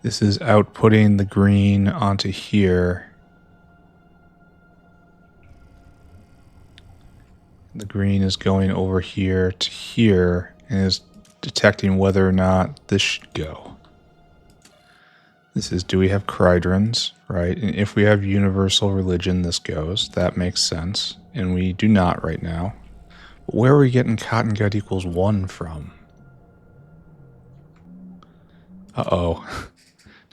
This is outputting the green onto here. The green is going over here to here and is detecting whether or not this should go. This is, do we have chridrins, right? And if we have universal religion, this goes. That makes sense. And we do not right now. But where are we getting cotton gut equals 1 from? Uh-oh.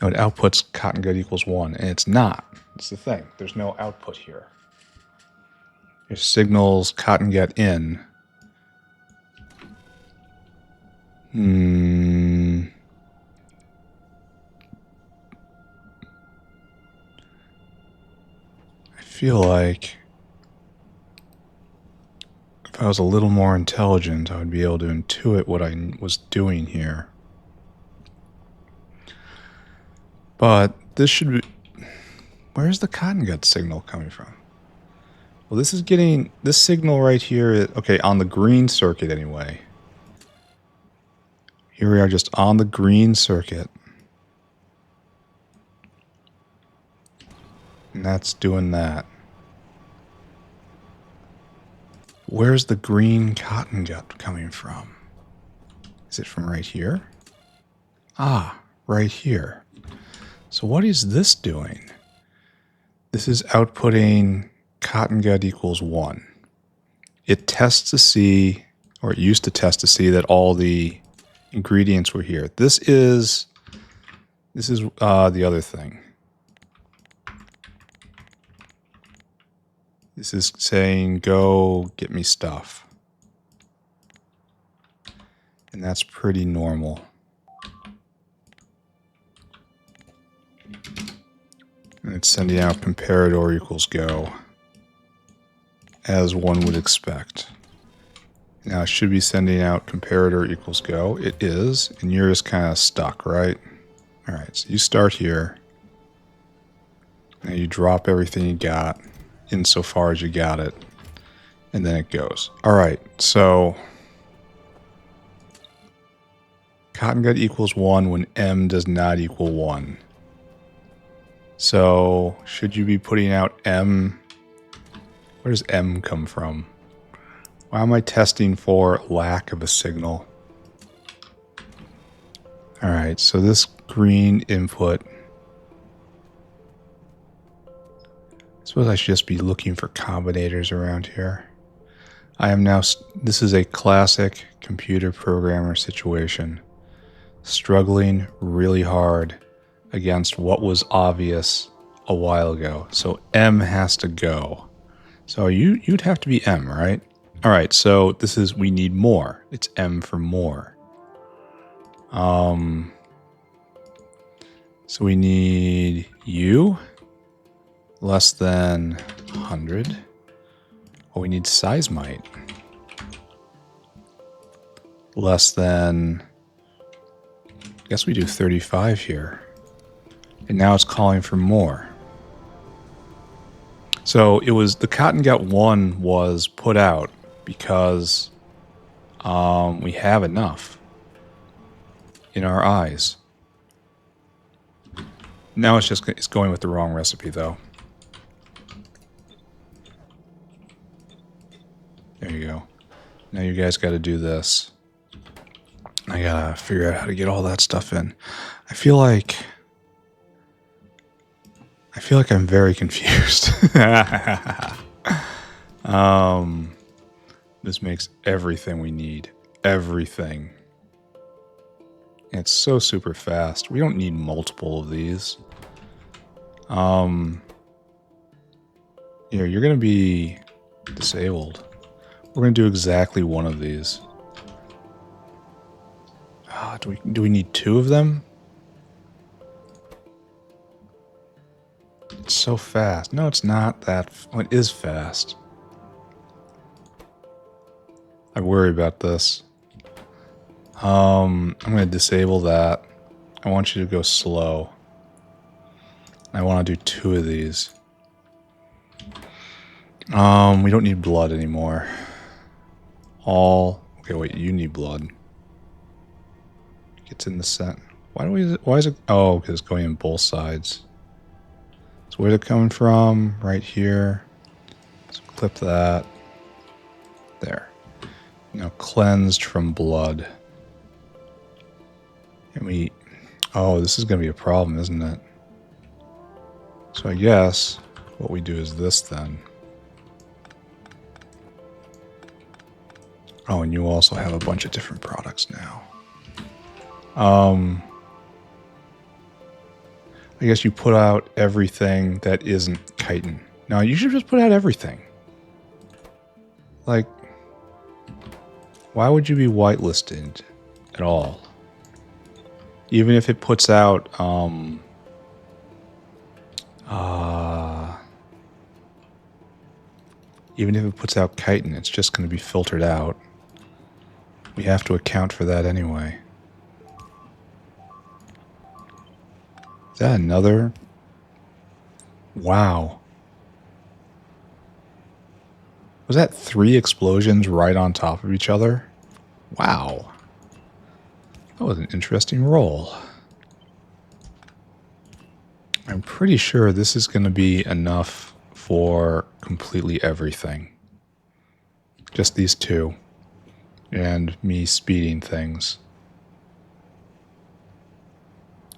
No, it outputs cotton gut equals 1, and it's not. It's the thing. There's no output here. It signals cotton gut in. I feel like if I was a little more intelligent, I would be able to intuit what I was doing here. But this should be... Where's the cotton gut signal coming from? Well, this is getting... This signal right here... Okay, on the green circuit anyway. Here we are just on the green circuit. And that's doing that. Where's the green cotton gut coming from? Is it from right here? Ah, right here. So what is this doing? This is outputting cotton gut equals 1. It tests to see, or it used to test to see that all the ingredients were here. This is the other thing. This is saying, go get me stuff. And that's pretty normal. And it's sending out comparator equals go, as one would expect. Now it should be sending out comparator equals go. It is, and you're just kind of stuck, right? All right, so you start here. Now you drop everything you got insofar as you got it, and then it goes. All right, so cotton gut equals 1 when M does not equal 1. So should you be putting out M? Where does M come from? Why am I testing for lack of a signal? All right, so this green input, I suppose I should just be looking for combinators around here. I am now, this is a classic computer programmer situation, struggling really hard against what was obvious a while ago. So M has to go. So you'd have to be M, right? All right, so this is, we need more. It's M for more. So we need U less than 100. Oh, we need seismite less than, I guess we do 35 here. And now it's calling for more. So it was, the cotton gut 1 was put out because we have enough. in our eyes. Now it's going with the wrong recipe though. There you go. Now you guys got to do this. I gotta figure out how to get all that stuff in. I feel like I'm very confused. This makes everything we need. Everything. And it's so super fast. We don't need multiple of these. Here, you're gonna be disabled. We're gonna do exactly one of these. Do we need 2 of them? It's so fast. No, it's not that. It is fast. I worry about this. I'm going to disable that. I want you to go slow. I want to do 2 of these. We don't need blood anymore. Okay, wait, you need blood. It's in the set. Why is it? Oh, because it's going in both sides. So where's it coming from? Right here. Let's clip that. There. Now cleansed from blood. And this is going to be a problem, isn't it? So I guess what we do is this then. Oh, and you also have a bunch of different products now. I guess you put out everything that isn't chitin. No, you should just put out everything. Like, why would you be whitelisted at all? Even if it puts out, even if it puts out chitin, it's just going to be filtered out. We have to account for that anyway. Is that another? Wow. Was that 3 explosions right on top of each other? Wow. That was an interesting roll. I'm pretty sure this is going to be enough for completely everything. Just these 2. And me speeding things.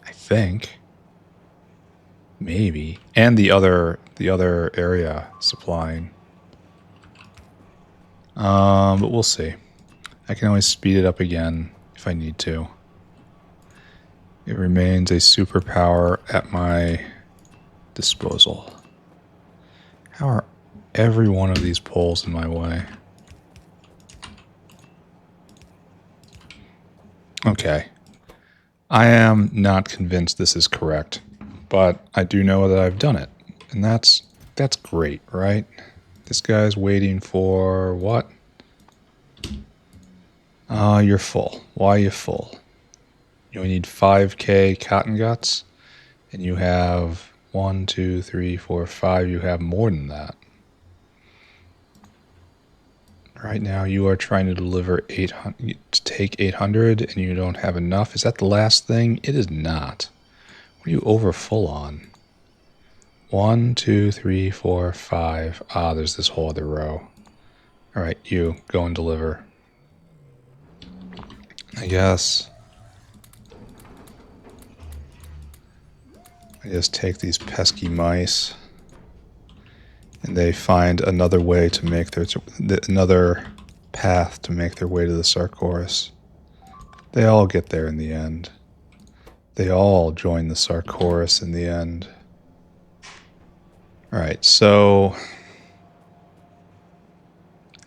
I think. Maybe. And the other area supplying. But we'll see. I can always speed it up again if I need to. It remains a superpower at my disposal. How are every one of these poles in my way? Okay. I am not convinced this is correct, but I do know that I've done it. And that's great, right? This guy's waiting for what? You're full. Why are you full? You only need 5k cotton guts, and you have 1, 2, 3, 4, 5. You have more than that. Right now, you are trying to deliver 800, to take 800, and you don't have enough. Is that the last thing? It is not. What are you over full on? 1, 2, 3, 4, 5. Ah, there's this whole other row. All right, you go and deliver. I guess I just take these pesky mice, and they find another way to make another path to make their way to the Sarcoris. They all get there in the end. They all join the Sarcoris in the end. Alright, so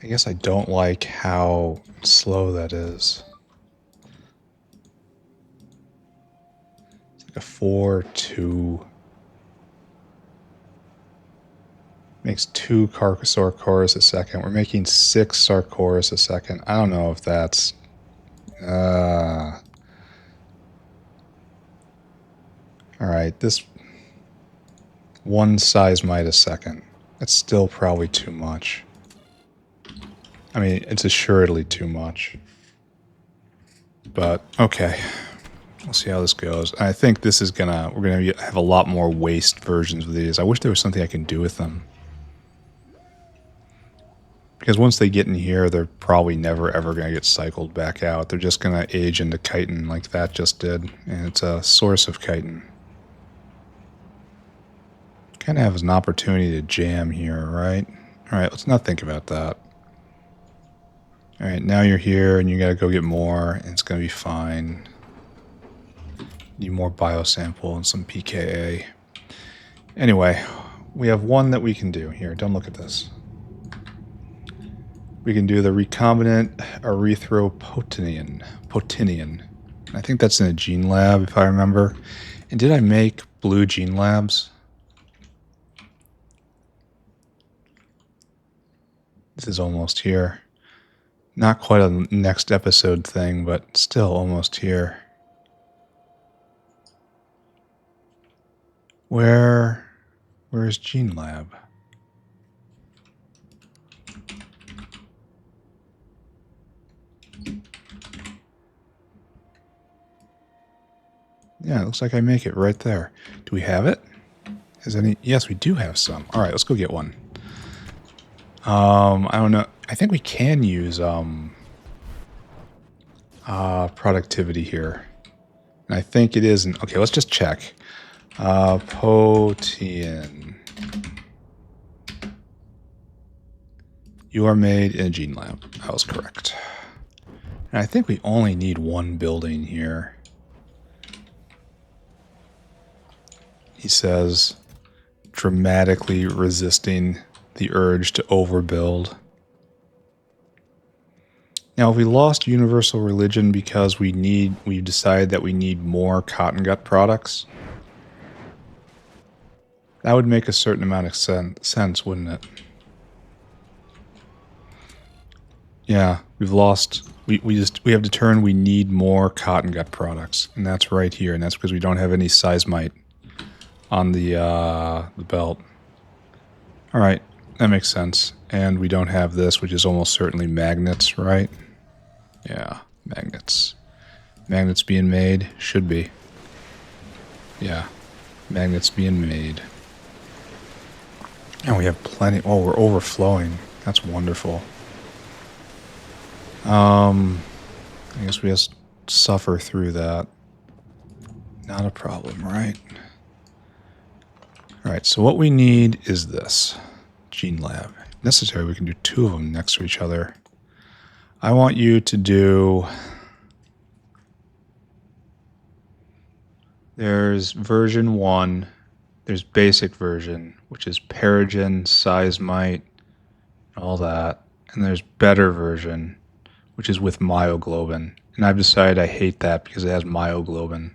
I guess I don't like how slow that is. It's like a 4-2. Makes 2 Sarcoris a second. We're making 6 Sarcoris a second. I don't know if that's... Alright, this 1 seismite a second. That's still probably too much. I mean, it's assuredly too much. But, okay. We'll see how this goes. I think this is we're gonna have a lot more waste versions of these. I wish there was something I can do with them. Because once they get in here, they're probably never ever gonna get cycled back out. They're just gonna age into chitin like that just did. And it's a source of chitin. Kind of have an opportunity to jam here, right? Alright, let's not think about that. Alright, now you're here and you gotta go get more, and it's gonna be fine. Need more biosample and some pKa. Anyway, we have one that we can do. Here, don't look at this. We can do the recombinant erythropoietin. I think that's in a gene lab, if I remember. And did I make blue gene labs? This is almost here. Not quite a next episode thing, but still almost here. Where's Gene Lab? Yeah, it looks like I make it right there. Do we have it? Yes, we do have some. All right, let's go get one. I don't know. I think we can use productivity here. And I think it is. Okay, let's just check. Protein. You are made in a gene lab. That was correct. And I think we only need one building here. He says, dramatically resisting the urge to overbuild. Now, if we lost universal religion because we've decided that we need more cotton gut products, that would make a certain amount of sense, wouldn't it? Yeah, we've lost. We have determined we need more cotton gut products, and that's right here, and that's because we don't have any seismite on the belt. All right, that makes sense. And we don't have this, which is almost certainly magnets, right? Yeah, magnets. Magnets being made? Should be. Yeah, magnets being made. And we have plenty. Oh, we're overflowing. That's wonderful. I guess we just suffer through that. Not a problem, right? All right, so what we need is this. Gene Lab. If necessary, we can do two of them next to each other. I want you to do... There's version 1. There's basic version, which is Perigen, seismite, all that. And there's better version, which is with myoglobin. And I've decided I hate that because it has myoglobin.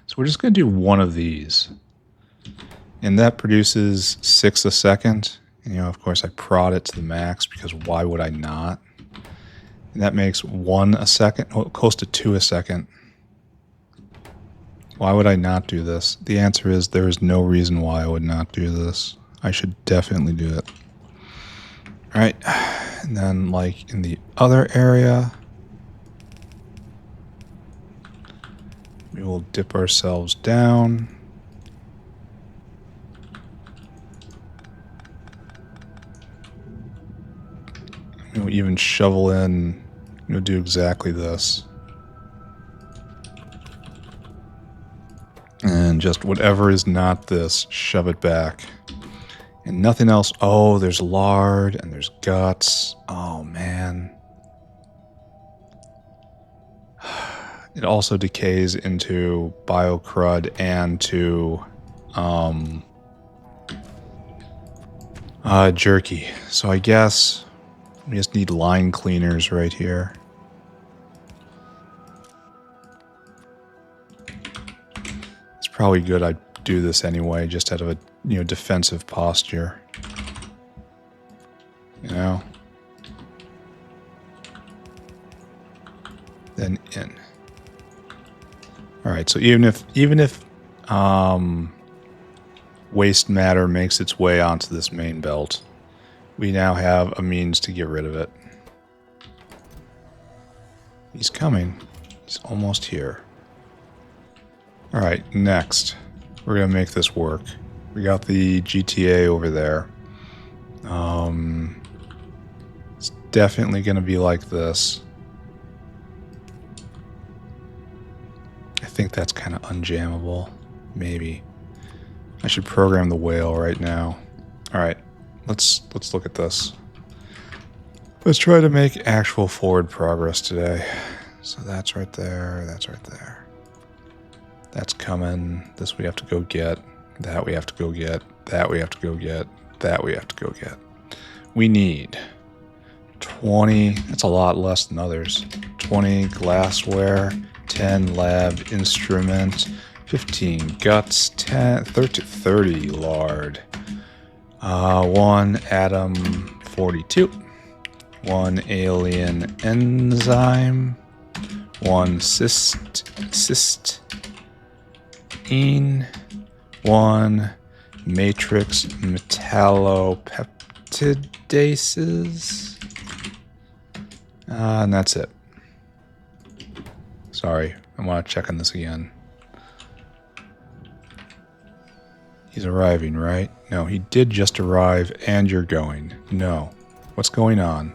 So we're just going to do one of these. And that produces 6 a second. And, of course, I prod it to the max because why would I not? And that makes 1 a second, close to 2 a second. Why would I not do this? The answer is there is no reason why I would not do this. I should definitely do it. All right. And then, like, in the other area, we will dip ourselves down. We'll even shovel in, we'll do exactly this. And just whatever is not this, shove it back. And nothing else. Oh, there's lard and there's guts. Oh, man. It also decays into biocrud and to jerky. So I guess we just need line cleaners right here. It's probably good I do this anyway, just out of a defensive posture. Then in. All right, so even if waste matter makes its way onto this main belt, we now have a means to get rid of it. He's coming. He's almost here. All right, next. We're going to make this work. We got the GTA over there. It's definitely going to be like this. I think that's kind of unjammable. Maybe. I should program the whale right now. All right, let's look at this. Let's try to make actual forward progress today. So that's right there. That's right there. That's coming. This we have to go get. That we have to go get. That we have to go get. That we have to go get. We need 20. That's a lot less than others. 20 glassware, 10 lab instrument, 15 guts, 10, 30 lard, 1 atom 42, 1 alien enzyme, 1 cysteine, 1 matrix metallopeptidases, and that's it. Sorry, I want to check on this again. He's arriving, right? No, he did just arrive, and you're going. No. What's going on?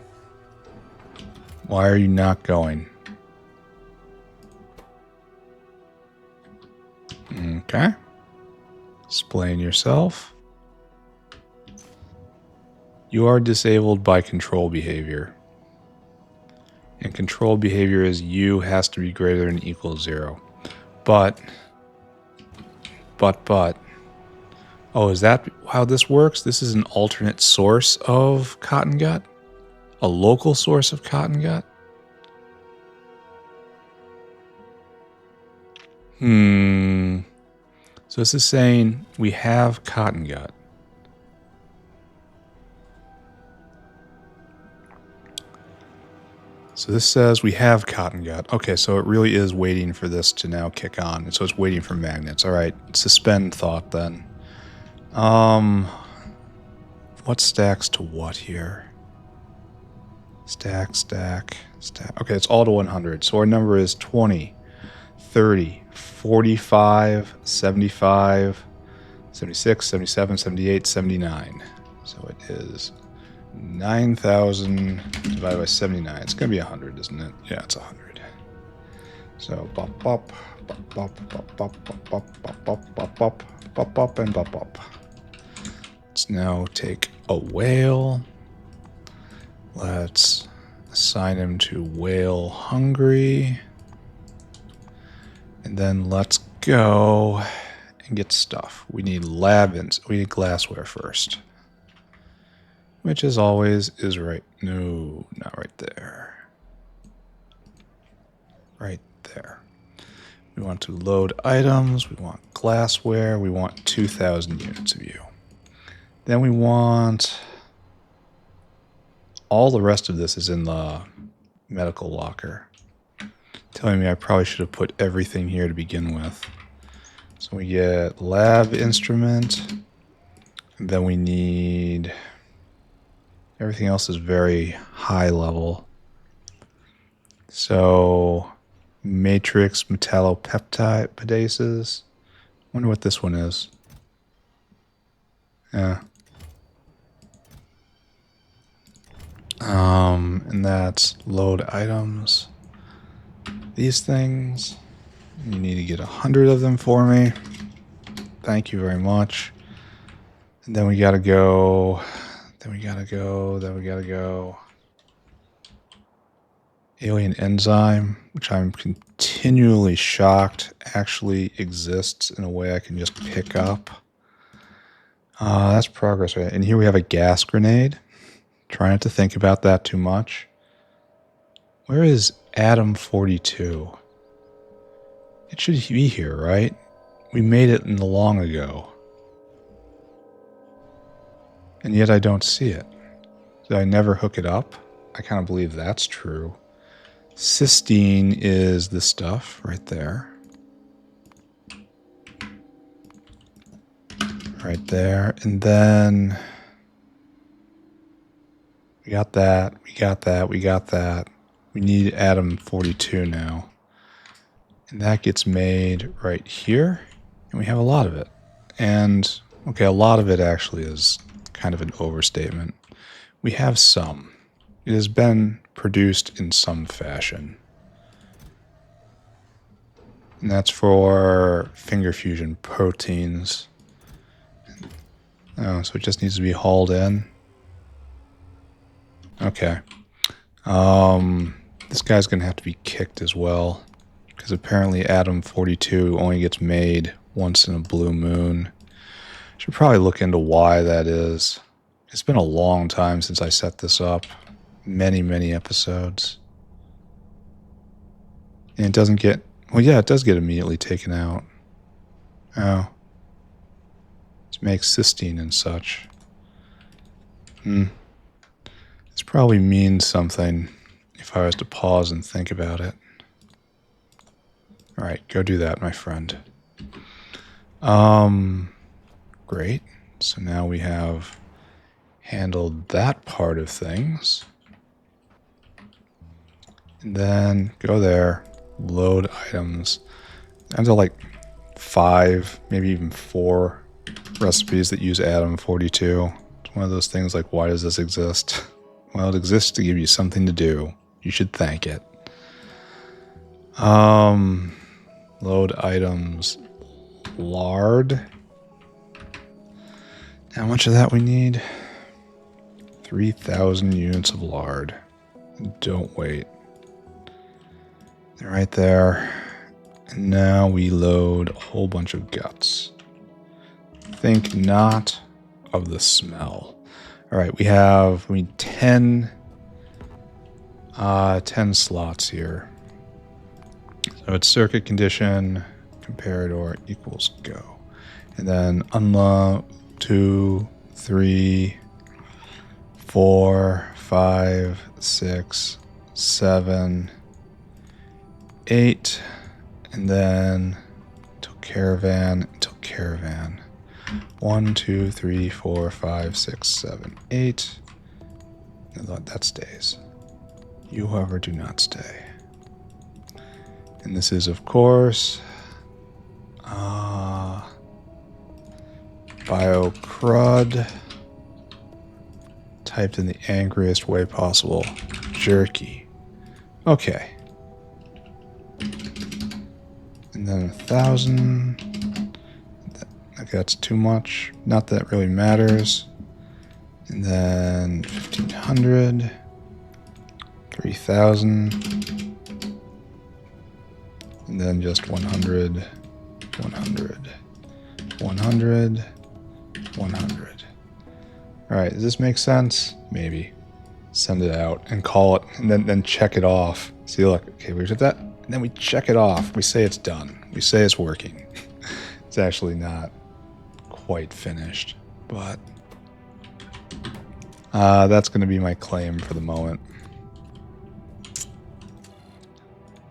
Why are you not going? Okay. Explain yourself. You are disabled by control behavior. And control behavior is U has to be greater than or equal to 0. But. Oh, is that how this works? This is an alternate source of cotton gut? A local source of cotton gut? So this is saying we have cotton gut. So this says we have cotton gut. Okay, so it really is waiting for this to now kick on. And so it's waiting for magnets. All right, suspend thought then. What stacks to what here? Stack. Okay, it's all to 100. So our number is 20, 30, 45, 75, 76, 77, 78, 79. So it is 9,000 divided by 79. It's going to be 100, isn't it? Yeah, it's 100. So bop, bop, bop, bop, bop, bop, bop, bop, bop, bop, bop, bop, bop, bop, and bop, bop. Let's now take a whale. Let's assign him to whale hungry. And then let's go and get stuff. We need we need glassware first. Which as always is right. No, not right there. Right there. We want to load items. We want glassware. We want 2,000 units of U. Then we want all the rest of this is in the medical locker. Telling me I probably should have put everything here to begin with. So we get lab instrument. And then we need... Everything else is very high level. So, matrix metallopeptidases. Wonder what this one is. Yeah. And that's load items. These things. You need to get 100 of them for me. Thank you very much. And then we gotta go. Then we gotta go. Alien enzyme, which I'm continually shocked actually exists in a way I can just pick up. That's progress, right? And here we have a gas grenade. Try not to think about that too much. Where is atom 42? It should be here, right? We made it in the long ago. And yet I don't see it. Did I never hook it up? I kind of believe that's true. Cysteine is the stuff right there. Right there. And then we got that. We need atom 42 now. And that gets made right here. And we have a lot of it. And, okay, a lot of it actually is kind of an overstatement. We have some. It has been produced in some fashion. And that's for finger fusion proteins. Oh, so it just needs to be hauled in. Okay. This guy's going to have to be kicked as well. Because apparently Atom 42 only gets made once in a blue moon. Should probably look into why that is. It's been a long time since I set this up. Many, many episodes. And it doesn't get... Well, yeah, it does get immediately taken out. Oh. To make cysteine and such. This probably means something if I was to pause and think about it. Alright, go do that, my friend. Great. So now we have handled that part of things. And then go there, load items. Down to like 5, maybe even 4 recipes that use Atom 42. It's one of those things like, why does this exist? Well, it exists to give you something to do. You should thank it. Load items. Lard. How much of that we need? 3,000 units of lard. Don't wait. They're right there. And now we load a whole bunch of guts. Think not of the smell. All right, we need 10 slots here. So it's circuit condition, comparador equals go. And then unload 2, 3, 4, 5, 6, 7, 8, and then until caravan. 1, 2, 3, 4, 5, 6, 7, 8. That stays. You, however, do not stay. And this is, of course, BioCrud, typed in the angriest way possible. Jerky. Okay. And then 1,000. Okay, that's too much. Not that it really matters. And then 1,500. 3,000. And then just 100. 100. 100. 100. Alright, does this make sense? Maybe. Send it out and call it, and then check it off. See, look, okay, we did that, and then we check it off. We say it's done. We say it's working. It's actually not quite finished, but that's going to be my claim for the moment.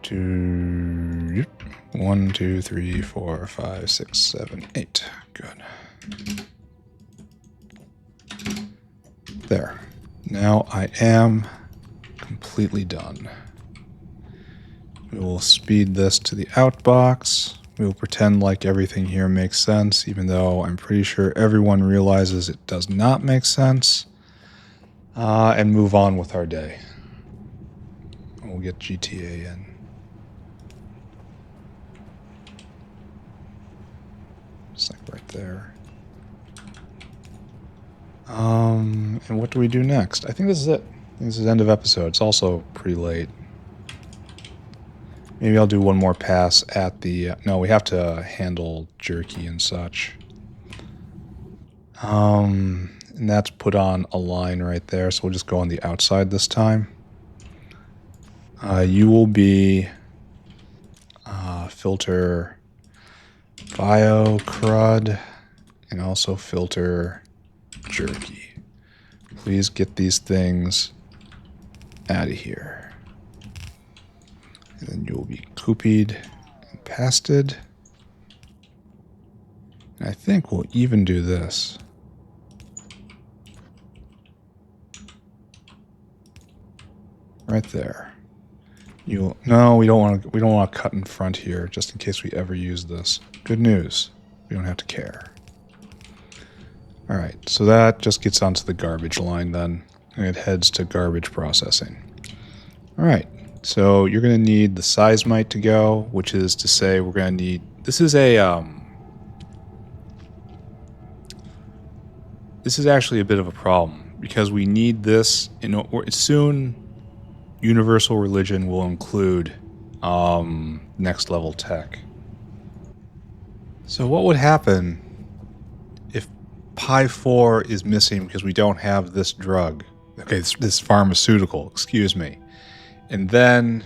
1, 2, 3, 4, 5, 6, 7, 8. Good. There. Now I am completely done. We will speed this to the outbox. We will pretend like everything here makes sense, even though I'm pretty sure everyone realizes it does not make sense. And move on with our day. We'll get GTA in. Just like right there. And what do we do next? I think this is it. I think this is the end of episode. It's also pretty late. Maybe I'll do one more pass at the... no, we have to handle jerky and such. And that's put on a line right there, so we'll just go on the outside this time. You will be... filter BioCrud and also filter jerky. Please get these things out of here. And then you'll be copied and pasted. And I think we'll even do this. Right there. No, we don't want to cut in front here, just in case we ever use this. Good news. We don't have to care. Alright, so that just gets onto the garbage line then, and it heads to garbage processing. Alright, so you're going to need the seismite to go, which is to say we're going to need... This is actually a bit of a problem, because we need this... soon, Universal Religion will include next level tech. So what would happen if Pi 4 is missing because we don't have this drug? Okay, this pharmaceutical, excuse me. And then,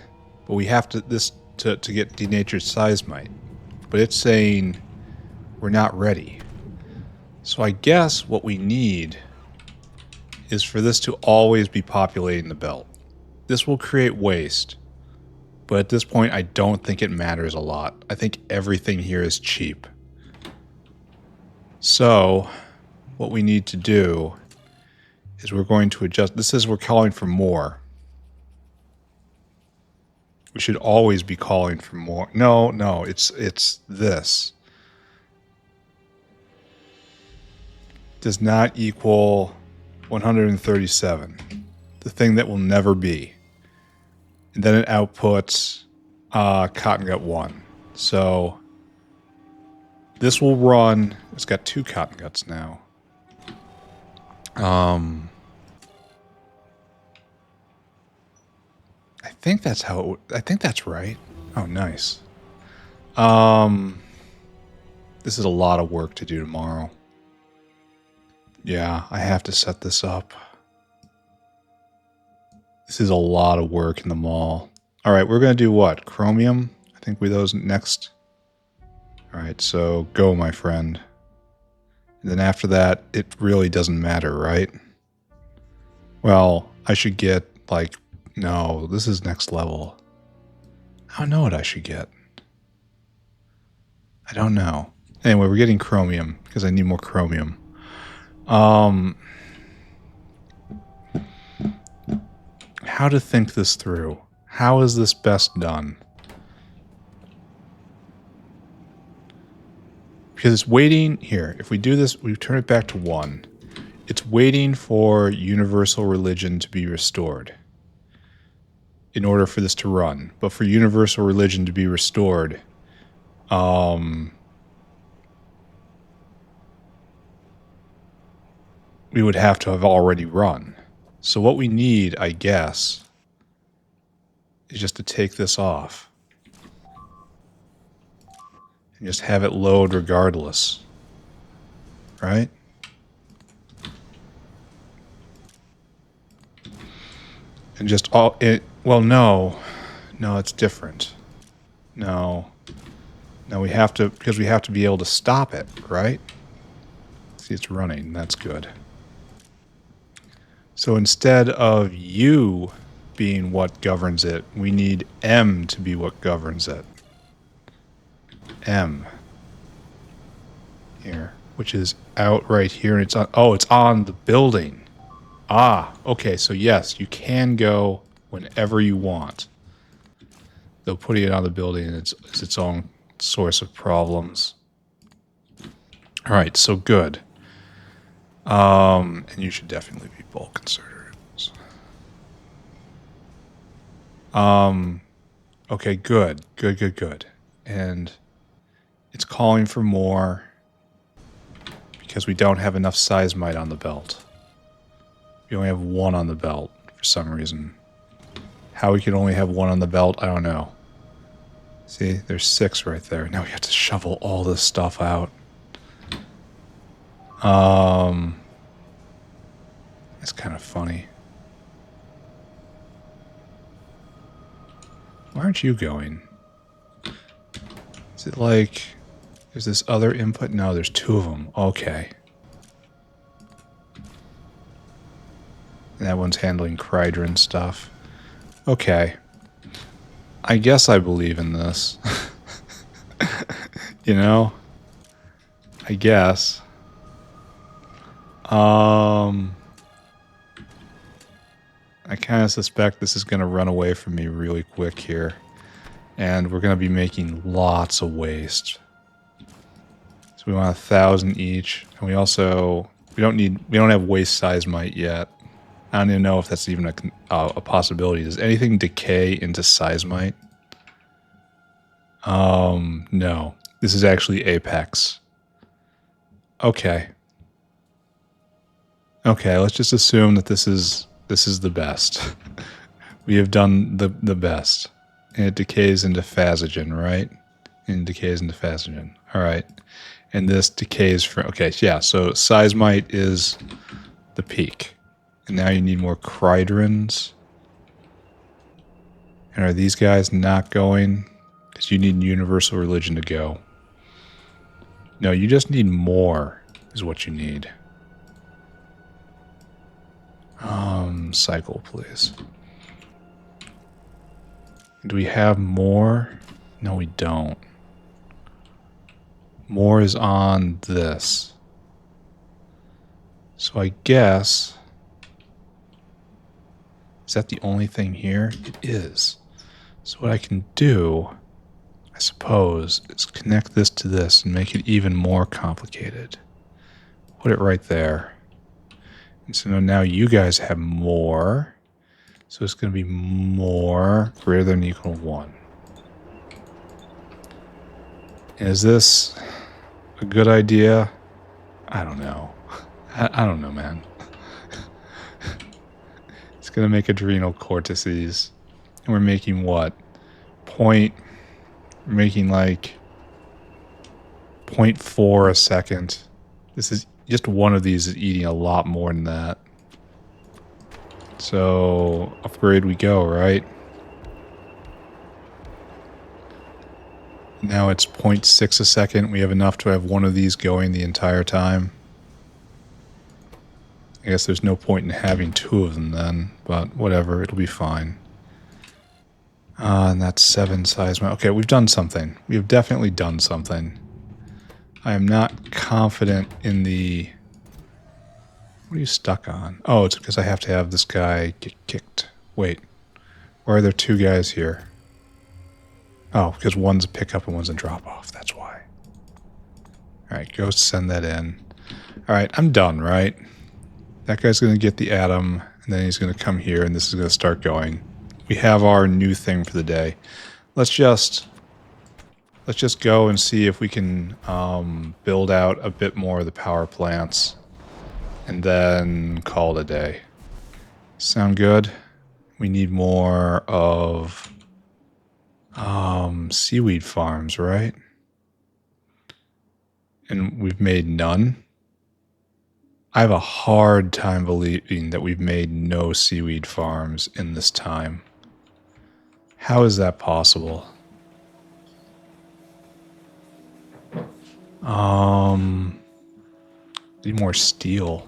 but we have to get denatured seismite. But it's saying we're not ready. So I guess what we need is for this to always be populating the belt. This will create waste. But at this point, I don't think it matters a lot. I think everything here is cheap. So, what we need to do is we're going to adjust. This is we're calling for more. We should always be calling for more. No, it's this. Does not equal 137. The thing that will never be. And then it outputs cotton gut 1. So this will run. It's got 2 cotton guts now. I think that's how I think that's right. Oh, nice. This is a lot of work to do tomorrow. Yeah, I have to set this up. This is a lot of work in the mall. All right, we're going to do what? Chromium? I think with those next. All right, so go, my friend. And then after that, it really doesn't matter, right? Well, I should get, like, no, this is next level. I don't know what I should get. I don't know. Anyway, we're getting chromium because I need more chromium. How to think this through. How is this best done? Because it's waiting here. If we do this, we turn it back to 1. It's waiting for universal religion to be restored in order for this to run. But for universal religion to be restored, we would have to have already run. So what we need, I guess, is just to take this off. And just have it load regardless. Right? And just all it... Well, no. No, it's different. No. No, we have to... Because we have to be able to stop it, right? See, it's running. That's good. So instead of U being what governs it, we need M to be what governs it. M. Here. Which is out right here. And it's on... Oh, it's on the building. Ah, okay. So yes, you can go whenever you want. Though putting it on the building is its own source of problems. All right, so good. And you should definitely be bulk inserters. Okay, good. Good. And it's calling for more because we don't have enough seismite on the belt. We only have 1 on the belt for some reason. How we could only have 1 on the belt, I don't know. See, there's 6 right there. Now we have to shovel all this stuff out. It's kind of funny. Why aren't you going? Is it like... There's this other input? No, there's 2 of them. Okay. And that one's handling Crydron stuff. Okay. I guess I believe in this. You know? I guess. I kind of suspect this is going to run away from me really quick here. And we're going to be making lots of waste. So we want 1,000 each. And we also, we don't have waste seismite yet. I don't even know if that's even a possibility. Does anything decay into seismite? No. This is actually Apex. Okay. Okay, let's just assume that this is the best. We have done the best. And it decays into phasogen, right? And decays into phasogen. All right. And this decays from... Okay, yeah, so seismite is the peak. And now you need more chridrins. And are these guys not going? Because you need universal religion to go. No, you just need more is what you need. Cycle, please. Do we have more? No, we don't. More is on this. So I guess... Is that the only thing here? It is. So what I can do, I suppose, is connect this to this and make it even more complicated. Put it right there. And so now you guys have more. So it's going to be more greater than or equal to 1. And is this a good idea? I don't know. I don't know, man. It's going to make adrenal cortices. And we're making what? We're making like 0.4 a second. This is just one of these is eating a lot more than that. So upgrade we go, right? Now it's 0.6 a second. We have enough to have one of these going the entire time. I guess there's no point in having 2 of them then, but whatever, it'll be fine. And that's 7 seismite. Okay, we've done something. We have definitely done something. I am not confident in the... What are you stuck on? Oh, it's because I have to have this guy get kicked. Wait, why are there 2 guys here? Oh, because one's a pickup and one's a drop-off. That's why. Alright, go send that in. Alright, I'm done, right? That guy's going to get the atom, and then he's going to come here, and this is going to start going. We have our new thing for the day. Let's just go and see if we can build out a bit more of the power plants, and then call it a day. Sound good? We need more of seaweed farms, right? And we've made none. I have a hard time believing that we've made no seaweed farms in this time. How is that possible? Need more steel.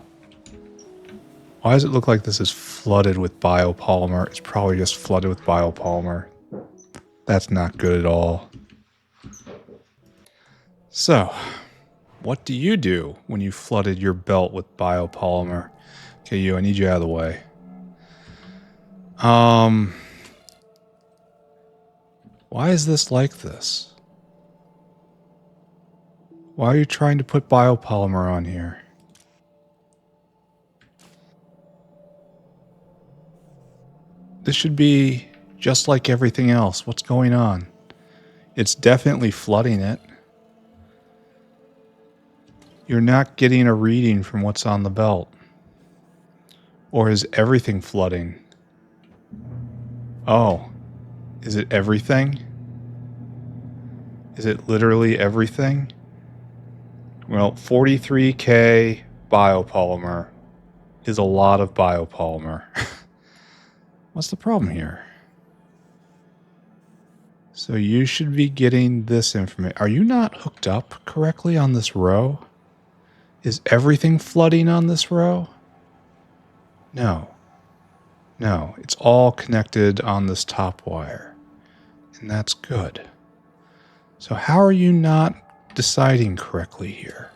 Why does it look like this is flooded with biopolymer? It's probably just flooded with biopolymer. That's not good at all. So, what do you do when you flooded your belt with biopolymer? Okay, I need you out of the way. Why is this like this? Why are you trying to put biopolymer on here? This should be just like everything else. What's going on? It's definitely flooding it. You're not getting a reading from what's on the belt. Or is everything flooding? Oh. Is it everything? Is it literally everything? Well, 43K biopolymer is a lot of biopolymer. What's the problem here? So you should be getting this information. Are you not hooked up correctly on this row? Is everything flooding on this row? No. No, it's all connected on this top wire. And that's good. So how are you not deciding correctly here?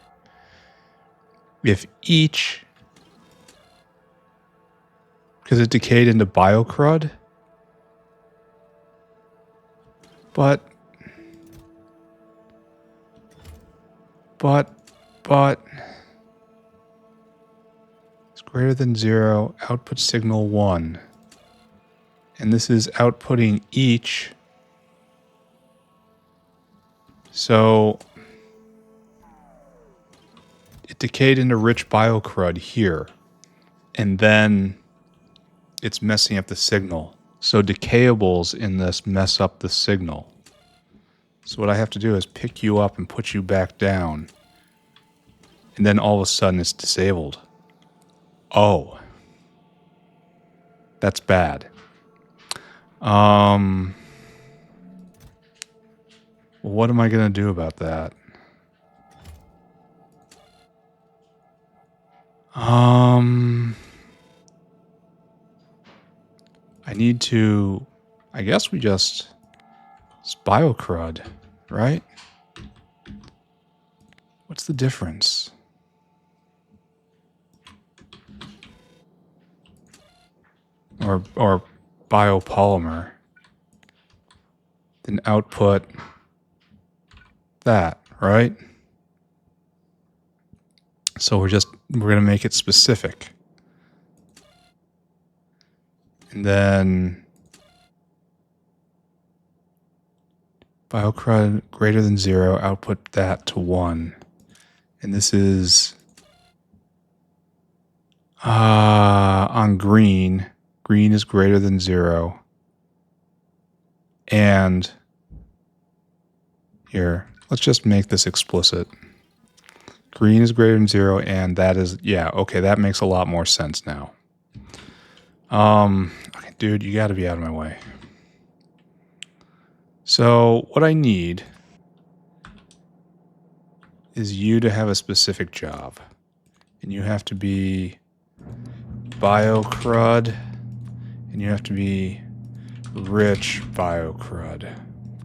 If each Because it decayed into biocrud? But... It's greater than 0, output signal 1. And this is outputting each. So it decayed into rich biocrud here. And then it's messing up the signal. So decayables in this mess up the signal. So what I have to do is pick you up and put you back down. And then all of a sudden it's disabled. Oh. That's bad. Well, what am I going to do about that? I need to... I guess we just... It's biocrud, right? What's the difference? Or biopolymer. Then output that, right? So we're going to make it specific. And then biocrud greater than 0, output that to 1. And this is on green. Green is greater than 0. And here, let's just make this explicit. Green is greater than 0, and that is, yeah, okay, that makes a lot more sense now. Okay, dude, you gotta be out of my way. So, what I need is you to have a specific job. And you have to be biocrud, and you have to be rich biocrud.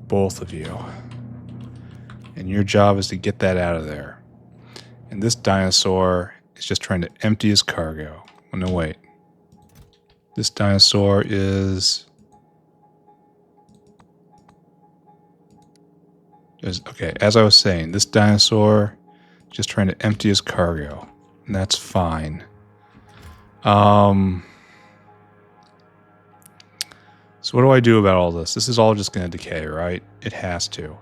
Both of you. And your job is to get that out of there. And this dinosaur is just trying to empty his cargo. Oh, no, wait. This dinosaur is... Okay, as I was saying, this dinosaur just trying to empty his cargo. And that's fine. So what do I do about all this? This is all just going to decay, right? It has to.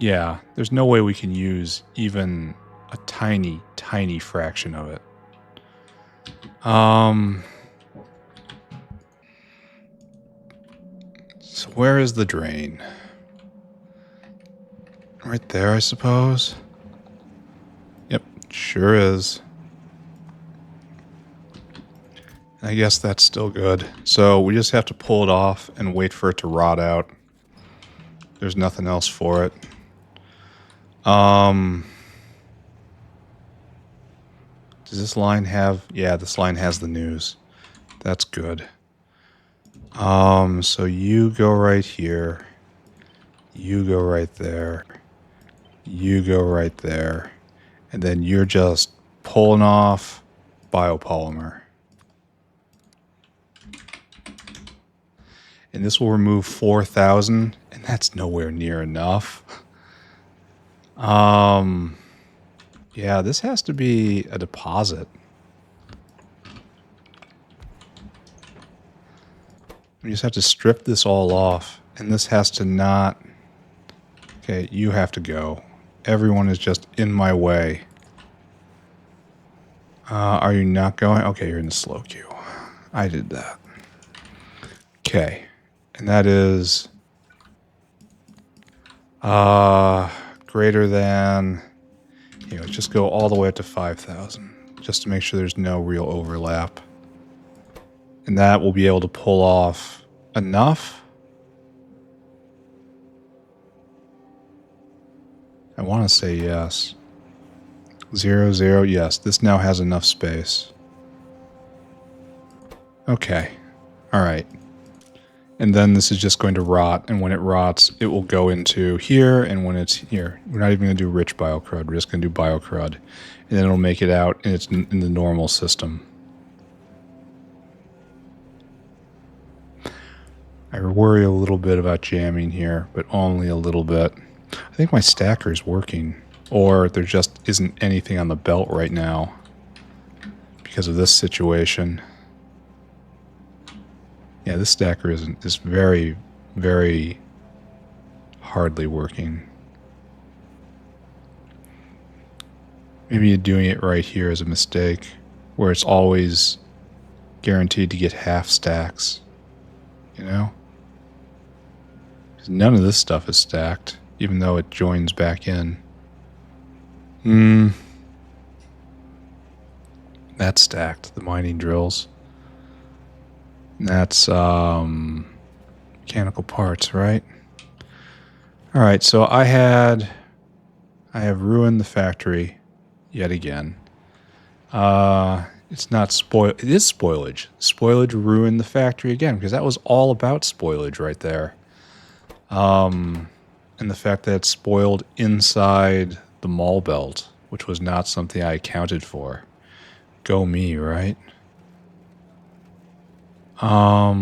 Yeah, there's no way we can use even a tiny, tiny fraction of it. So where is the drain? Right there, I suppose. Yep, sure is. I guess that's still good. So we just have to pull it off and wait for it to rot out. There's nothing else for it. Does this line have... Yeah, this line has the news. That's good. So you go right here. You go right there. You go right there. And then you're just pulling off biopolymer. And this will remove 4,000, and that's nowhere near enough. Yeah, this has to be a deposit. We just have to strip this all off, and this has to not... Okay, you have to go. Everyone is just in my way. Are you not going? Okay, you're in the slow queue. I did that. Okay, and that is... greater than... You know, just go all the way up to 5,000, just to make sure there's no real overlap. And that will be able to pull off enough. I want to say yes. 0, 0, yes. This now has enough space. Okay. Alright. And then this is just going to rot, and when it rots, it will go into here, and when it's here, we're not even going to do rich biocrud, we're just going to do biocrud, and then it'll make it out in the normal system. I worry a little bit about jamming here, but only a little bit. I think my stacker is working, or there just isn't anything on the belt right now because of this situation. Yeah, this stacker is very, very hardly working. Maybe doing it right here is a mistake, where it's always guaranteed to get half stacks, you know? 'Cause none of this stuff is stacked, even though it joins back in. That's stacked, the mining drills. And that's mechanical parts, right? Alright, so I have ruined the factory yet again. It's not it is spoilage. Spoilage ruined the factory again, because that was all about spoilage right there. And the fact that it's spoiled inside the mall belt, which was not something I accounted for. Go me, right? Yeah,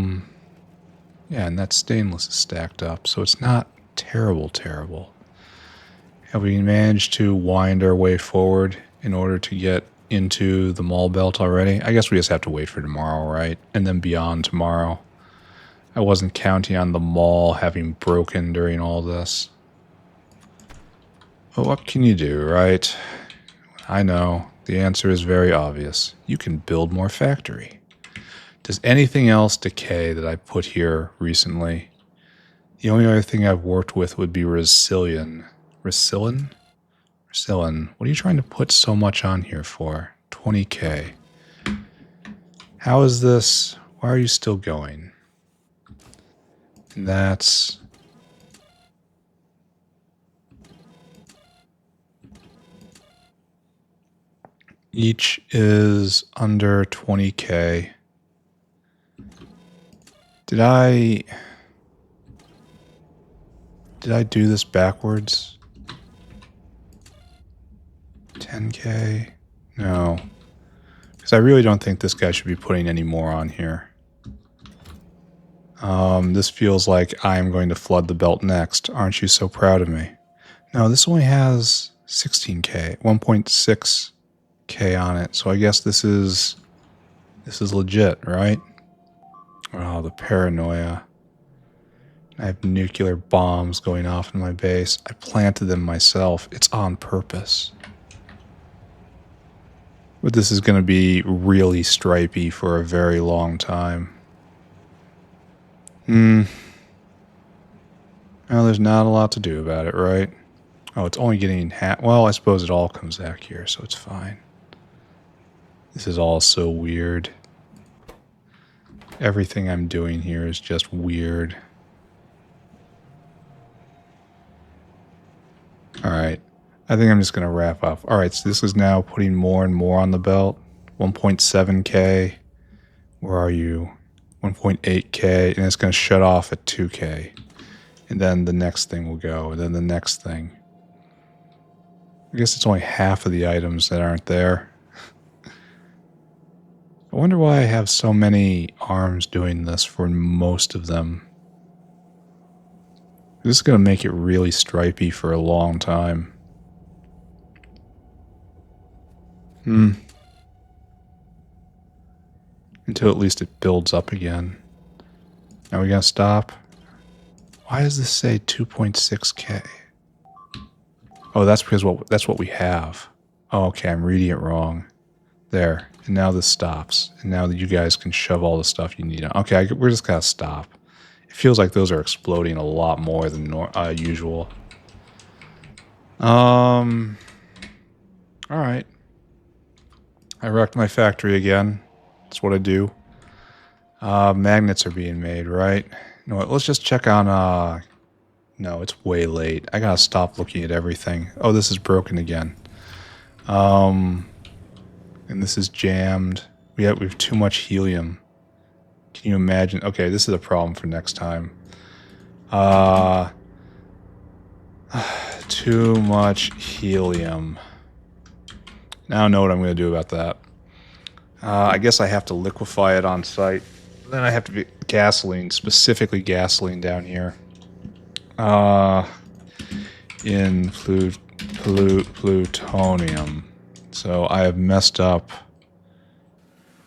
and that stainless is stacked up, so it's not terrible. Have we managed to wind our way forward in order to get into the mall belt already? I guess we just have to wait for tomorrow, right? And then beyond tomorrow. I wasn't counting on the mall having broken during all this. But what can you do, right? I know. The answer is very obvious. You can build more factory. Does anything else decay that I put here recently? The only other thing I've worked with would be Resilin. Resilin? Resilin. What are you trying to put so much on here for? 20k. How is this? Why are you still going? And that's... Each is under 20k. Did I do this backwards? 10k? No. Because I really don't think this guy should be putting any more on here. This feels like I'm going to flood the belt next. Aren't you so proud of me? No, this only has 16k, 1.6k on it. So I guess this is legit, right? Oh, the paranoia. I have nuclear bombs going off in my base. I planted them myself. It's on purpose. But this is going to be really stripy for a very long time. Well, there's not a lot to do about it, right? Oh, it's only getting half. Well, I suppose it all comes back here, so it's fine. This is all so weird. Everything I'm doing here is just weird. Alright. I think I'm just going to wrap up. Alright, so this is now putting more and more on the belt. 1.7k. Where are you? 1.8k. And it's going to shut off at 2k. And then the next thing will go. And then the next thing. I guess it's only half of the items that aren't there. I wonder why I have so many arms doing this for most of them. This is going to make it really stripy for a long time. Until at least it builds up again. Now we gotta stop. Why does this say 2.6k? Oh, that's because that's what we have. Oh, okay, I'm reading it wrong. There. And now this stops. And now that you guys can shove all the stuff you need. Okay, we're just gonna stop. It feels like those are exploding a lot more than usual. Alright. I wrecked my factory again. That's what I do. Magnets are being made, right? You know what, let's just check on, no, it's way late. I gotta stop looking at everything. Oh, this is broken again. And this is jammed. We have too much helium. Can you imagine? Okay, this is a problem for next time. Too much helium. Now I don't know what I'm going to do about that. I guess I have to liquefy it on site. Then I have to be gasoline, specifically gasoline down here. In plutonium. So I have messed up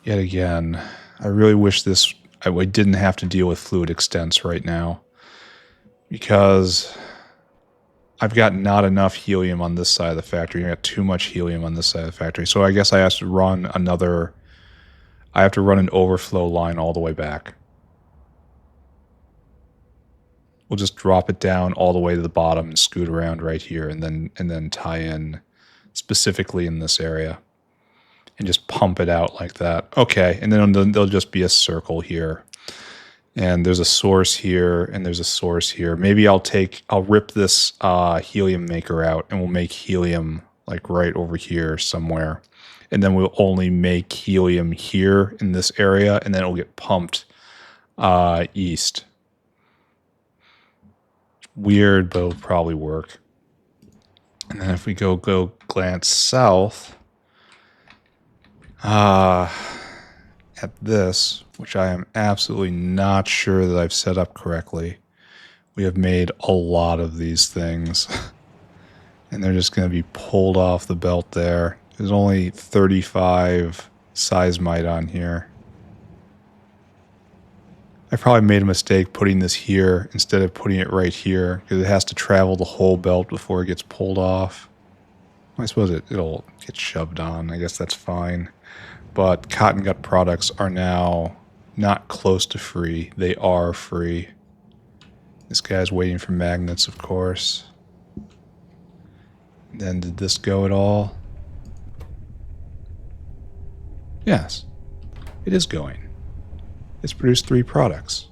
yet again. I really wish I didn't have to deal with fluid extents right now, because I've got not enough helium on this side of the factory. I got too much helium on this side of the factory. So I guess I have to run I have to run an overflow line all the way back. We'll just drop it down all the way to the bottom and scoot around right here, and then tie in specifically in this area and just pump it out like that. Okay, and then there'll just be a circle here. And there's a source here, and there's a source here. Maybe I'll rip this helium maker out, and we'll make helium like right over here somewhere. And then we'll only make helium here in this area, and then it'll get pumped east. Weird, but it'll probably work. And then if we go glance south at this, which I am absolutely not sure that I've set up correctly, we have made a lot of these things. And they're just going to be pulled off the belt there. There's only 35 seismite on here. I probably made a mistake putting this here instead of putting it right here, because it has to travel the whole belt before it gets pulled off. I suppose it'll get shoved on. I guess that's fine. But cotton gut products are now not close to free. They are free. This guy's waiting for magnets, of course. Then did this go at all? Yes, it is going. It's produced 3 products.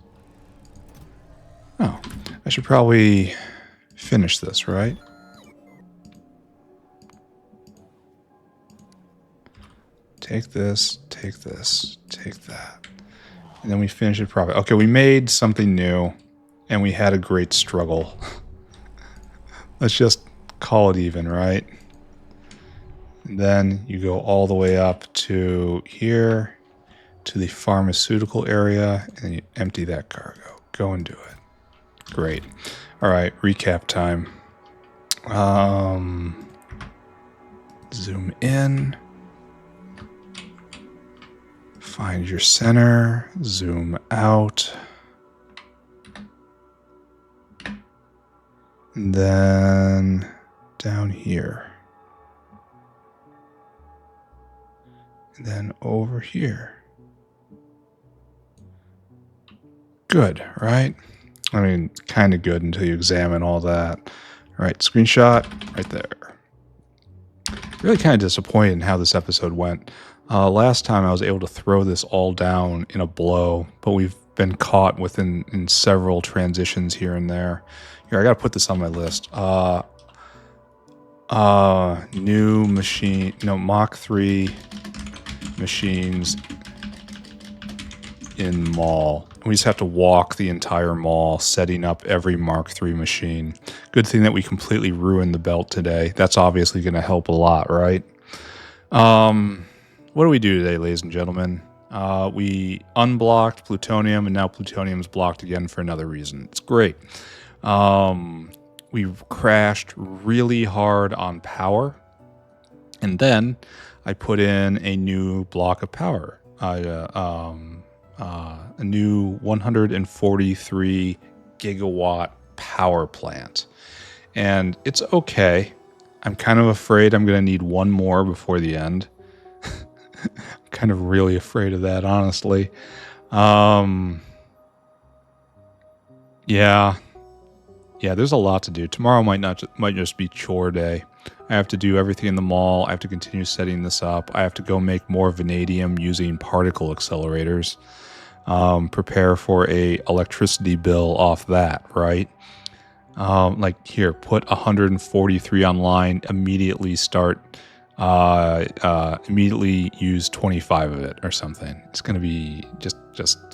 Oh, I should probably finish this, right? Take this, take this, take that. And then we finish it properly. Okay, we made something new, and we had a great struggle. Let's just call it even, right? And then you go all the way up to here, to the pharmaceutical area, and you empty that cargo. Go and do it. Great. All right, recap time. Zoom in. Find your center. Zoom out. And then down here. And then over here. Good, right? I mean, kind of good until you examine all that. All right, screenshot right there. Really kind of disappointed in how this episode went. Last time I was able to throw this all down in a blow, but we've been caught in several transitions here and there. Here, I gotta put this on my list. New machine, no, Mach 3 machines in mall. We just have to walk the entire mall, setting up every Mark III machine. Good thing that we completely ruined the belt today. That's obviously going to help a lot, right? What do we do today, ladies and gentlemen? We unblocked plutonium, and now plutonium's blocked again for another reason. It's great. We crashed really hard on power, and then I put in a new block of power. A new 143 gigawatt power plant. And it's okay. I'm kind of afraid I'm going to need one more before the end. I'm kind of really afraid of that, honestly. Yeah, there's a lot to do. Tomorrow might just be chore day. I have to do everything in the mall. I have to continue setting this up. I have to go make more vanadium using particle accelerators. Prepare for a electricity bill off that, right? Like here, put 143 online, immediately immediately use 25 of it or something. It's going to be just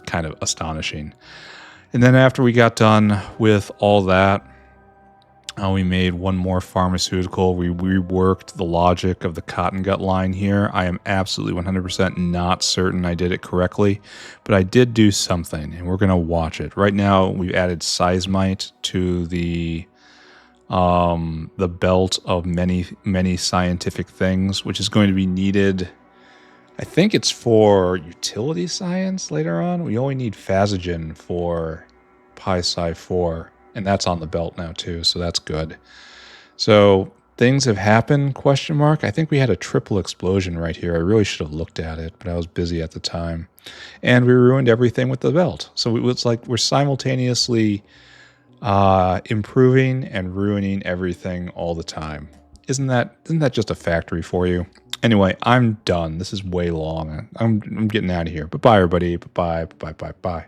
kind of astonishing. And then after we got done with all that, we made one more pharmaceutical. We reworked the logic of the cotton gut line here. I am absolutely 100% not certain I did it correctly, but I did do something, and we're going to watch it. Right now, we've added seismite to the belt of many scientific things, which is going to be needed. I think it's for utility science later on. We only need phagogen for pi-psi-4. And that's on the belt now too, so that's good. So things have happened, question mark. I think we had a triple explosion right here. I really should have looked at it, but I was busy at the time. And we ruined everything with the belt. So it's like we're simultaneously improving and ruining everything all the time. Isn't that just a factory for you? Anyway, I'm done. This is way long. I'm getting out of here. Bye-bye, everybody. Bye-bye.